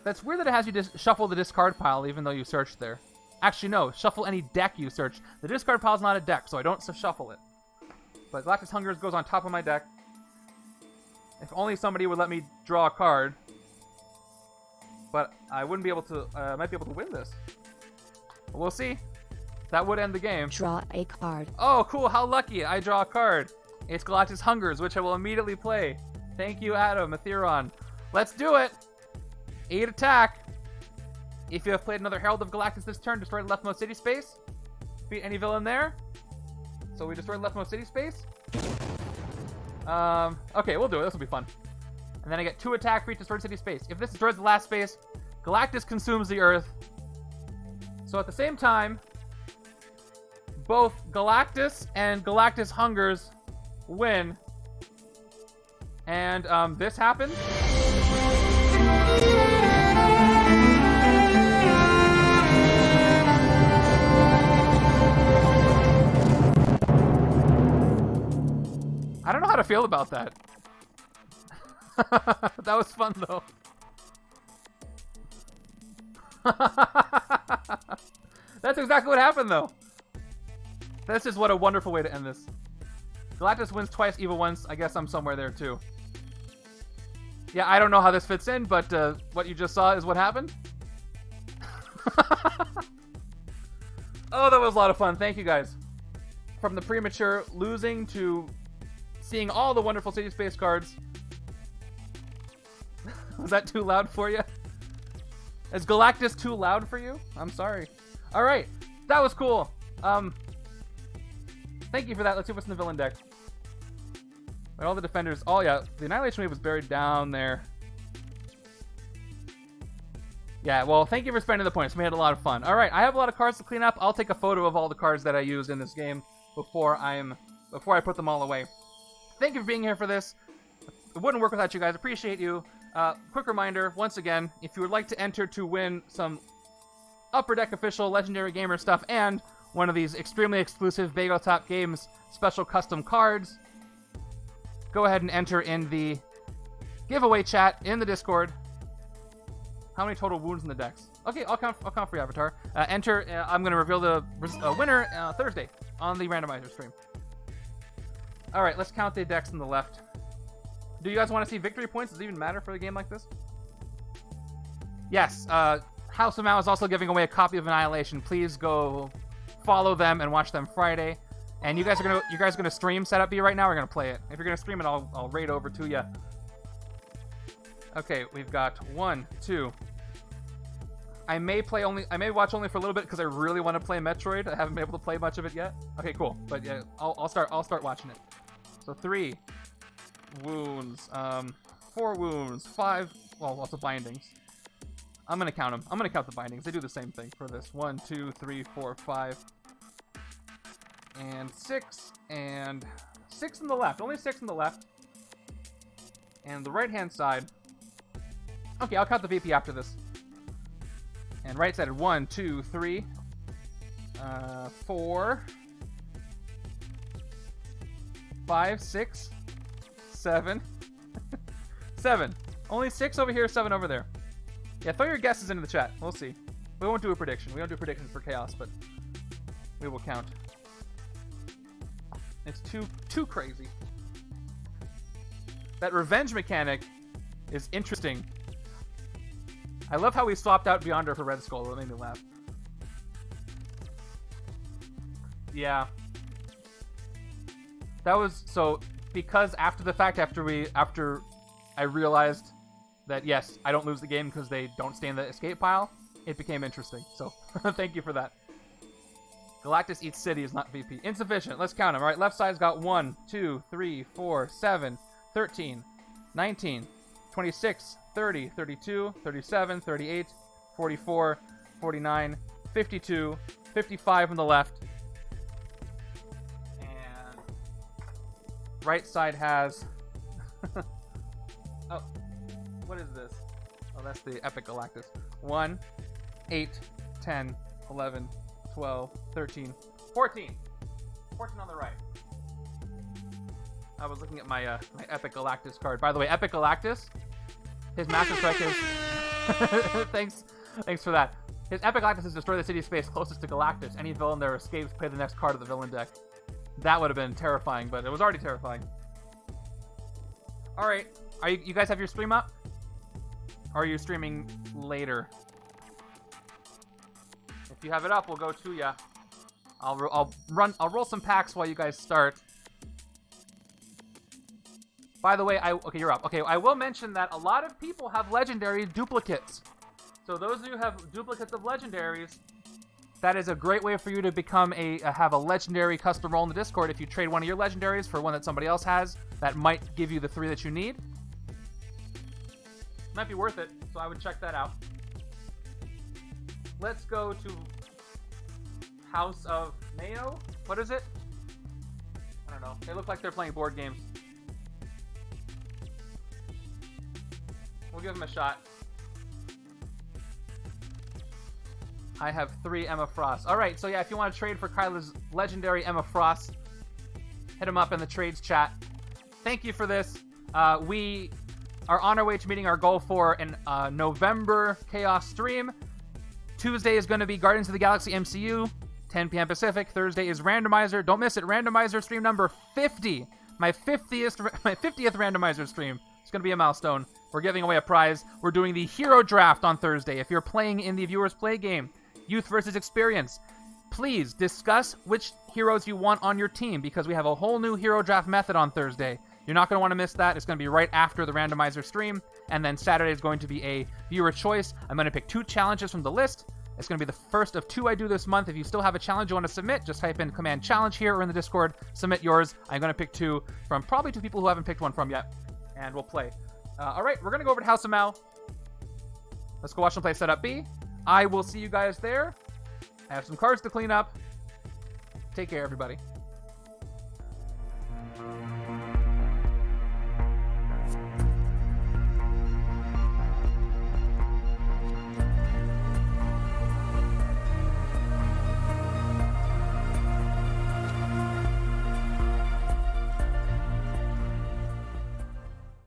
That's weird that it has you shuffle the discard pile even though you searched there. Actually, no. Shuffle any deck you search. The discard pile is not a deck, so I don't shuffle it. But Galactus Hungers goes on top of my deck. If only somebody would let me draw a card. But I wouldn't be able to... I might be able to win this. But we'll see. That would end the game. Draw a card. Oh, cool. How lucky. I draw a card. It's Galactus Hungers, which I will immediately play. Thank you, Adam. Atheron. Let's do it. 8 attack. If you have played another Herald of Galactus this turn, destroy the leftmost city space. Defeat any villain there. So we destroyed leftmost city space. Okay, we'll do it. This will be fun. And then I get 2 attack for each destroyed city space. If this destroys the last space, Galactus consumes the Earth. So at the same time, both Galactus and Galactus Hungers win. And this happened. I don't know how to feel about that. That was fun, though. That's exactly what happened, though. That's just what a wonderful way to end this. Galactus wins twice, Eva once. I guess I'm somewhere there, too. Yeah, I don't know how this fits in, but what you just saw is what happened. Oh, that was a lot of fun. Thank you, guys. From the premature losing to seeing all the wonderful City Space cards. Was that too loud for you? Is Galactus too loud for you? I'm sorry. All right, that was cool. Thank you for that. Let's see what's in the villain deck. Right, all the defenders. Oh yeah, the Annihilation Wave was buried down there. Yeah, well, thank you for spending the points. We had a lot of fun. All right, I have a lot of cards to clean up. I'll take a photo of all the cards that I used in this game before I put them all away. Thank you for being here for this. It wouldn't work without you guys. Appreciate you. Quick reminder, once again, if you would like to enter to win some Upper Deck official Legendary Gamer stuff and one of these extremely exclusive Bagel Top Games special custom cards, go ahead and enter in the giveaway chat in the Discord. How many total wounds in the decks? Okay, I'll count for your avatar. Enter. I'm going to reveal the winner Thursday on the randomizer stream. All right, let's count the decks on the left. Do you guys want to see victory points? Does it even matter for a game like this? Yes. House of Mao is also giving away a copy of Annihilation. Please go follow them and watch them Friday. And you guys are gonna stream Setup B right now. We're gonna play it. If you're gonna stream it, I'll raid over to you. Okay, we've got 1, 2. I may watch only for a little bit because I really want to play Metroid. I haven't been able to play much of it yet. Okay, cool. But yeah, I'll start watching it. So 3 wounds, 4 wounds, 5. Well, lots of bindings. I'm gonna count them. I'm gonna count the bindings. They do the same thing for this. 1, 2, 3, 4, 5, and 6, and 6 on the left. Only 6 on the left. And the right-hand side. Okay, I'll count the VP after this. And right side, 1, 2, 3, 4, 5, 6, 7, 7. Only 6 over here, 7 over there. Yeah, throw your guesses into the chat. We'll see. We won't do a prediction. We don't do predictions for Chaos, but we will count. It's too crazy. That revenge mechanic is interesting. I love how we swapped out Beyonder for Red Skull. It made me laugh. Yeah. That was so because after the fact, after I realized that yes, I don't lose the game because they don't stay in the escape pile, it became interesting. So thank you for that. Galactus eats city is not VP. Insufficient. Let's count them. All right, left side's got 1, 2, 3, 4, 7, 13, 19, 26, 30, 32, 37, 38, 44, 49, 52, 55 on the left. And right side has... oh, what is this? Oh, that's the Epic Galactus. 1, 8, 10, 11, 12, 13, 14. 14 on the right. I was looking at my my Epic Galactus card. By the way, Epic Galactus, his Master Strike is... Thanks for that. His Epic Galactus is destroy the city space closest to Galactus. Any villain there escapes, play the next card of the villain deck. That would have been terrifying, but it was already terrifying. Alright, you guys have your stream up? Or are you streaming later? If you have it up, we'll go to ya. I'll roll some packs while you guys start. By the way, okay, you're up. Okay, I will mention that a lot of people have legendary duplicates. So those of you who have duplicates of legendaries, that is a great way for you to become have a legendary custom roll in the Discord. If you trade one of your legendaries for one that somebody else has, that might give you the 3 that you need. Might be worth it, so I would check that out. Let's go to House of Mayo. What is it? I don't know. They look like they're playing board games. We'll give them a shot. I have 3 Emma Frost. Alright, so yeah, if you want to trade for Kyla's legendary Emma Frost, hit him up in the trades chat. Thank you for this. We are on our way to meeting our goal for an November Chaos stream. Tuesday is going to be Guardians of the Galaxy MCU, 10 p.m. Pacific. Thursday is Randomizer. Don't miss it. Randomizer stream number 50. My 50th Randomizer stream. It's going to be a milestone. We're giving away a prize. We're doing the Hero Draft on Thursday. If you're playing in the Viewers Play game, Youth versus Experience, please discuss which heroes you want on your team because we have a whole new Hero Draft method on Thursday. You're not going to want to miss that. It's going to be right after the Randomizer stream. And then Saturday is going to be a viewer choice. I'm going to pick 2 challenges from the list. It's going to be the first of 2 I do this month. If you still have a challenge you want to submit, just type in command challenge here or in the Discord. Submit yours. I'm going to pick 2 from probably 2 people who haven't picked one from yet. And we'll play. All right, we're going to go over to House of Mal. Let's go watch them play Setup B. I will see you guys there. I have some cards to clean up. Take care, everybody.